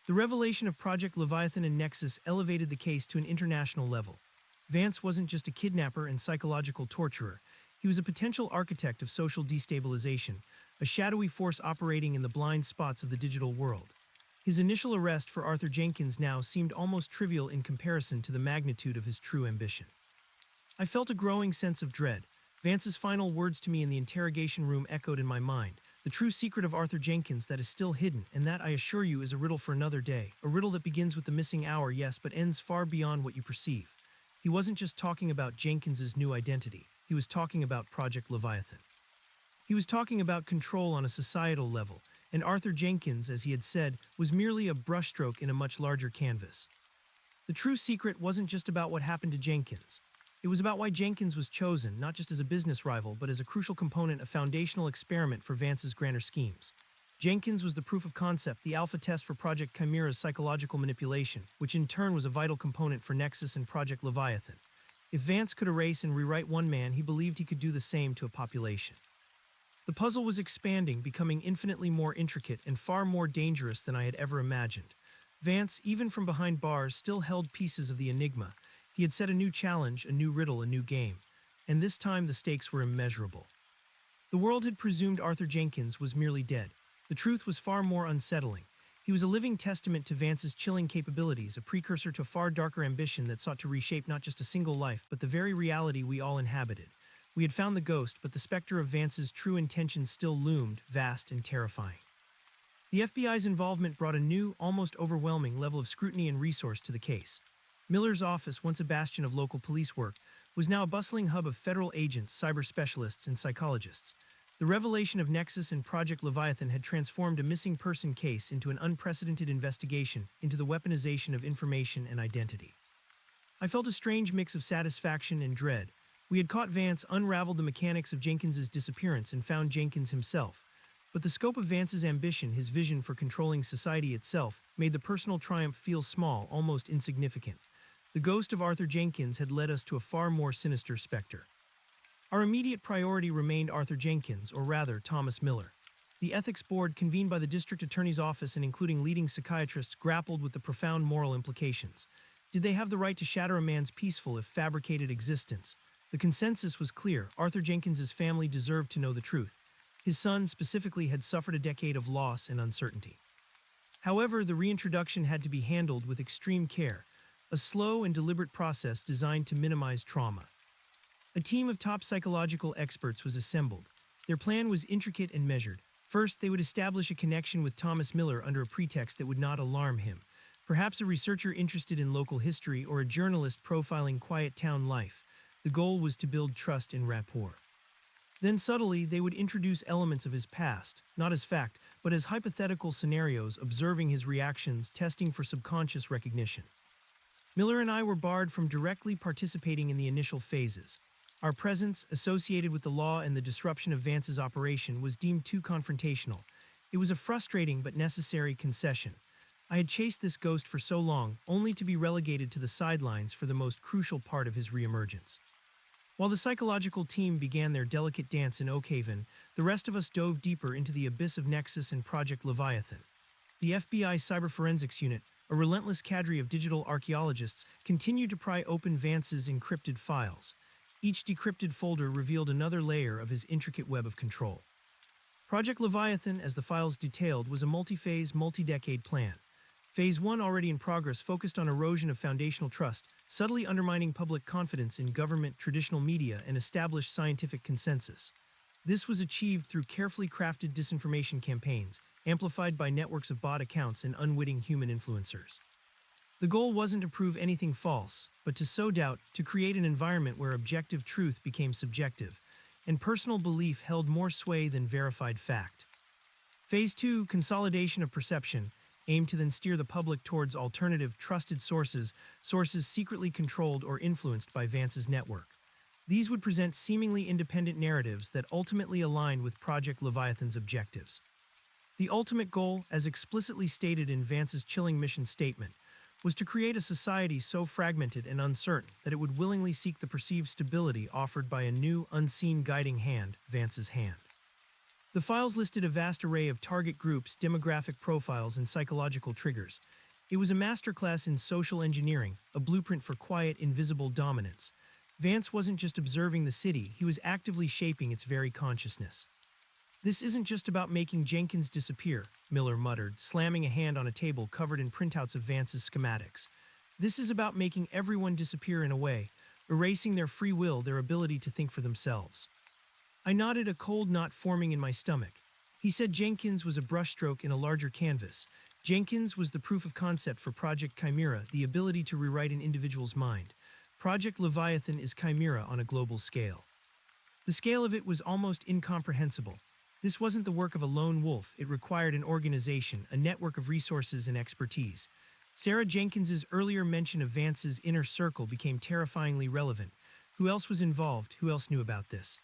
The revelation of Project Leviathan and Nexus elevated the case to an international level. Vance wasn't just a kidnapper and psychological torturer. He was a potential architect of social destabilization, a shadowy force operating in the blind spots of the digital world. His initial arrest for Arthur Jenkins now seemed almost trivial in comparison to the magnitude of his true ambition. I felt a growing sense of dread. Vance's final words to me in the interrogation room echoed in my mind. The true secret of Arthur Jenkins that is still hidden, and that, I assure you, is a riddle for another day. A riddle that begins with the missing hour, yes, but ends far beyond what you perceive. He wasn't just talking about Jenkins's new identity. He was talking about Project Leviathan. He was talking about control on a societal level, and Arthur Jenkins, as he had said, was merely a brushstroke in a much larger canvas. The true secret wasn't just about what happened to Jenkins. It was about why Jenkins was chosen, not just as a business rival, but as a crucial component, a foundational experiment for Vance's grander schemes. Jenkins was the proof of concept, the alpha test for Project Chimera's psychological manipulation, which in turn was a vital component for Nexus and Project Leviathan. If Vance could erase and rewrite one man, he believed he could do the same to a population. The puzzle was expanding, becoming infinitely more intricate and far more dangerous than I had ever imagined. Vance, even from behind bars, still held pieces of the enigma. He had set a new challenge, a new riddle, a new game. And this time the stakes were immeasurable. The world had presumed Arthur Jenkins was merely dead. The truth was far more unsettling. He was a living testament to Vance's chilling capabilities, a precursor to a far darker ambition that sought to reshape not just a single life, but the very reality we all inhabited. We had found the ghost, but the specter of Vance's true intentions still loomed, vast and terrifying. The FBI's involvement brought a new, almost overwhelming level of scrutiny and resource to the case. Miller's office, once a bastion of local police work, was now a bustling hub of federal agents, cyber specialists, and psychologists. The revelation of Nexus and Project Leviathan had transformed a missing person case into an unprecedented investigation into the weaponization of information and identity. I felt a strange mix of satisfaction and dread. We had caught Vance, unraveled the mechanics of Jenkins's disappearance, and found Jenkins himself. But the scope of Vance's ambition, his vision for controlling society itself, made the personal triumph feel small, almost insignificant. The ghost of Arthur Jenkins had led us to a far more sinister specter. Our immediate priority remained Arthur Jenkins, or rather, Thomas Miller. The ethics board, convened by the district attorney's office and including leading psychiatrists, grappled with the profound moral implications. Did they have the right to shatter a man's peaceful, if fabricated, existence? The consensus was clear. Arthur Jenkins's family deserved to know the truth. His son, specifically, had suffered a decade of loss and uncertainty. However, the reintroduction had to be handled with extreme care, a slow and deliberate process designed to minimize trauma. A team of top psychological experts was assembled. Their plan was intricate and measured. First, they would establish a connection with Thomas Miller under a pretext that would not alarm him. Perhaps a researcher interested in local history or a journalist profiling quiet town life. The goal was to build trust and rapport. Then subtly, they would introduce elements of his past, not as fact, but as hypothetical scenarios, observing his reactions, testing for subconscious recognition. Miller and I were barred from directly participating in the initial phases. Our presence, associated with the law and the disruption of Vance's operation, was deemed too confrontational. It was a frustrating but necessary concession. I had chased this ghost for so long, only to be relegated to the sidelines for the most crucial part of his reemergence. While the psychological team began their delicate dance in Oakhaven, the rest of us dove deeper into the abyss of Nexus and Project Leviathan. The FBI Cyber Forensics Unit, a relentless cadre of digital archaeologists, continued to pry open Vance's encrypted files. Each decrypted folder revealed another layer of his intricate web of control. Project Leviathan, as the files detailed, was a multi-phase, multi-decade plan. Phase 1, already in progress, focused on erosion of foundational trust, subtly undermining public confidence in government, traditional media, and established scientific consensus. This was achieved through carefully crafted disinformation campaigns, amplified by networks of bot accounts and unwitting human influencers. The goal wasn't to prove anything false, but to sow doubt, to create an environment where objective truth became subjective, and personal belief held more sway than verified fact. Phase 2, consolidation of perception, aimed to then steer the public towards alternative, trusted sources secretly controlled or influenced by Vance's network. These would present seemingly independent narratives that ultimately aligned with Project Leviathan's objectives. The ultimate goal, as explicitly stated in Vance's chilling mission statement, was to create a society so fragmented and uncertain that it would willingly seek the perceived stability offered by a new, unseen guiding hand, Vance's hand. The files listed a vast array of target groups, demographic profiles, and psychological triggers. It was a masterclass in social engineering, a blueprint for quiet, invisible dominance. Vance wasn't just observing the city, he was actively shaping its very consciousness. This isn't just about making Jenkins disappear, Miller muttered, slamming a hand on a table covered in printouts of Vance's schematics. This is about making everyone disappear in a way, erasing their free will, their ability to think for themselves. I nodded, a cold knot forming in my stomach. He said Jenkins was a brushstroke in a larger canvas. Jenkins was the proof of concept for Project Chimera, the ability to rewrite an individual's mind. Project Leviathan is Chimera on a global scale. The scale of it was almost incomprehensible. This wasn't the work of a lone wolf, it required an organization, a network of resources and expertise. Sarah Jenkins's earlier mention of Vance's inner circle became terrifyingly relevant. Who else was involved? Who else knew about this?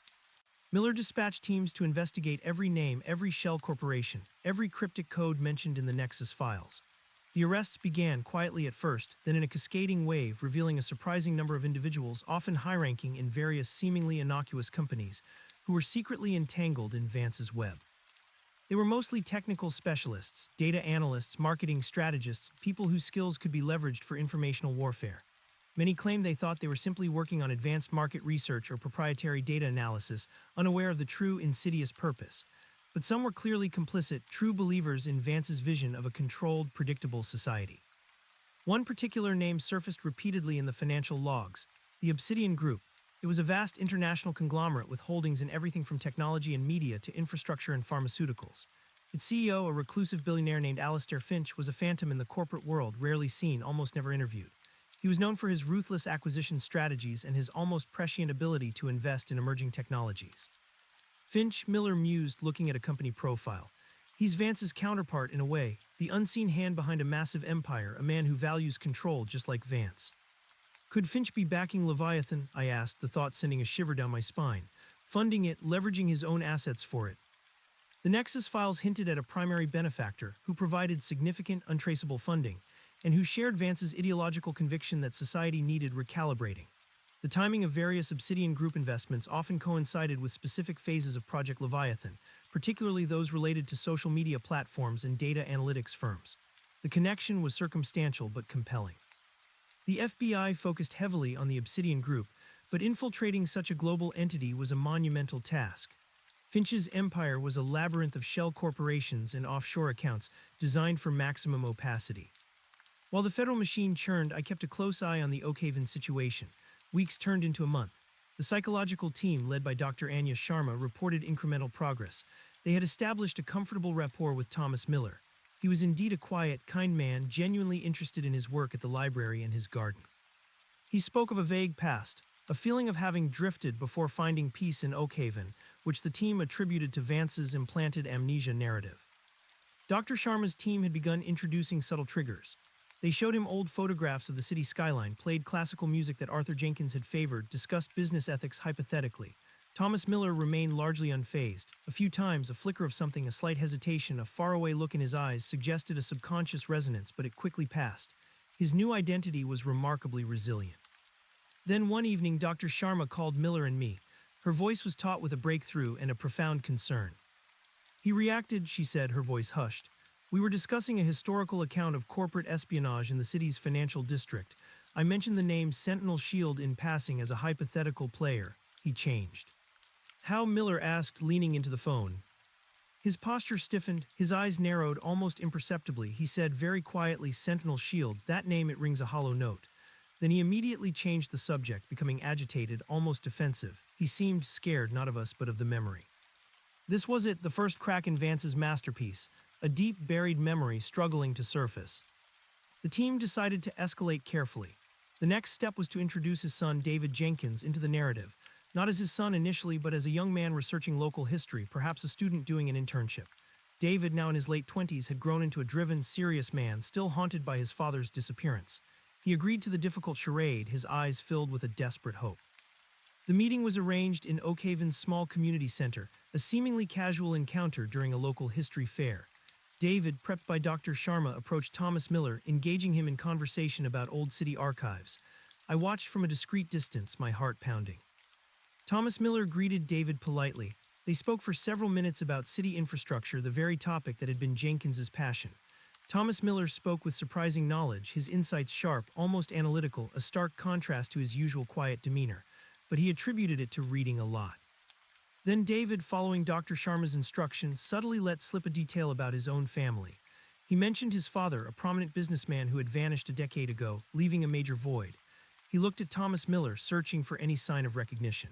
Miller dispatched teams to investigate every name, every shell corporation, every cryptic code mentioned in the Nexus files. The arrests began quietly at first, then in a cascading wave, revealing a surprising number of individuals, often high-ranking in various seemingly innocuous companies, who were secretly entangled in Vance's web. They were mostly technical specialists, data analysts, marketing strategists, people whose skills could be leveraged for informational warfare. Many claimed they thought they were simply working on advanced market research or proprietary data analysis, unaware of the true insidious purpose. But some were clearly complicit, true believers in Vance's vision of a controlled, predictable society. One particular name surfaced repeatedly in the financial logs, the Obsidian Group. It was a vast international conglomerate with holdings in everything from technology and media to infrastructure and pharmaceuticals. Its CEO, a reclusive billionaire named Alastair Finch, was a phantom in the corporate world, rarely seen, almost never interviewed. He was known for his ruthless acquisition strategies and his almost prescient ability to invest in emerging technologies. Finch, Miller mused, looking at a company profile. He's Vance's counterpart in a way, the unseen hand behind a massive empire, a man who values control just like Vance. Could Finch be backing Leviathan? I asked, the thought sending a shiver down my spine. Funding it, leveraging his own assets for it. The Nexus files hinted at a primary benefactor who provided significant, untraceable funding, and who shared Vance's ideological conviction that society needed recalibrating. The timing of various Obsidian Group investments often coincided with specific phases of Project Leviathan, particularly those related to social media platforms and data analytics firms. The connection was circumstantial but compelling. The FBI focused heavily on the Obsidian Group, but infiltrating such a global entity was a monumental task. Finch's empire was a labyrinth of shell corporations and offshore accounts designed for maximum opacity. While the federal machine churned, I kept a close eye on the Oakhaven situation. Weeks turned into a month. The psychological team, led by Dr. Anya Sharma, reported incremental progress. They had established a comfortable rapport with Thomas Miller. He was indeed a quiet, kind man, genuinely interested in his work at the library and his garden. He spoke of a vague past, a feeling of having drifted before finding peace in Oakhaven, which the team attributed to Vance's implanted amnesia narrative. Dr. Sharma's team had begun introducing subtle triggers. They showed him old photographs of the city skyline, played classical music that Arthur Jenkins had favored, discussed business ethics hypothetically. Thomas Miller remained largely unfazed. A few times, a flicker of something, a slight hesitation, a faraway look in his eyes suggested a subconscious resonance, but it quickly passed. His new identity was remarkably resilient. Then one evening, Dr. Sharma called Miller and me. Her voice was taut with a breakthrough and a profound concern. He reacted, she said, her voice hushed. We were discussing a historical account of corporate espionage in the city's financial district. I mentioned the name Sentinel Shield in passing as a hypothetical player. He changed. How? Miller asked, leaning into the phone. His posture stiffened, his eyes narrowed almost imperceptibly. He said very quietly, Sentinel Shield, that name, it rings a hollow note. Then he immediately changed the subject, becoming agitated, almost defensive. He seemed scared, not of us, but of the memory. This was it, the first crack in Vance's masterpiece, a deep, buried memory struggling to surface. The team decided to escalate carefully. The next step was to introduce his son, David Jenkins, into the narrative, not as his son initially, but as a young man researching local history, perhaps a student doing an internship. David, now in his late 20s, had grown into a driven, serious man, still haunted by his father's disappearance. He agreed to the difficult charade, his eyes filled with a desperate hope. The meeting was arranged in Oakhaven's small community center, a seemingly casual encounter during a local history fair. David, prepped by Dr. Sharma, approached Thomas Miller, engaging him in conversation about old city archives. I watched from a discreet distance, my heart pounding. Thomas Miller greeted David politely. They spoke for several minutes about city infrastructure, the very topic that had been Jenkins's passion. Thomas Miller spoke with surprising knowledge, his insights sharp, almost analytical, a stark contrast to his usual quiet demeanor, but he attributed it to reading a lot. Then David, following Dr. Sharma's instructions, subtly let slip a detail about his own family. He mentioned his father, a prominent businessman who had vanished a decade ago, leaving a major void. He looked at Thomas Miller, searching for any sign of recognition.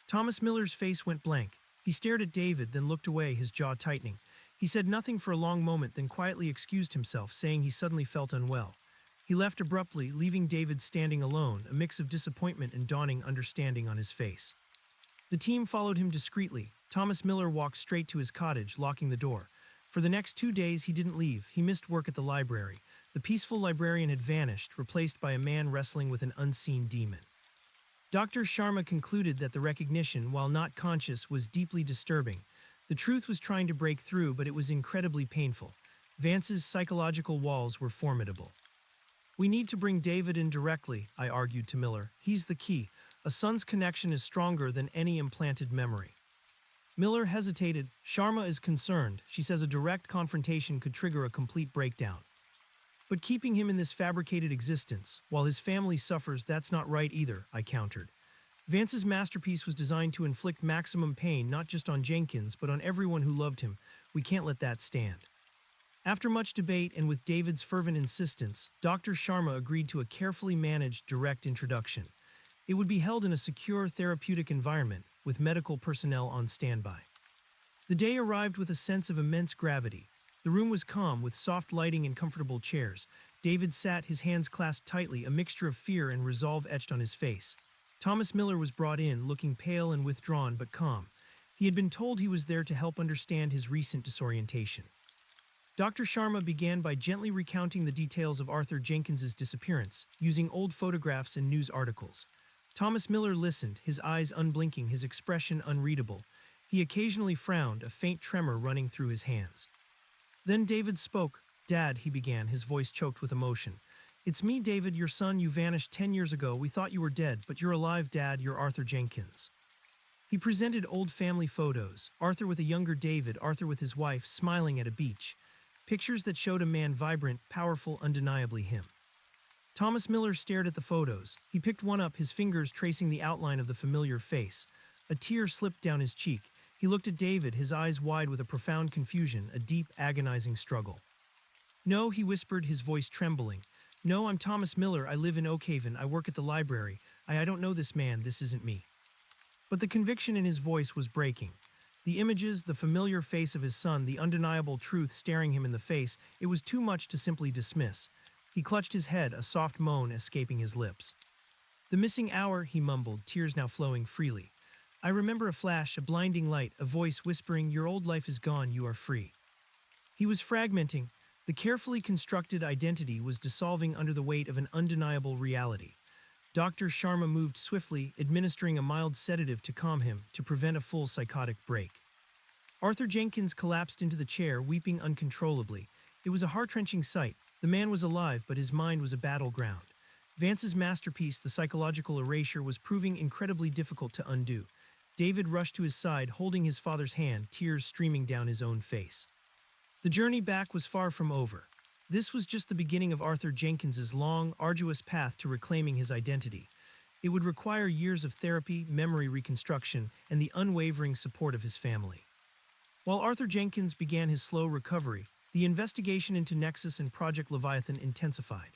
Thomas Miller's face went blank. He stared at David, then looked away, his jaw tightening. He said nothing for a long moment, then quietly excused himself, saying he suddenly felt unwell. He left abruptly, leaving David standing alone, a mix of disappointment and dawning understanding on his face. The team followed him discreetly. Thomas Miller walked straight to his cottage, locking the door. For the next 2 days, he didn't leave. He missed work at the library. The peaceful librarian had vanished, replaced by a man wrestling with an unseen demon. Dr. Sharma concluded that the recognition, while not conscious, was deeply disturbing. The truth was trying to break through, but it was incredibly painful. Vance's psychological walls were formidable. "We need to bring David in directly," I argued to Miller. "He's the key. A son's connection is stronger than any implanted memory." Miller hesitated. "Sharma is concerned. She says a direct confrontation could trigger a complete breakdown. But keeping him in this fabricated existence, while his family suffers, that's not right either," I countered. "Vance's masterpiece was designed to inflict maximum pain not just on Jenkins, but on everyone who loved him. We can't let that stand." After much debate and with David's fervent insistence, Dr. Sharma agreed to a carefully managed, direct introduction. It would be held in a secure, therapeutic environment, with medical personnel on standby. The day arrived with a sense of immense gravity. The room was calm, with soft lighting and comfortable chairs. David sat, his hands clasped tightly, a mixture of fear and resolve etched on his face. Thomas Miller was brought in, looking pale and withdrawn, but calm. He had been told he was there to help understand his recent disorientation. Dr. Sharma began by gently recounting the details of Arthur Jenkins's disappearance, using old photographs and news articles. Thomas Miller listened, his eyes unblinking, his expression unreadable. He occasionally frowned, a faint tremor running through his hands. Then David spoke. "Dad," he began, his voice choked with emotion. "It's me, David, your son. You vanished 10 years ago. We thought you were dead, but you're alive, Dad. You're Arthur Jenkins." He presented old family photos. Arthur with a younger David, Arthur with his wife, smiling at a beach. Pictures that showed a man vibrant, powerful, undeniably him. Thomas Miller stared at the photos. He picked one up, his fingers tracing the outline of the familiar face. A tear slipped down his cheek. He looked at David, his eyes wide with a profound confusion, a deep, agonizing struggle. "No," he whispered, his voice trembling. "No, I'm Thomas Miller. I live in Oakhaven. I work at the library. I don't know this man. This isn't me." But the conviction in his voice was breaking. The images, the familiar face of his son, the undeniable truth staring him in the face, it was too much to simply dismiss. He clutched his head, a soft moan escaping his lips. "The missing hour," he mumbled, tears now flowing freely. "I remember a flash, a blinding light, a voice whispering, 'Your old life is gone, you are free.'" He was fragmenting. The carefully constructed identity was dissolving under the weight of an undeniable reality. Dr. Sharma moved swiftly, administering a mild sedative to calm him, to prevent a full psychotic break. Arthur Jenkins collapsed into the chair, weeping uncontrollably. It was a heart-wrenching sight. The man was alive, but his mind was a battleground. Vance's masterpiece, the psychological erasure, was proving incredibly difficult to undo. David rushed to his side, holding his father's hand, tears streaming down his own face. The journey back was far from over. This was just the beginning of Arthur Jenkins's long, arduous path to reclaiming his identity. It would require years of therapy, memory reconstruction, and the unwavering support of his family. While Arthur Jenkins began his slow recovery, the investigation into Nexus and Project Leviathan intensified.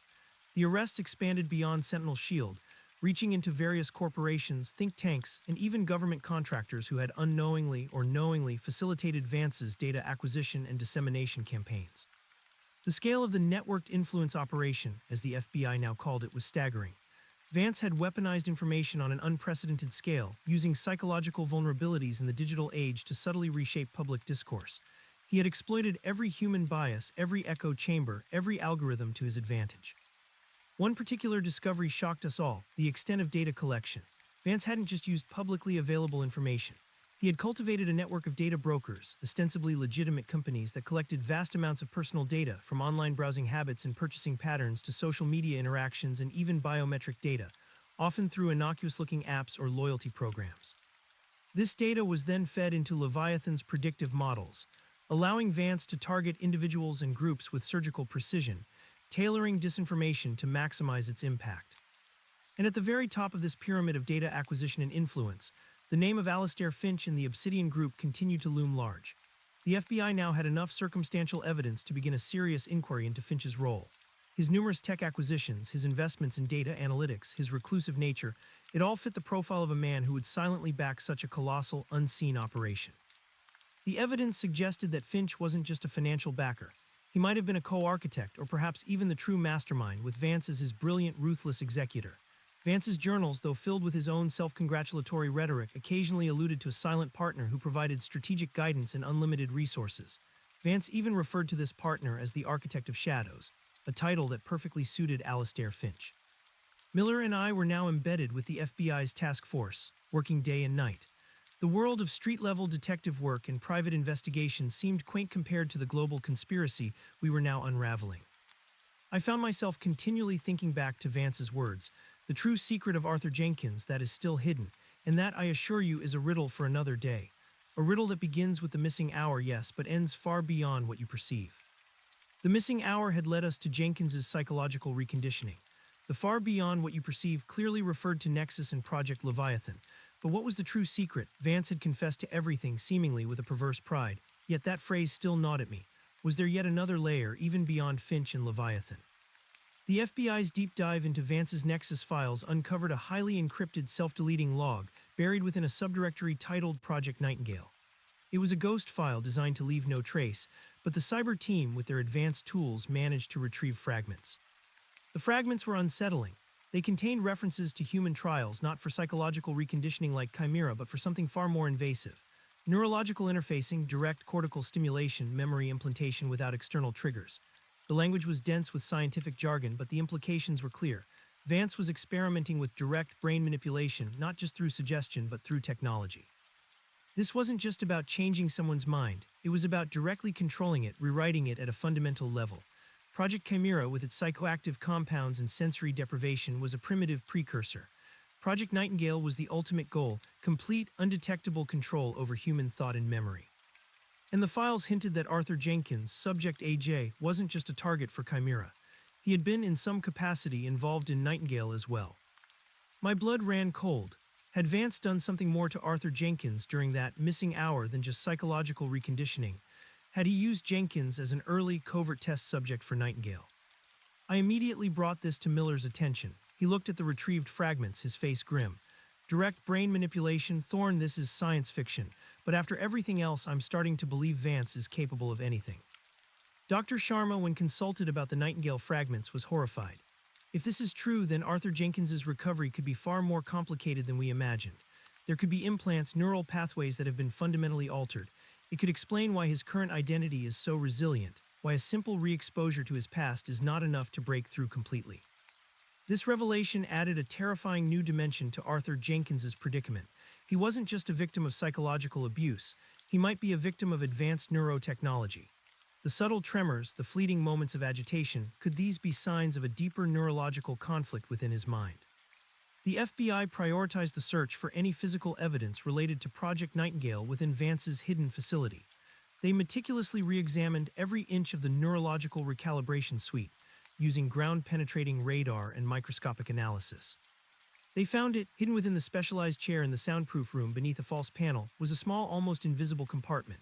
The arrests expanded beyond Sentinel Shield, reaching into various corporations, think tanks, and even government contractors who had unknowingly or knowingly facilitated Vance's data acquisition and dissemination campaigns. The scale of the networked influence operation, as the FBI now called it, was staggering. Vance had weaponized information on an unprecedented scale, using psychological vulnerabilities in the digital age to subtly reshape public discourse. He had exploited every human bias, every echo chamber, every algorithm to his advantage. One particular discovery shocked us all: the extent of data collection. Vance hadn't just used publicly available information. He had cultivated a network of data brokers, ostensibly legitimate companies that collected vast amounts of personal data, from online browsing habits and purchasing patterns to social media interactions and even biometric data, often through innocuous-looking apps or loyalty programs. This data was then fed into Leviathan's predictive models. allowing Vance to target individuals and groups with surgical precision, tailoring disinformation to maximize its impact. And at the very top of this pyramid of data acquisition and influence, the name of Alastair Finch and the Obsidian Group continued to loom large. The FBI now had enough circumstantial evidence to begin a serious inquiry into Finch's role. His numerous tech acquisitions, his investments in data analytics, his reclusive nature, it all fit the profile of a man who would silently back such a colossal, unseen operation. The evidence suggested that Finch wasn't just a financial backer. He might have been a co-architect or perhaps even the true mastermind, with Vance as his brilliant, ruthless executor. Vance's journals, though filled with his own self-congratulatory rhetoric, occasionally alluded to a silent partner who provided strategic guidance and unlimited resources. Vance even referred to this partner as the Architect of Shadows, a title that perfectly suited Alastair Finch. Miller and I were now embedded with the FBI's task force, working day and night. The world of street-level detective work and private investigations seemed quaint compared to the global conspiracy we were now unraveling. I found myself continually thinking back to Vance's words, the true secret of Arthur Jenkins that is still hidden, and that, I assure you, is a riddle for another day. A riddle that begins with the missing hour, yes, but ends far beyond what you perceive. The missing hour had led us to Jenkins's psychological reconditioning. The far beyond what you perceive clearly referred to Nexus and Project Leviathan. But what was the true secret? Vance had confessed to everything, seemingly with a perverse pride, yet that phrase still gnawed at me. Was there yet another layer, even beyond Finch and Leviathan? The FBI's deep dive into Vance's Nexus files uncovered a highly encrypted self-deleting log buried within a subdirectory titled Project Nightingale. It was a ghost file designed to leave no trace, but the cyber team, with their advanced tools, managed to retrieve fragments. The fragments were unsettling. They contained references to human trials, not for psychological reconditioning like Chimera, but for something far more invasive. Neurological interfacing, direct cortical stimulation, memory implantation without external triggers. The language was dense with scientific jargon, but the implications were clear. Vance was experimenting with direct brain manipulation, not just through suggestion, but through technology. This wasn't just about changing someone's mind. It was about directly controlling it, rewriting it at a fundamental level. Project Chimera, with its psychoactive compounds and sensory deprivation, was a primitive precursor. Project Nightingale was the ultimate goal, complete, undetectable control over human thought and memory. And the files hinted that Arthur Jenkins, Subject AJ, wasn't just a target for Chimera. He had been, in some capacity, involved in Nightingale as well. My blood ran cold. Had Vance done something more to Arthur Jenkins during that missing hour than just psychological reconditioning? Had he used Jenkins as an early, covert test subject for Nightingale? I immediately brought this to Miller's attention. He looked at the retrieved fragments, his face grim. Direct brain manipulation, Thorne, this is science fiction, but after everything else, I'm starting to believe Vance is capable of anything. Dr. Sharma, when consulted about the Nightingale fragments, was horrified. If this is true, then Arthur Jenkins's recovery could be far more complicated than we imagined. There could be implants, neural pathways that have been fundamentally altered. It could explain why his current identity is so resilient, why a simple re-exposure to his past is not enough to break through completely. This revelation added a terrifying new dimension to Arthur Jenkins's predicament. He wasn't just a victim of psychological abuse, he might be a victim of advanced neurotechnology. The subtle tremors, the fleeting moments of agitation, could these be signs of a deeper neurological conflict within his mind? The FBI prioritized the search for any physical evidence related to Project Nightingale within Vance's hidden facility. They meticulously re-examined every inch of the neurological recalibration suite, using ground-penetrating radar and microscopic analysis. They found it, hidden within the specialized chair in the soundproof room beneath a false panel, was a small, almost invisible compartment.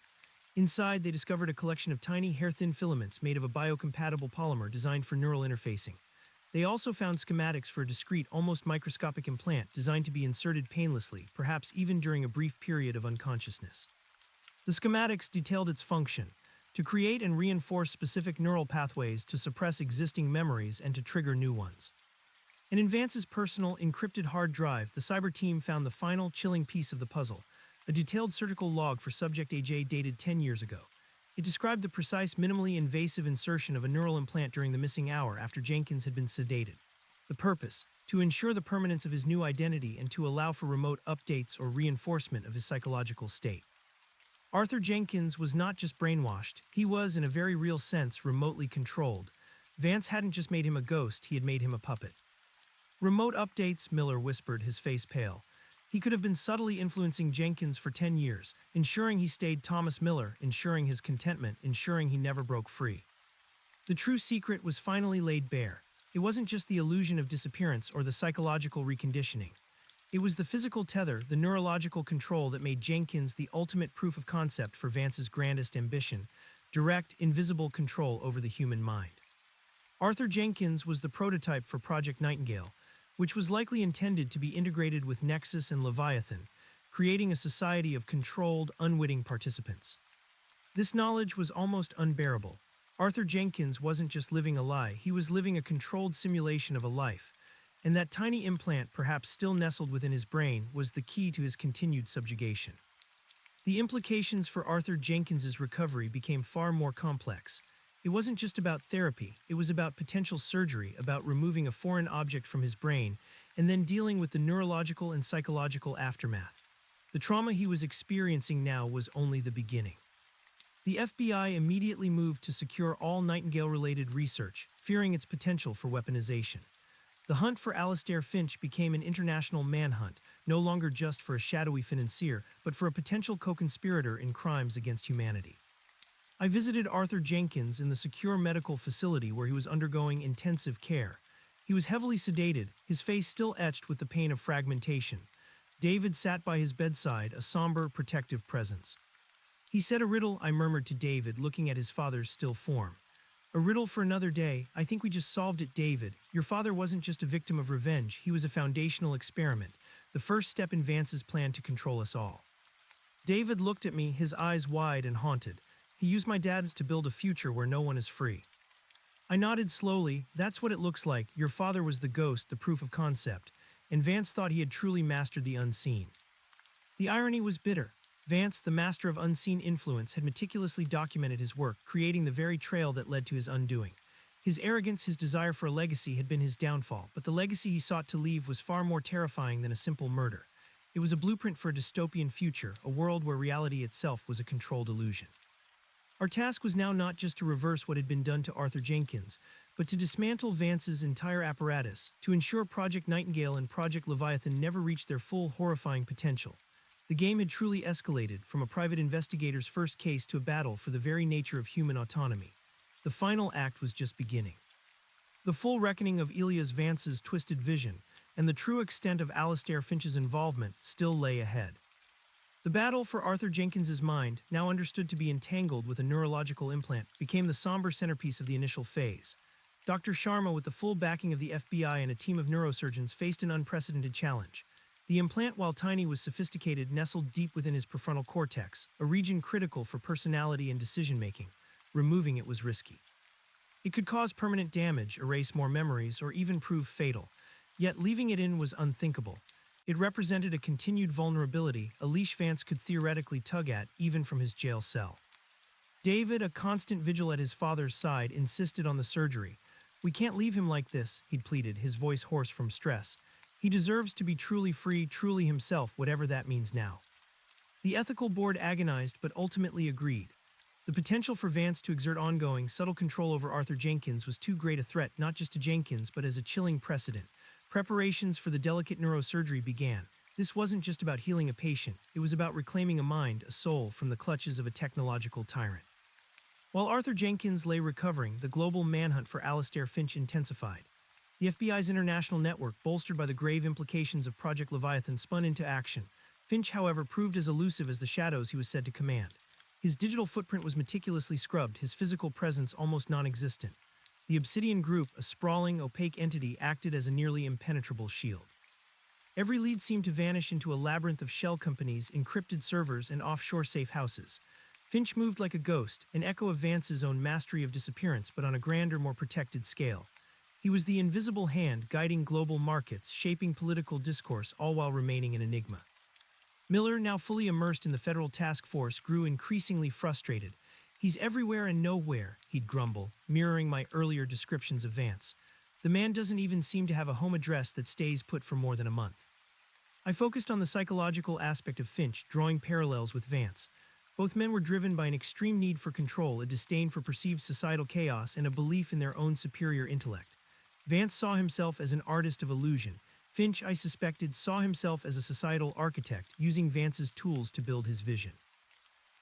Inside, they discovered a collection of tiny, hair-thin filaments made of a biocompatible polymer designed for neural interfacing. They also found schematics for a discrete, almost microscopic implant designed to be inserted painlessly, perhaps even during a brief period of unconsciousness. The schematics detailed its function: to create and reinforce specific neural pathways, to suppress existing memories, and to trigger new ones. And in Vance's personal, encrypted hard drive, the cyber team found the final, chilling piece of the puzzle: a detailed surgical log for Subject AJ dated 10 years ago. It described the precise, minimally invasive insertion of a neural implant during the missing hour after Jenkins had been sedated. The purpose: to ensure the permanence of his new identity and to allow for remote updates or reinforcement of his psychological state. Arthur Jenkins was not just brainwashed, he was, in a very real sense, remotely controlled. Vance hadn't just made him a ghost, he had made him a puppet. Remote updates, Miller whispered, his face pale. He could have been subtly influencing Jenkins for 10 years, ensuring he stayed Thomas Miller, ensuring his contentment, ensuring he never broke free. The true secret was finally laid bare. It wasn't just the illusion of disappearance or the psychological reconditioning. It was the physical tether, the neurological control that made Jenkins the ultimate proof of concept for Vance's grandest ambition: direct, invisible control over the human mind. Arthur Jenkins was the prototype for Project Nightingale, which was likely intended to be integrated with Nexus and Leviathan, creating a society of controlled, unwitting participants. This knowledge was almost unbearable. Arthur Jenkins wasn't just living a lie, he was living a controlled simulation of a life, and that tiny implant, perhaps still nestled within his brain, was the key to his continued subjugation. The implications for Arthur Jenkins's recovery became far more complex. It wasn't just about therapy, it was about potential surgery, about removing a foreign object from his brain, and then dealing with the neurological and psychological aftermath. The trauma he was experiencing now was only the beginning. The FBI immediately moved to secure all Nightingale-related research, fearing its potential for weaponization. The hunt for Alastair Finch became an international manhunt, no longer just for a shadowy financier, but for a potential co-conspirator in crimes against humanity. I visited Arthur Jenkins in the secure medical facility where he was undergoing intensive care. He was heavily sedated, his face still etched with the pain of fragmentation. David sat by his bedside, a somber, protective presence. "He said a riddle," I murmured to David, looking at his father's still form. "A riddle for another day. I think we just solved it, David. Your father wasn't just a victim of revenge, he was a foundational experiment, the first step in Vance's plan to control us all." David looked at me, his eyes wide and haunted. "He used my dad to build a future where no one is free." I nodded slowly. "That's what it looks like. Your father was the ghost, the proof of concept, and Vance thought he had truly mastered the unseen." The irony was bitter. Vance, the master of unseen influence, had meticulously documented his work, creating the very trail that led to his undoing. His arrogance, his desire for a legacy, had been his downfall, but the legacy he sought to leave was far more terrifying than a simple murder. It was a blueprint for a dystopian future, a world where reality itself was a controlled illusion. Our task was now not just to reverse what had been done to Arthur Jenkins, but to dismantle Vance's entire apparatus, to ensure Project Nightingale and Project Leviathan never reached their full, horrifying potential. The game had truly escalated, from a private investigator's first case to a battle for the very nature of human autonomy. The final act was just beginning. The full reckoning of Elias Vance's twisted vision, and the true extent of Alastair Finch's involvement, still lay ahead. The battle for Arthur Jenkins's mind, now understood to be entangled with a neurological implant, became the somber centerpiece of the initial phase. Dr. Sharma, with the full backing of the FBI and a team of neurosurgeons, faced an unprecedented challenge. The implant, while tiny, was sophisticated, nestled deep within his prefrontal cortex, a region critical for personality and decision-making. Removing it was risky. It could cause permanent damage, erase more memories, or even prove fatal. Yet leaving it in was unthinkable. It represented a continued vulnerability, a leash Vance could theoretically tug at, even from his jail cell. David, a constant vigil at his father's side, insisted on the surgery. "We can't leave him like this," he'd pleaded, his voice hoarse from stress. "He deserves to be truly free, truly himself, whatever that means now." The ethical board agonized but ultimately agreed. The potential for Vance to exert ongoing, subtle control over Arthur Jenkins was too great a threat, not just to Jenkins but as a chilling precedent. Preparations for the delicate neurosurgery began. This wasn't just about healing a patient, it was about reclaiming a mind, a soul, from the clutches of a technological tyrant. While Arthur Jenkins lay recovering, the global manhunt for Alastair Finch intensified. The FBI's international network, bolstered by the grave implications of Project Leviathan, spun into action. Finch, however, proved as elusive as the shadows he was said to command. His digital footprint was meticulously scrubbed, his physical presence almost non-existent. The Obsidian Group, a sprawling, opaque entity, acted as a nearly impenetrable shield. Every lead seemed to vanish into a labyrinth of shell companies, encrypted servers, and offshore safe houses. Finch moved like a ghost, an echo of Vance's own mastery of disappearance, but on a grander, more protected scale. He was the invisible hand guiding global markets, shaping political discourse, all while remaining an enigma. Miller, now fully immersed in the federal task force, grew increasingly frustrated. "He's everywhere and nowhere," he'd grumble, mirroring my earlier descriptions of Vance. "The man doesn't even seem to have a home address that stays put for more than a month." I focused on the psychological aspect of Finch, drawing parallels with Vance. Both men were driven by an extreme need for control, a disdain for perceived societal chaos, and a belief in their own superior intellect. Vance saw himself as an artist of illusion, Finch, I suspected, saw himself as a societal architect, using Vance's tools to build his vision.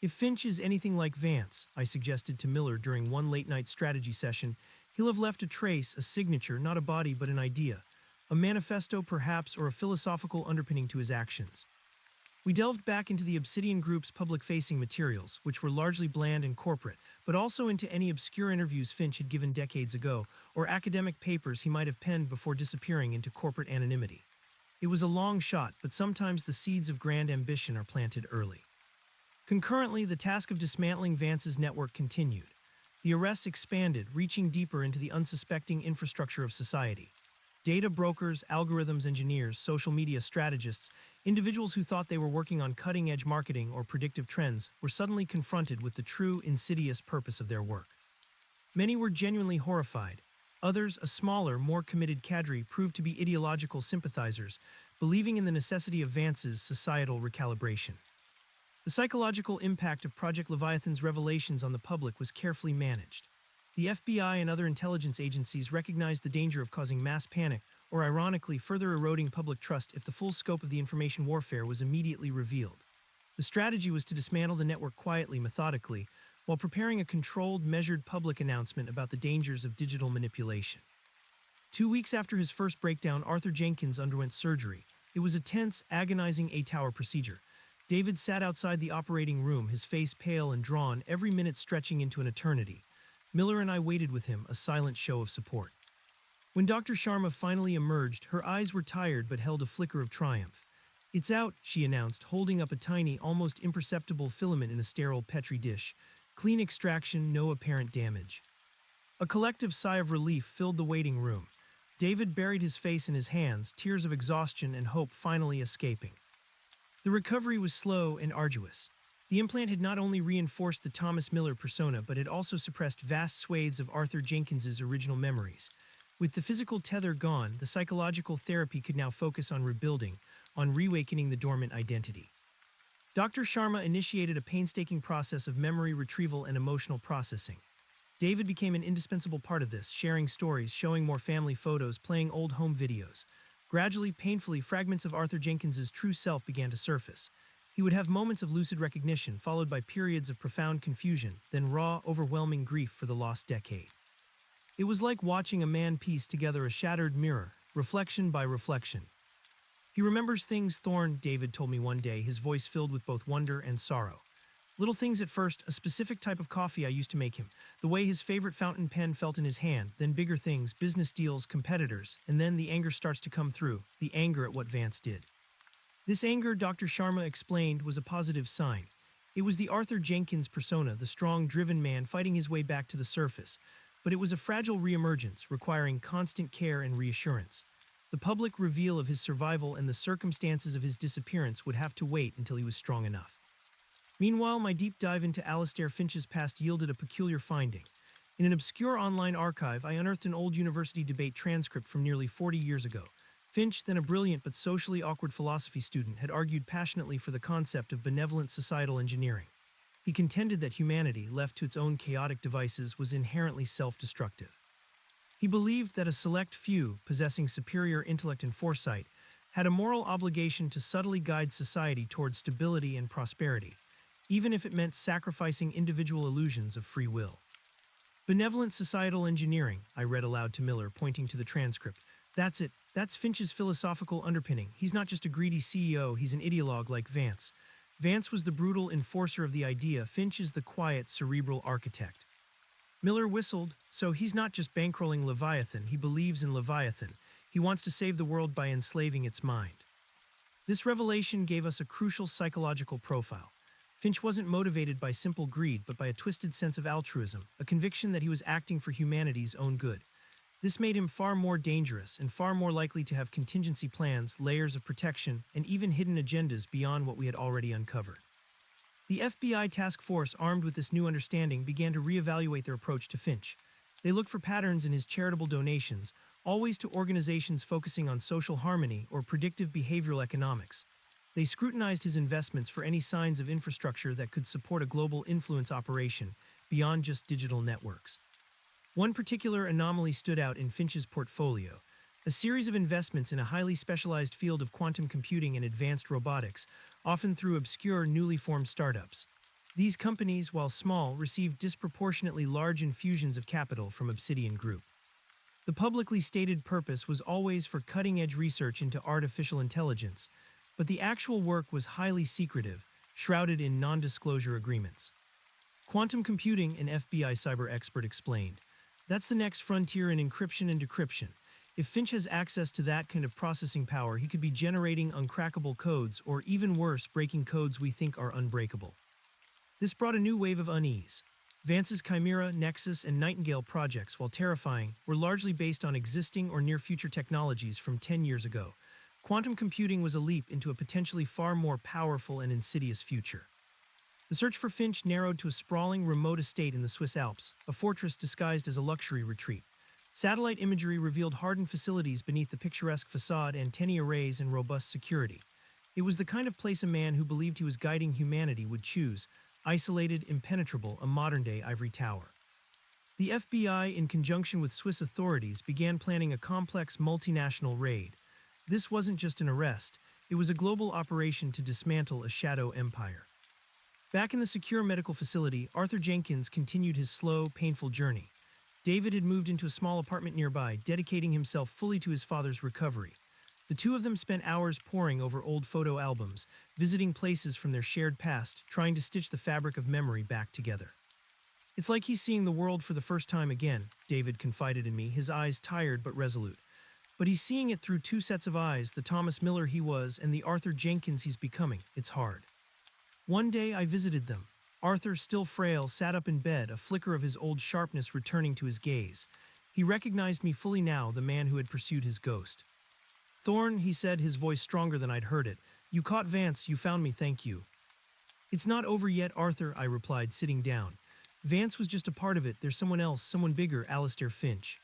If Finch is anything like Vance, I suggested to Miller during one late-night strategy session, he'll have left a trace, a signature, not a body but an idea, a manifesto perhaps, or a philosophical underpinning to his actions. We delved back into the Obsidian Group's public-facing materials, which were largely bland and corporate, but also into any obscure interviews Finch had given decades ago, or academic papers he might have penned before disappearing into corporate anonymity. It was a long shot, but sometimes the seeds of grand ambition are planted early. Concurrently, the task of dismantling Vance's network continued. The arrests expanded, reaching deeper into the unsuspecting infrastructure of society. Data brokers, algorithms engineers, social media strategists, individuals who thought they were working on cutting-edge marketing or predictive trends were suddenly confronted with the true, insidious purpose of their work. Many were genuinely horrified. Others, a smaller, more committed cadre, proved to be ideological sympathizers, believing in the necessity of Vance's societal recalibration. The psychological impact of Project Leviathan's revelations on the public was carefully managed. The FBI and other intelligence agencies recognized the danger of causing mass panic, or ironically, further eroding public trust if the full scope of the information warfare was immediately revealed. The strategy was to dismantle the network quietly, methodically, while preparing a controlled, measured public announcement about the dangers of digital manipulation. 2 weeks after his first breakdown, Arthur Jenkins underwent surgery. It was a tense, agonizing 8-hour procedure. David sat outside the operating room, his face pale and drawn, every minute stretching into an eternity. Miller and I waited with him, a silent show of support. When Dr. Sharma finally emerged, her eyes were tired but held a flicker of triumph. "It's out," she announced, holding up a tiny, almost imperceptible filament in a sterile Petri dish. "Clean extraction, no apparent damage." A collective sigh of relief filled the waiting room. David buried his face in his hands, tears of exhaustion and hope finally escaping. The recovery was slow and arduous. The implant had not only reinforced the Thomas Miller persona, but had also suppressed vast swathes of Arthur Jenkins's original memories. With the physical tether gone, the psychological therapy could now focus on rebuilding, on reawakening the dormant identity. Dr. Sharma initiated a painstaking process of memory retrieval and emotional processing. David became an indispensable part of this, sharing stories, showing more family photos, playing old home videos. Gradually, painfully, fragments of Arthur Jenkins's true self began to surface. He would have moments of lucid recognition, followed by periods of profound confusion, then raw, overwhelming grief for the lost decade. It was like watching a man piece together a shattered mirror, reflection by reflection. "He remembers things, Thorne," David told me one day, his voice filled with both wonder and sorrow. "Little things at first, a specific type of coffee I used to make him, the way his favorite fountain pen felt in his hand, then bigger things, business deals, competitors, and then the anger starts to come through, the anger at what Vance did." This anger, Dr. Sharma explained, was a positive sign. It was the Arthur Jenkins persona, the strong, driven man fighting his way back to the surface. But it was a fragile reemergence, requiring constant care and reassurance. The public reveal of his survival and the circumstances of his disappearance would have to wait until he was strong enough. Meanwhile, my deep dive into Alastair Finch's past yielded a peculiar finding. In an obscure online archive, I unearthed an old university debate transcript from nearly 40 years ago. Finch, then a brilliant but socially awkward philosophy student, had argued passionately for the concept of benevolent societal engineering. He contended that humanity, left to its own chaotic devices, was inherently self-destructive. He believed that a select few, possessing superior intellect and foresight, had a moral obligation to subtly guide society toward stability and prosperity, even if it meant sacrificing individual illusions of free will. "Benevolent societal engineering," I read aloud to Miller, pointing to the transcript. "That's it. That's Finch's philosophical underpinning. He's not just a greedy CEO, he's an ideologue like Vance. Vance was the brutal enforcer of the idea. Finch is the quiet, cerebral architect." Miller whistled. "So he's not just bankrolling Leviathan, he believes in Leviathan. He wants to save the world by enslaving its mind." This revelation gave us a crucial psychological profile. Finch wasn't motivated by simple greed, but by a twisted sense of altruism, a conviction that he was acting for humanity's own good. This made him far more dangerous and far more likely to have contingency plans, layers of protection, and even hidden agendas beyond what we had already uncovered. The FBI task force, armed with this new understanding, began to reevaluate their approach to Finch. They looked for patterns in his charitable donations, always to organizations focusing on social harmony or predictive behavioral economics. They scrutinized his investments for any signs of infrastructure that could support a global influence operation beyond just digital networks. One particular anomaly stood out in Finch's portfolio. a series of investments in a highly specialized field of quantum computing and advanced robotics, often through obscure, newly formed startups. These companies, while small, received disproportionately large infusions of capital from Obsidian Group. The publicly stated purpose was always for cutting-edge research into artificial intelligence, but the actual work was highly secretive, shrouded in non-disclosure agreements. Quantum computing, an FBI cyber expert explained. That's the next frontier in encryption and decryption. If Finch has access to that kind of processing power, he could be generating uncrackable codes, or even worse, breaking codes we think are unbreakable. This brought a new wave of unease. Vance's Chimera, Nexus, and Nightingale projects, while terrifying, were largely based on existing or near-future technologies from 10 years ago. Quantum computing was a leap into a potentially far more powerful and insidious future. The search for Finch narrowed to a sprawling, remote estate in the Swiss Alps, a fortress disguised as a luxury retreat. Satellite imagery revealed hardened facilities beneath the picturesque facade, antennae arrays, and robust security. It was the kind of place a man who believed he was guiding humanity would choose, isolated, impenetrable, a modern-day ivory tower. The FBI, in conjunction with Swiss authorities, began planning a complex multinational raid. This wasn't just an arrest, it was a global operation to dismantle a shadow empire. Back in the secure medical facility, Arthur Jenkins continued his slow, painful journey. David had moved into a small apartment nearby, dedicating himself fully to his father's recovery. The two of them spent hours poring over old photo albums, visiting places from their shared past, trying to stitch the fabric of memory back together. It's like he's seeing the world for the first time again, David confided in me, his eyes tired but resolute. But he's seeing it through two sets of eyes, the Thomas Miller he was and the Arthur Jenkins he's becoming. It's hard. One day I visited them. Arthur, still frail, sat up in bed, a flicker of his old sharpness returning to his gaze. He recognized me fully now, the man who had pursued his ghost. "Thorne," he said, his voice stronger than I'd heard it. "You caught Vance, you found me, thank you." "It's not over yet, Arthur," I replied, sitting down. "Vance was just a part of it, there's someone else, someone bigger, Alistair Finch."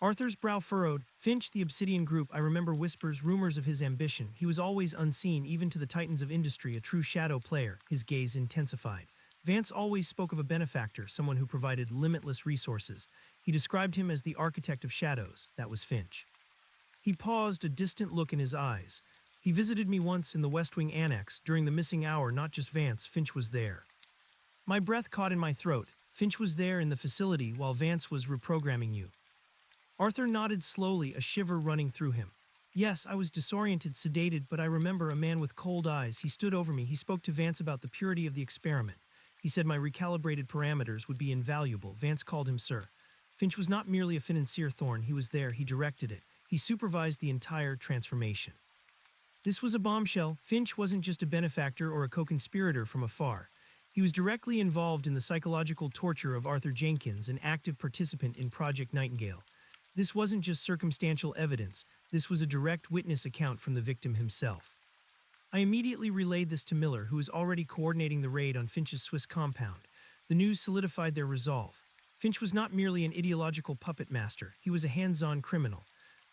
Arthur's brow furrowed. Finch, the Obsidian Group, I remember whispers, rumors of his ambition. He was always unseen, even to the titans of industry, a true shadow player. His gaze intensified. Vance always spoke of a benefactor, someone who provided limitless resources. He described him as the architect of shadows. That was Finch. He paused, a distant look in his eyes. "He visited me once in the West Wing Annex. During the missing hour, not just Vance, Finch was there." My breath caught in my throat. Finch was there in the facility while Vance was reprogramming you. Arthur nodded slowly, a shiver running through him. "Yes, I was disoriented, sedated, but I remember a man with cold eyes. He stood over me. He spoke to Vance about the purity of the experiment. He said my recalibrated parameters would be invaluable." Vance called him sir. Finch was not merely a financier, Thorne. He was there. He directed it. He supervised the entire transformation. This was a bombshell. Finch wasn't just a benefactor or a co-conspirator from afar. He was directly involved in the psychological torture of Arthur Jenkins, an active participant in Project Nightingale. This wasn't just circumstantial evidence, this was a direct witness account from the victim himself. I immediately relayed this to Miller, who was already coordinating the raid on Finch's Swiss compound. The news solidified their resolve. Finch was not merely an ideological puppet master, he was a hands-on criminal.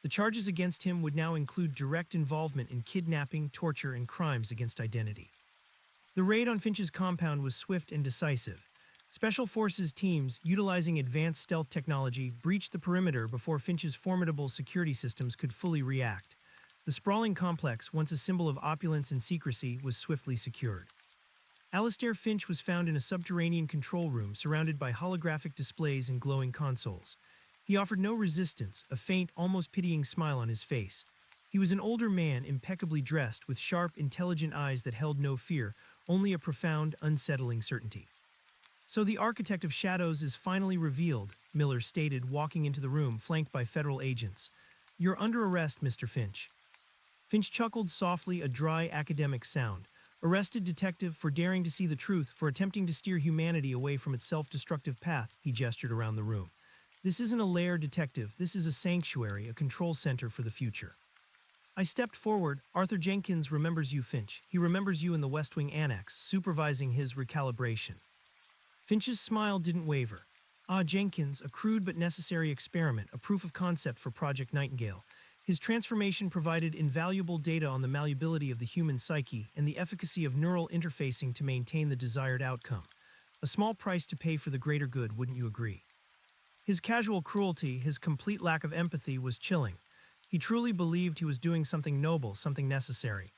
The charges against him would now include direct involvement in kidnapping, torture, and crimes against identity. The raid on Finch's compound was swift and decisive. Special Forces teams, utilizing advanced stealth technology, breached the perimeter before Finch's formidable security systems could fully react. The sprawling complex, once a symbol of opulence and secrecy, was swiftly secured. Alistair Finch was found in a subterranean control room surrounded by holographic displays and glowing consoles. He offered no resistance, a faint, almost pitying smile on his face. He was an older man, impeccably dressed, with sharp, intelligent eyes that held no fear, only a profound, unsettling certainty. "So the architect of shadows is finally revealed," Miller stated, walking into the room, flanked by federal agents. "You're under arrest, Mr. Finch." Finch chuckled softly, a dry, academic sound. "Arrested, detective, for daring to see the truth, for attempting to steer humanity away from its self-destructive path," he gestured around the room. "This isn't a lair, detective. This is a sanctuary, a control center for the future." I stepped forward. "Arthur Jenkins remembers you, Finch. He remembers you in the West Wing Annex, supervising his recalibration." Finch's smile didn't waver. "Ah, Jenkins, a crude but necessary experiment, a proof of concept for Project Nightingale. His transformation provided invaluable data on the malleability of the human psyche and the efficacy of neural interfacing to maintain the desired outcome. A small price to pay for the greater good, wouldn't you agree?" His casual cruelty, his complete lack of empathy, was chilling. He truly believed he was doing something noble, something necessary.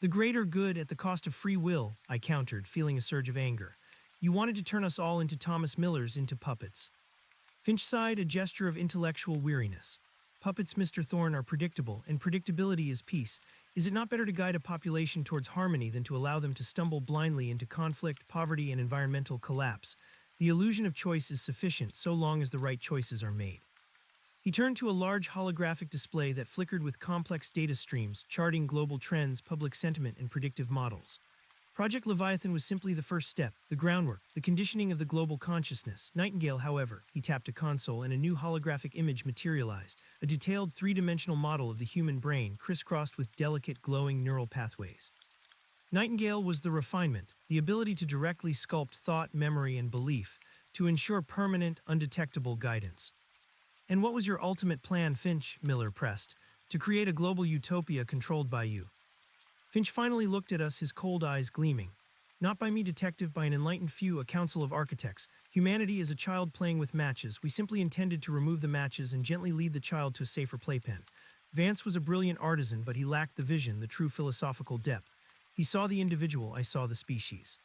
The greater good at the cost of free will, I countered, feeling a surge of anger. You wanted to turn us all into Thomas Millers, into puppets. Finch sighed, a gesture of intellectual weariness. Puppets, Mr. Thorne, are predictable, and predictability is peace. Is it not better to guide a population towards harmony than to allow them to stumble blindly into conflict, poverty, and environmental collapse? The illusion of choice is sufficient so long as the right choices are made. He turned to a large holographic display that flickered with complex data streams, charting global trends, public sentiment, and predictive models. Project Leviathan was simply the first step, the groundwork, the conditioning of the global consciousness. Nightingale, however, he tapped a console and a new holographic image materialized, a detailed three-dimensional model of the human brain crisscrossed with delicate, glowing neural pathways. Nightingale was the refinement, the ability to directly sculpt thought, memory, and belief, to ensure permanent, undetectable guidance. And what was your ultimate plan, Finch? Miller pressed. To create a global utopia controlled by you. Finch finally looked at us, his cold eyes gleaming. Not by me, detective, by an enlightened few, a council of architects. Humanity is a child playing with matches. We simply intended to remove the matches and gently lead the child to a safer playpen. Vance was a brilliant artisan, but he lacked the vision, the true philosophical depth. He saw the individual, I saw the species.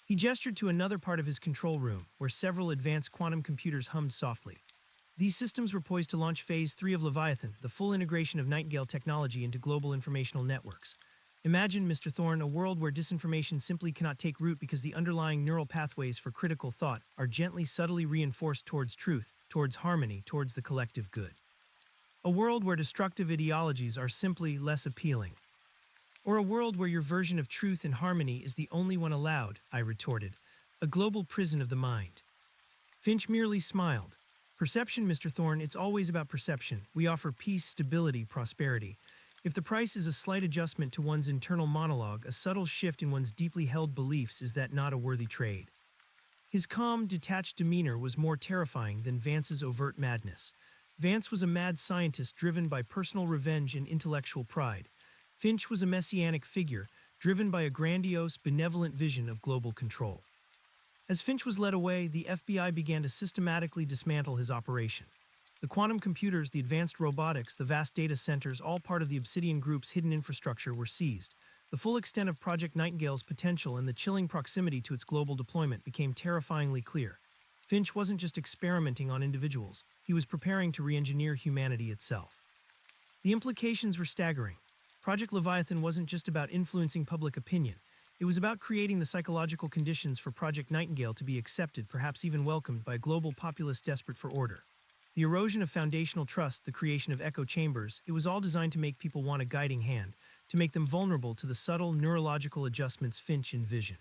He gestured to another part of his control room, where several advanced quantum computers hummed softly. These systems were poised to launch Phase 3 of Leviathan, the full integration of Nightingale technology into global informational networks. Imagine, Mr. Thorne, a world where disinformation simply cannot take root because the underlying neural pathways for critical thought are gently, subtly reinforced towards truth, towards harmony, towards the collective good. A world where destructive ideologies are simply less appealing. Or a world where your version of truth and harmony is the only one allowed, I retorted. A global prison of the mind. Finch merely smiled. Perception, Mr. Thorne, it's always about perception. We offer peace, stability, prosperity. If the price is a slight adjustment to one's internal monologue, a subtle shift in one's deeply held beliefs, is that not a worthy trade? His calm, detached demeanor was more terrifying than Vance's overt madness. Vance was a mad scientist driven by personal revenge and intellectual pride. Finch was a messianic figure, driven by a grandiose, benevolent vision of global control. As Finch was led away, the FBI began to systematically dismantle his operation. The quantum computers, the advanced robotics, the vast data centers, all part of the Obsidian Group's hidden infrastructure, were seized. The full extent of Project Nightingale's potential and the chilling proximity to its global deployment became terrifyingly clear. Finch wasn't just experimenting on individuals, he was preparing to re-engineer humanity itself. The implications were staggering. Project Leviathan wasn't just about influencing public opinion. It was about creating the psychological conditions for Project Nightingale to be accepted, perhaps even welcomed, by a global populace desperate for order. The erosion of foundational trust, the creation of echo chambers, it was all designed to make people want a guiding hand, to make them vulnerable to the subtle neurological adjustments Finch envisioned.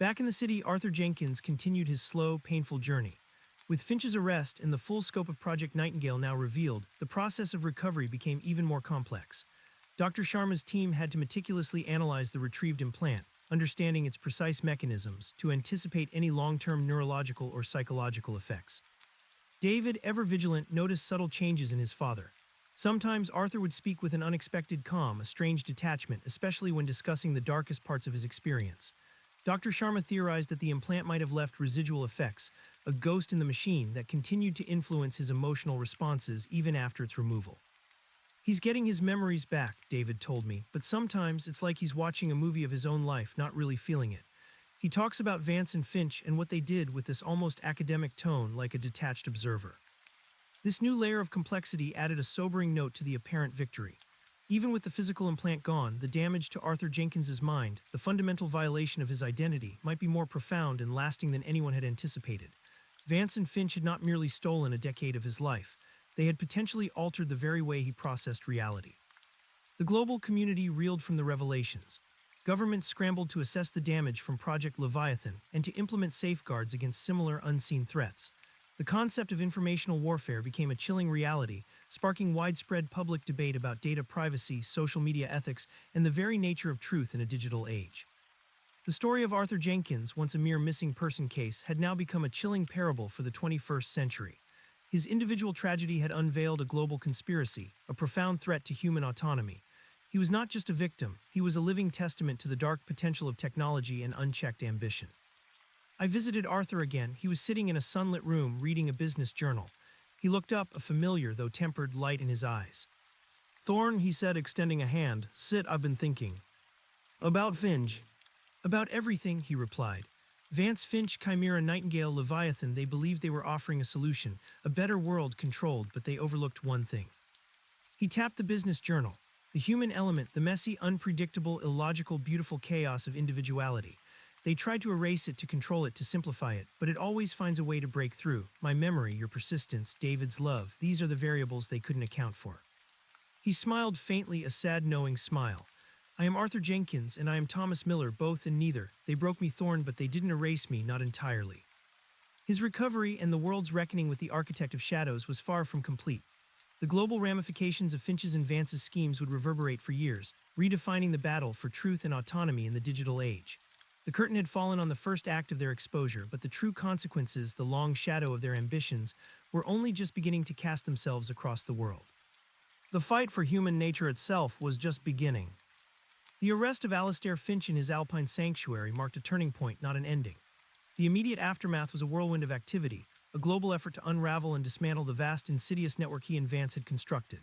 Back in the city, Arthur Jenkins continued his slow, painful journey. With Finch's arrest and the full scope of Project Nightingale now revealed, the process of recovery became even more complex. Dr. Sharma's team had to meticulously analyze the retrieved implant, understanding its precise mechanisms to anticipate any long-term neurological or psychological effects. David, ever vigilant, noticed subtle changes in his father. Sometimes Arthur would speak with an unexpected calm, a strange detachment, especially when discussing the darkest parts of his experience. Dr. Sharma theorized that the implant might have left residual effects, a ghost in the machine that continued to influence his emotional responses even after its removal. He's getting his memories back, David told me, but sometimes it's like he's watching a movie of his own life, not really feeling it. He talks about Vance and Finch and what they did with this almost academic tone, like a detached observer. This new layer of complexity added a sobering note to the apparent victory. Even with the physical implant gone, the damage to Arthur Jenkins's mind, the fundamental violation of his identity, might be more profound and lasting than anyone had anticipated. Vance and Finch had not merely stolen a decade of his life. They had potentially altered the very way he processed reality. The global community reeled from the revelations. Governments scrambled to assess the damage from Project Leviathan and to implement safeguards against similar unseen threats. The concept of informational warfare became a chilling reality, sparking widespread public debate about data privacy, social media ethics, and the very nature of truth in a digital age. The story of Arthur Jenkins, once a mere missing person case, had now become a chilling parable for the 21st century. His individual tragedy had unveiled a global conspiracy, a profound threat to human autonomy. He was not just a victim, he was a living testament to the dark potential of technology and unchecked ambition. I visited Arthur again. He was sitting in a sunlit room reading a business journal. He looked up, a familiar though tempered light in his eyes. "Thorn," he said, extending a hand. "Sit, I've been thinking." "About Finch." "About everything," he replied. Vance Finch, Chimera, Nightingale, Leviathan, they believed they were offering a solution, a better world controlled, but they overlooked one thing. He tapped the business journal. The human element, the messy, unpredictable, illogical, beautiful chaos of individuality. They tried to erase it, to control it, to simplify it, but it always finds a way to break through. My memory, your persistence, David's love, these are the variables they couldn't account for. He smiled faintly, a sad, knowing smile. "I am Arthur Jenkins, and I am Thomas Miller, both and neither. They broke me, Thorn, but they didn't erase me, not entirely." His recovery and the world's reckoning with the architect of shadows was far from complete. The global ramifications of Finch's and Vance's schemes would reverberate for years, redefining the battle for truth and autonomy in the digital age. The curtain had fallen on the first act of their exposure, but the true consequences, the long shadow of their ambitions, were only just beginning to cast themselves across the world. The fight for human nature itself was just beginning. The arrest of Alastair Finch in his Alpine sanctuary marked a turning point, not an ending. The immediate aftermath was a whirlwind of activity, a global effort to unravel and dismantle the vast, insidious network he and Vance had constructed.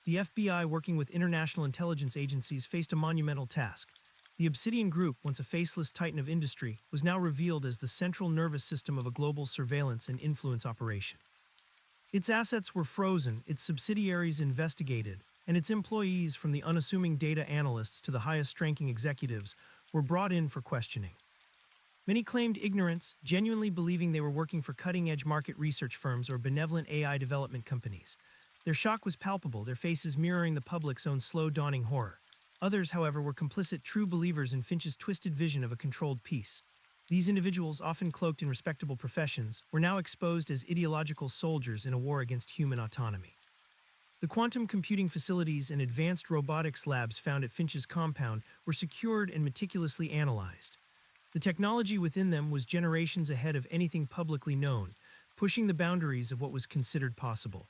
The FBI, working with international intelligence agencies, faced a monumental task. The Obsidian Group, once a faceless titan of industry, was now revealed as the central nervous system of a global surveillance and influence operation. Its assets were frozen, its subsidiaries investigated, and its employees, from the unassuming data analysts to the highest-ranking executives, were brought in for questioning. Many claimed ignorance, genuinely believing they were working for cutting-edge market research firms or benevolent AI development companies. Their shock was palpable, their faces mirroring the public's own slow-dawning horror. Others, however, were complicit, true believers in Finch's twisted vision of a controlled peace. These individuals, often cloaked in respectable professions, were now exposed as ideological soldiers in a war against human autonomy. The quantum computing facilities and advanced robotics labs found at Finch's compound were secured and meticulously analyzed. The technology within them was generations ahead of anything publicly known, pushing the boundaries of what was considered possible.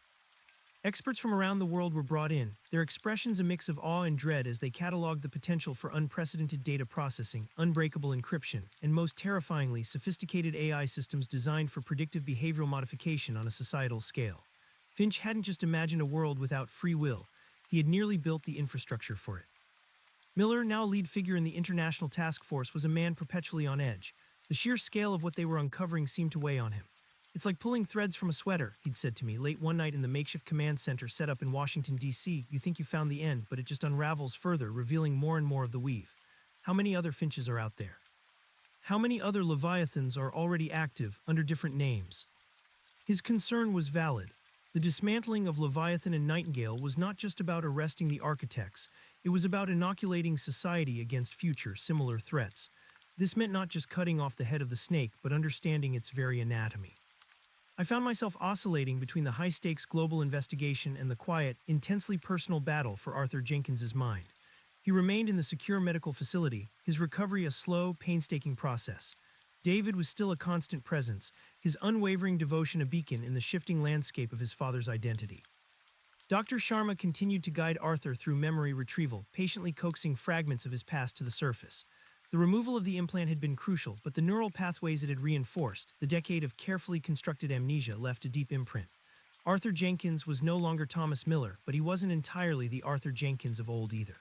Experts from around the world were brought in, their expressions a mix of awe and dread as they cataloged the potential for unprecedented data processing, unbreakable encryption, and most terrifyingly, sophisticated AI systems designed for predictive behavioral modification on a societal scale. Finch hadn't just imagined a world without free will, he had nearly built the infrastructure for it. Miller, now a lead figure in the international task force, was a man perpetually on edge. The sheer scale of what they were uncovering seemed to weigh on him. "It's like pulling threads from a sweater," he'd said to me late one night in the makeshift command center set up in Washington, D.C. "You think you found the end, but it just unravels further, revealing more and more of the weave. How many other Finches are out there? How many other Leviathans are already active, under different names?" His concern was valid. The dismantling of Leviathan and Nightingale was not just about arresting the architects, it was about inoculating society against future similar threats. This meant not just cutting off the head of the snake, but understanding its very anatomy. I found myself oscillating between the high-stakes global investigation and the quiet, intensely personal battle for Arthur Jenkins's mind. He remained in the secure medical facility, his recovery a slow, painstaking process. David was still a constant presence, his unwavering devotion a beacon in the shifting landscape of his father's identity. Dr. Sharma continued to guide Arthur through memory retrieval, patiently coaxing fragments of his past to the surface. The removal of the implant had been crucial, but the neural pathways it had reinforced, the decade of carefully constructed amnesia, left a deep imprint. Arthur Jenkins was no longer Thomas Miller, but he wasn't entirely the Arthur Jenkins of old either.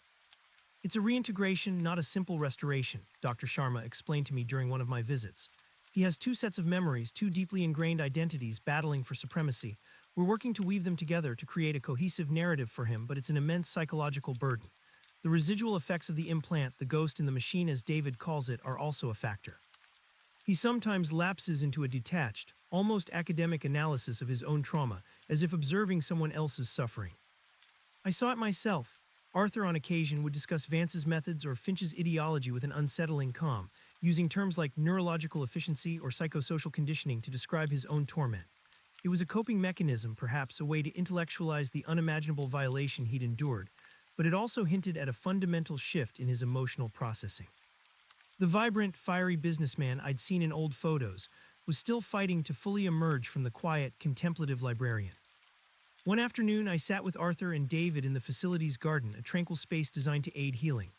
"It's a reintegration, not a simple restoration," Dr. Sharma explained to me during one of my visits. "He has two sets of memories, two deeply ingrained identities battling for supremacy. We're working to weave them together to create a cohesive narrative for him, but it's an immense psychological burden. The residual effects of the implant, the ghost in the machine as David calls it, are also a factor. He sometimes lapses into a detached, almost academic analysis of his own trauma, as if observing someone else's suffering. I saw it myself. Arthur on occasion would discuss Vance's methods or Finch's ideology with an unsettling calm, using terms like neurological efficiency or psychosocial conditioning to describe his own torment. It was a coping mechanism, perhaps a way to intellectualize the unimaginable violation he'd endured, but it also hinted at a fundamental shift in his emotional processing. The vibrant, fiery businessman I'd seen in old photos was still fighting to fully emerge from the quiet, contemplative librarian. One afternoon, I sat with Arthur and David in the facility's garden, a tranquil space designed to aid healing.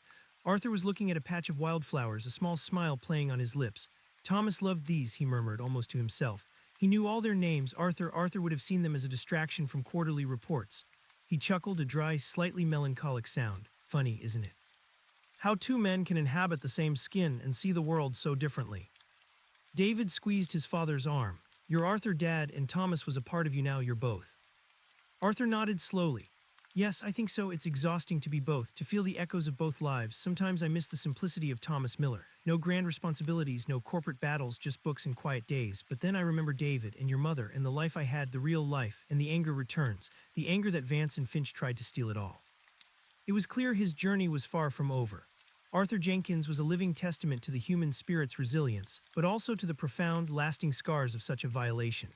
Arthur was looking at a patch of wildflowers, a small smile playing on his lips. "Thomas loved these," he murmured, almost to himself. He knew all their names. Arthur would have seen them as a distraction from quarterly reports. He chuckled, a dry, slightly melancholic sound. Funny, isn't it? How two men can inhabit the same skin and see the world so differently. David squeezed his father's arm. You're Arthur, Dad, and Thomas was a part of you, now you're both. Arthur nodded slowly. Yes, I think so. It's exhausting to be both, to feel the echoes of both lives. Sometimes I miss the simplicity of Thomas Miller. No grand responsibilities, no corporate battles, just books and quiet days. But then I remember David and your mother and the life I had, the real life, and the anger returns, the anger that Vance and Finch tried to steal it all. It was clear his journey was far from over. Arthur Jenkins was a living testament to the human spirit's resilience, but also to the profound, lasting scars of such a violation.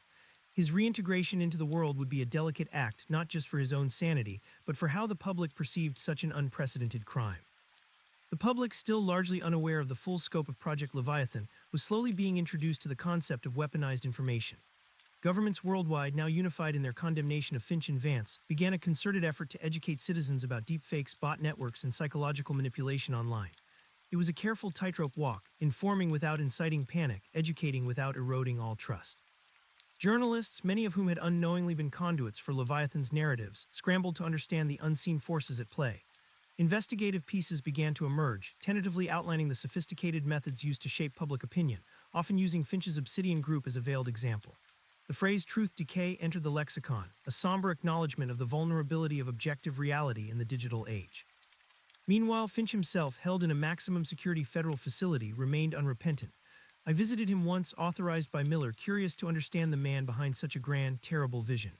His reintegration into the world would be a delicate act, not just for his own sanity, but for how the public perceived such an unprecedented crime. The public, still largely unaware of the full scope of Project Leviathan, was slowly being introduced to the concept of weaponized information. Governments worldwide, now unified in their condemnation of Finch and Vance, began a concerted effort to educate citizens about deepfakes, bot networks, and psychological manipulation online. It was a careful tightrope walk, informing without inciting panic, educating without eroding all trust. Journalists, many of whom had unknowingly been conduits for Leviathan's narratives, scrambled to understand the unseen forces at play. Investigative pieces began to emerge, tentatively outlining the sophisticated methods used to shape public opinion, often using Finch's Obsidian Group as a veiled example. The phrase truth decay entered the lexicon, a somber acknowledgement of the vulnerability of objective reality in the digital age. Meanwhile, Finch himself, held in a maximum security federal facility, remained unrepentant. I visited him once, authorized by Miller, curious to understand the man behind such a grand, terrible vision.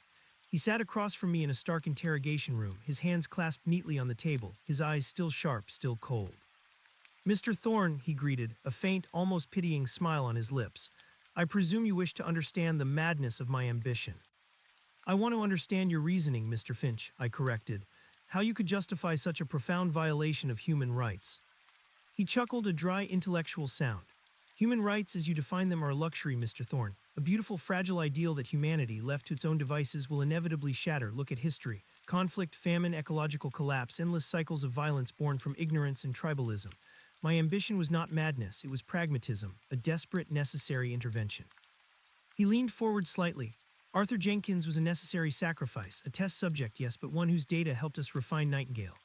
He sat across from me in a stark interrogation room, his hands clasped neatly on the table, his eyes still sharp, still cold. Mr. Thorne, he greeted, a faint, almost pitying smile on his lips. I presume you wish to understand the madness of my ambition. I want to understand your reasoning, Mr. Finch, I corrected. How you could justify such a profound violation of human rights. He chuckled, a dry, intellectual sound. Human rights as you define them are a luxury, Mr. Thorne, a beautiful, fragile ideal that humanity, left to its own devices, will inevitably shatter. Look at history. Conflict, famine, ecological collapse, endless cycles of violence born from ignorance and tribalism. My ambition was not madness, it was pragmatism, a desperate, necessary intervention. He leaned forward slightly. Arthur Jenkins was a necessary sacrifice, a test subject, yes, but one whose data helped us refine Nightingale.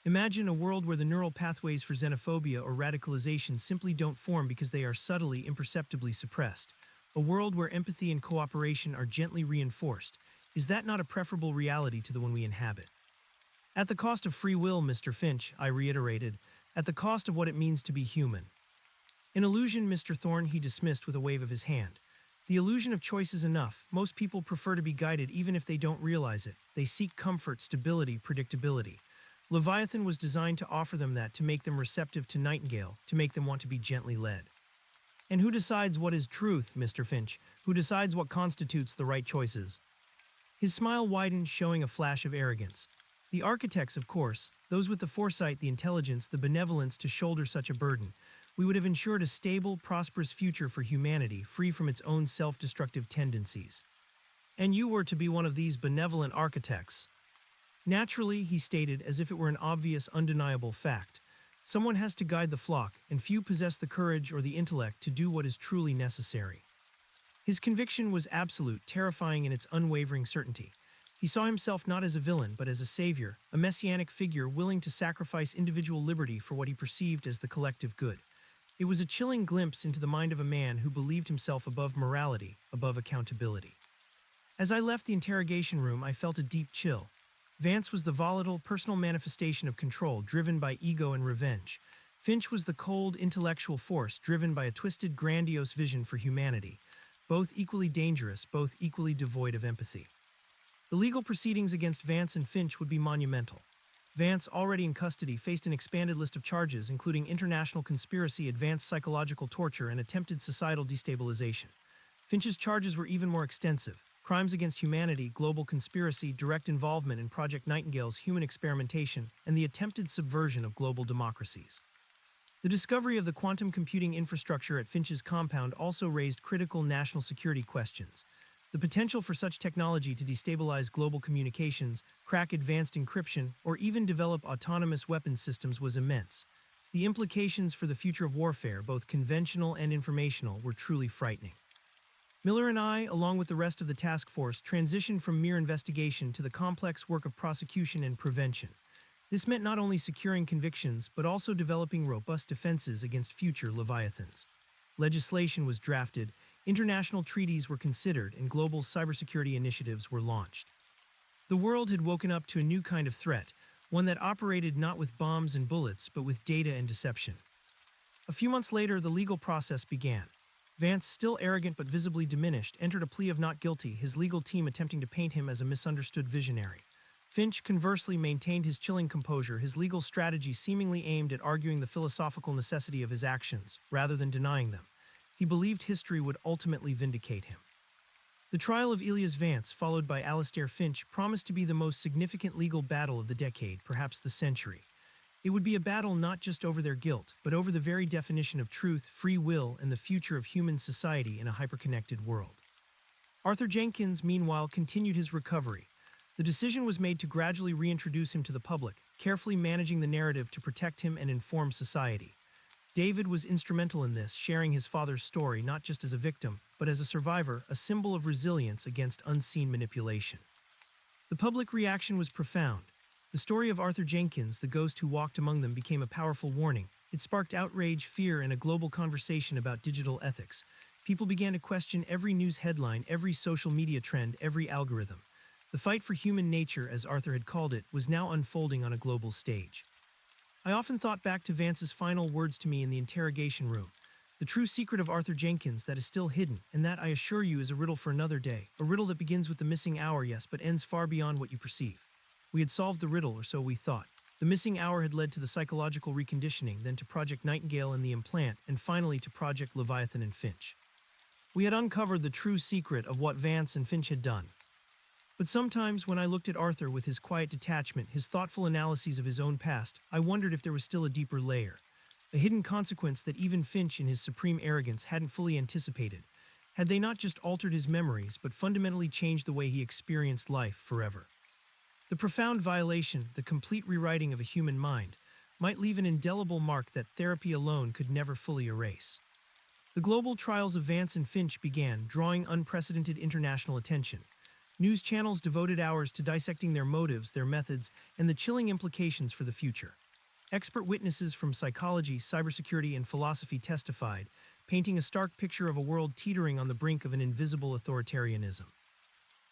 Imagine a world where the neural pathways for xenophobia or radicalization simply don't form because they are subtly, imperceptibly suppressed. A world where empathy and cooperation are gently reinforced. Is that not a preferable reality to the one we inhabit? At the cost of free will, Mr. Finch, I reiterated, at the cost of what it means to be human. An illusion, Mr. Thorne, he dismissed with a wave of his hand. The illusion of choice is enough. Most people prefer to be guided even if they don't realize it. They seek comfort, stability, predictability. Leviathan was designed to offer them that, to make them receptive to Nightingale, to make them want to be gently led. And who decides what is truth, Mr. Finch? Who decides what constitutes the right choices? His smile widened, showing a flash of arrogance. The architects, of course, those with the foresight, the intelligence, the benevolence to shoulder such a burden. We would have ensured a stable, prosperous future for humanity, free from its own self-destructive tendencies. And you were to be one of these benevolent architects. Naturally, he stated, as if it were an obvious, undeniable fact. Someone has to guide the flock, and few possess the courage or the intellect to do what is truly necessary. His conviction was absolute, terrifying in its unwavering certainty. He saw himself not as a villain, but as a savior, a messianic figure willing to sacrifice individual liberty for what he perceived as the collective good. It was a chilling glimpse into the mind of a man who believed himself above morality, above accountability. As I left the interrogation room, I felt a deep chill. Vance was the volatile, personal manifestation of control, driven by ego and revenge. Finch was the cold, intellectual force, driven by a twisted, grandiose vision for humanity. Both equally dangerous, both equally devoid of empathy. The legal proceedings against Vance and Finch would be monumental. Vance, already in custody, faced an expanded list of charges, including international conspiracy, advanced psychological torture, and attempted societal destabilization. Finch's charges were even more extensive. Crimes against humanity, global conspiracy, direct involvement in Project Nightingale's human experimentation, and the attempted subversion of global democracies. The discovery of the quantum computing infrastructure at Finch's compound also raised critical national security questions. The potential for such technology to destabilize global communications, crack advanced encryption, or even develop autonomous weapons systems was immense. The implications for the future of warfare, both conventional and informational, were truly frightening. Miller and I, along with the rest of the task force, transitioned from mere investigation to the complex work of prosecution and prevention. This meant not only securing convictions, but also developing robust defenses against future Leviathans. Legislation was drafted, international treaties were considered, and global cybersecurity initiatives were launched. The world had woken up to a new kind of threat, one that operated not with bombs and bullets, but with data and deception. A few months later, the legal process began. Vance, still arrogant but visibly diminished, entered a plea of not guilty, his legal team attempting to paint him as a misunderstood visionary. Finch, conversely, maintained his chilling composure, his legal strategy seemingly aimed at arguing the philosophical necessity of his actions, rather than denying them. He believed history would ultimately vindicate him. The trial of Elias Vance, followed by Alastair Finch, promised to be the most significant legal battle of the decade, perhaps the century. It would be a battle not just over their guilt, but over the very definition of truth, free will, and the future of human society in a hyperconnected world. Arthur Jenkins, meanwhile, continued his recovery. The decision was made to gradually reintroduce him to the public, carefully managing the narrative to protect him and inform society. David was instrumental in this, sharing his father's story not just as a victim, but as a survivor, a symbol of resilience against unseen manipulation. The public reaction was profound. The story of Arthur Jenkins, the ghost who walked among them, became a powerful warning. It sparked outrage, fear, and a global conversation about digital ethics. People began to question every news headline, every social media trend, every algorithm. The fight for human nature, as Arthur had called it, was now unfolding on a global stage. I often thought back to Vance's final words to me in the interrogation room. The true secret of Arthur Jenkins that is still hidden, and that, I assure you, is a riddle for another day. A riddle that begins with the missing hour, yes, but ends far beyond what you perceive. We had solved the riddle, or so we thought. The missing hour had led to the psychological reconditioning, then to Project Nightingale and the implant, and finally to Project Leviathan and Finch. We had uncovered the true secret of what Vance and Finch had done. But sometimes, when I looked at Arthur with his quiet detachment, his thoughtful analyses of his own past, I wondered if there was still a deeper layer. A hidden consequence that even Finch, in his supreme arrogance, hadn't fully anticipated. Had they not just altered his memories, but fundamentally changed the way he experienced life forever? The profound violation, the complete rewriting of a human mind, might leave an indelible mark that therapy alone could never fully erase. The global trials of Vance and Finch began, drawing unprecedented international attention. News channels devoted hours to dissecting their motives, their methods, and the chilling implications for the future. Expert witnesses from psychology, cybersecurity, and philosophy testified, painting a stark picture of a world teetering on the brink of an invisible authoritarianism.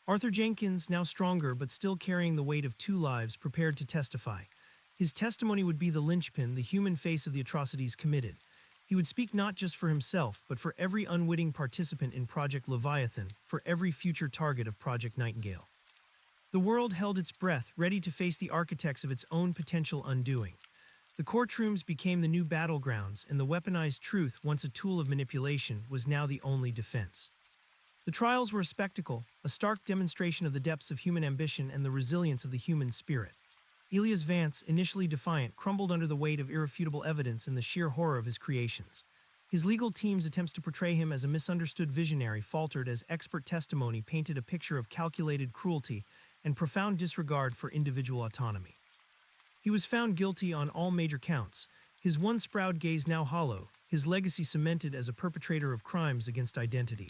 Arthur Jenkins, now stronger but still carrying the weight of two lives, prepared to testify. His testimony would be the linchpin, the human face of the atrocities committed. He would speak not just for himself, but for every unwitting participant in Project Leviathan, for every future target of Project Nightingale. The world held its breath, ready to face the architects of its own potential undoing. The courtrooms became the new battlegrounds, and the weaponized truth, once a tool of manipulation, was now the only defense. The trials were a spectacle, a stark demonstration of the depths of human ambition and the resilience of the human spirit. Elias Vance, initially defiant, crumbled under the weight of irrefutable evidence and the sheer horror of his creations. His legal team's attempts to portray him as a misunderstood visionary faltered as expert testimony painted a picture of calculated cruelty and profound disregard for individual autonomy. He was found guilty on all major counts, his once proud gaze now hollow, his legacy cemented as a perpetrator of crimes against identity.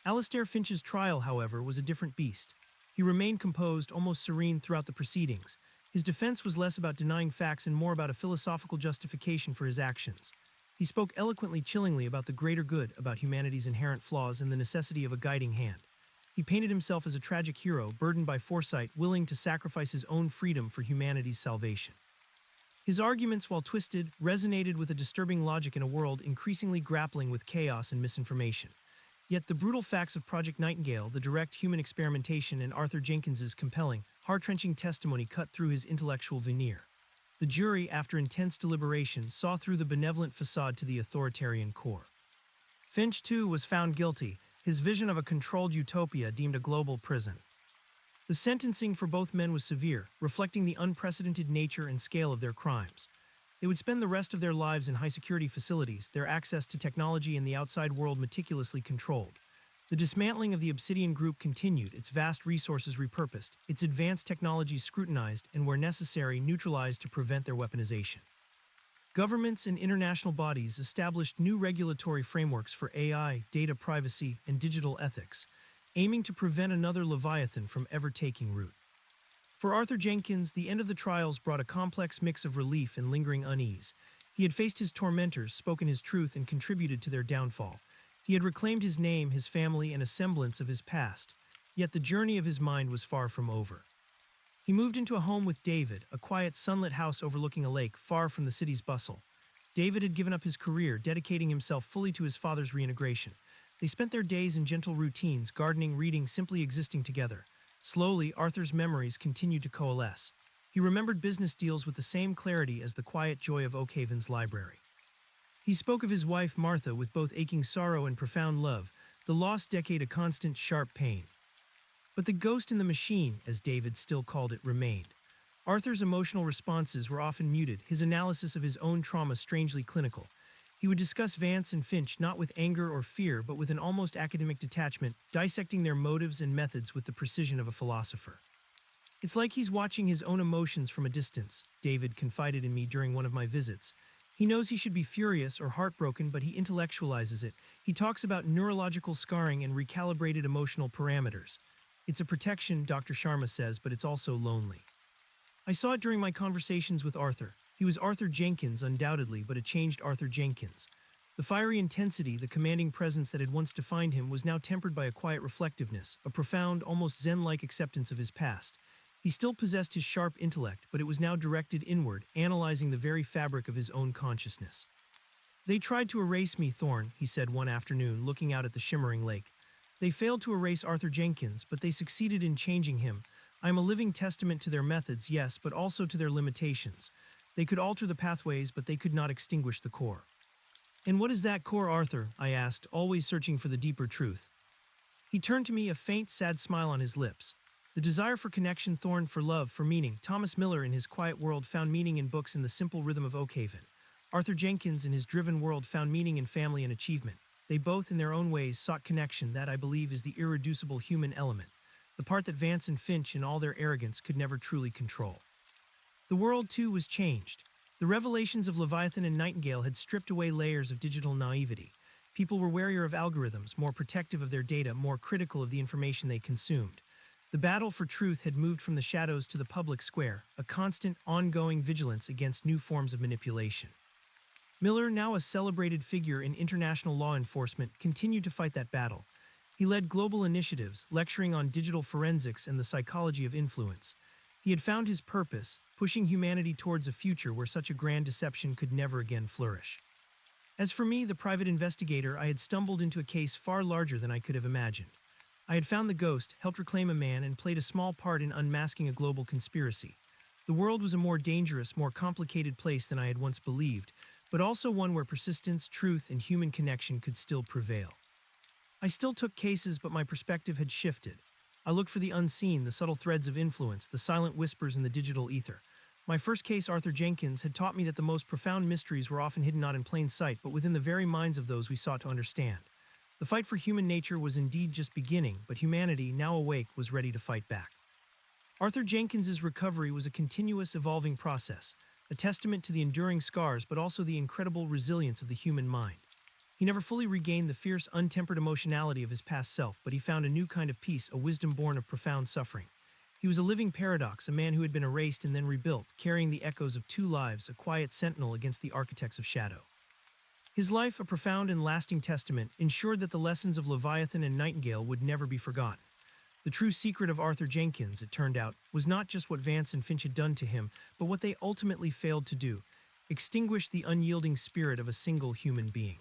Alastair Finch's trial, however, was a different beast. He remained composed, almost serene throughout the proceedings. His defense was less about denying facts and more about a philosophical justification for his actions. He spoke eloquently, chillingly about the greater good, about humanity's inherent flaws and the necessity of a guiding hand. He painted himself as a tragic hero, burdened by foresight, willing to sacrifice his own freedom for humanity's salvation. His arguments, while twisted, resonated with a disturbing logic in a world increasingly grappling with chaos and misinformation. Yet the brutal facts of Project Nightingale, the direct human experimentation, and Arthur Jenkins's compelling, heart-wrenching testimony cut through his intellectual veneer. The jury, after intense deliberation, saw through the benevolent facade to the authoritarian core. Finch, too, was found guilty, his vision of a controlled utopia deemed a global prison. The sentencing for both men was severe, reflecting the unprecedented nature and scale of their crimes. They would spend the rest of their lives in high-security facilities, their access to technology and the outside world meticulously controlled. The dismantling of the Obsidian Group continued, its vast resources repurposed, its advanced technologies scrutinized, and where necessary, neutralized to prevent their weaponization. Governments and international bodies established new regulatory frameworks for AI, data privacy, and digital ethics, aiming to prevent another Leviathan from ever taking root. For Arthur Jenkins, the end of the trials brought a complex mix of relief and lingering unease. He had faced his tormentors, spoken his truth, and contributed to their downfall. He had reclaimed his name, his family, and a semblance of his past. Yet the journey of his mind was far from over. He moved into a home with David, a quiet, sunlit house overlooking a lake far from the city's bustle. David had given up his career, dedicating himself fully to his father's reintegration. They spent their days in gentle routines, gardening, reading, simply existing together. Slowly, Arthur's memories continued to coalesce. He remembered business deals with the same clarity as the quiet joy of Oakhaven's library. He spoke of his wife, Martha, with both aching sorrow and profound love, the lost decade a constant, sharp pain. But the ghost in the machine, as David still called it, remained. Arthur's emotional responses were often muted, his analysis of his own trauma strangely clinical. He would discuss Vance and Finch not with anger or fear, but with an almost academic detachment, dissecting their motives and methods with the precision of a philosopher. "It's like he's watching his own emotions from a distance," David confided in me during one of my visits. "He knows he should be furious or heartbroken, but he intellectualizes it. He talks about neurological scarring and recalibrated emotional parameters. It's a protection," Dr. Sharma says, "but it's also lonely." I saw it during my conversations with Arthur. He was Arthur Jenkins, undoubtedly, but a changed Arthur Jenkins. The fiery intensity, the commanding presence that had once defined him was now tempered by a quiet reflectiveness, a profound, almost Zen-like acceptance of his past. He still possessed his sharp intellect, but it was now directed inward, analyzing the very fabric of his own consciousness. "They tried to erase me, Thorne," he said one afternoon, looking out at the shimmering lake. "They failed to erase Arthur Jenkins, but they succeeded in changing him. I am a living testament to their methods, yes, but also to their limitations. They could alter the pathways, but they could not extinguish the core." "And what is that core, Arthur?" I asked, always searching for the deeper truth. He turned to me, a faint, sad smile on his lips. "The desire for connection, Thorne, for love, for meaning. Thomas Miller in his quiet world found meaning in books and the simple rhythm of Oakhaven. Arthur Jenkins in his driven world found meaning in family and achievement. They both, in their own ways, sought connection. That, I believe, is the irreducible human element, the part that Vance and Finch, in all their arrogance, could never truly control." The world, too, was changed. The revelations of Leviathan and Nightingale had stripped away layers of digital naivety. People were warier of algorithms, more protective of their data, more critical of the information they consumed. The battle for truth had moved from the shadows to the public square, a constant, ongoing vigilance against new forms of manipulation. Miller, now a celebrated figure in international law enforcement, continued to fight that battle. He led global initiatives, lecturing on digital forensics and the psychology of influence. He had found his purpose, pushing humanity towards a future where such a grand deception could never again flourish. As for me, the private investigator, I had stumbled into a case far larger than I could have imagined. I had found the ghost, helped reclaim a man, and played a small part in unmasking a global conspiracy. The world was a more dangerous, more complicated place than I had once believed, but also one where persistence, truth, and human connection could still prevail. I still took cases, but my perspective had shifted. I looked for the unseen, the subtle threads of influence, the silent whispers in the digital ether. My first case, Arthur Jenkins, had taught me that the most profound mysteries were often hidden not in plain sight, but within the very minds of those we sought to understand. The fight for human nature was indeed just beginning, but humanity, now awake, was ready to fight back. Arthur Jenkins's recovery was a continuous, evolving process, a testament to the enduring scars but also the incredible resilience of the human mind. He never fully regained the fierce, untempered emotionality of his past self, but he found a new kind of peace, a wisdom born of profound suffering. He was a living paradox, a man who had been erased and then rebuilt, carrying the echoes of two lives, a quiet sentinel against the architects of shadow. His life, a profound and lasting testament, ensured that the lessons of Leviathan and Nightingale would never be forgotten. The true secret of Arthur Jenkins, it turned out, was not just what Vance and Finch had done to him, but what they ultimately failed to do: extinguish the unyielding spirit of a single human being.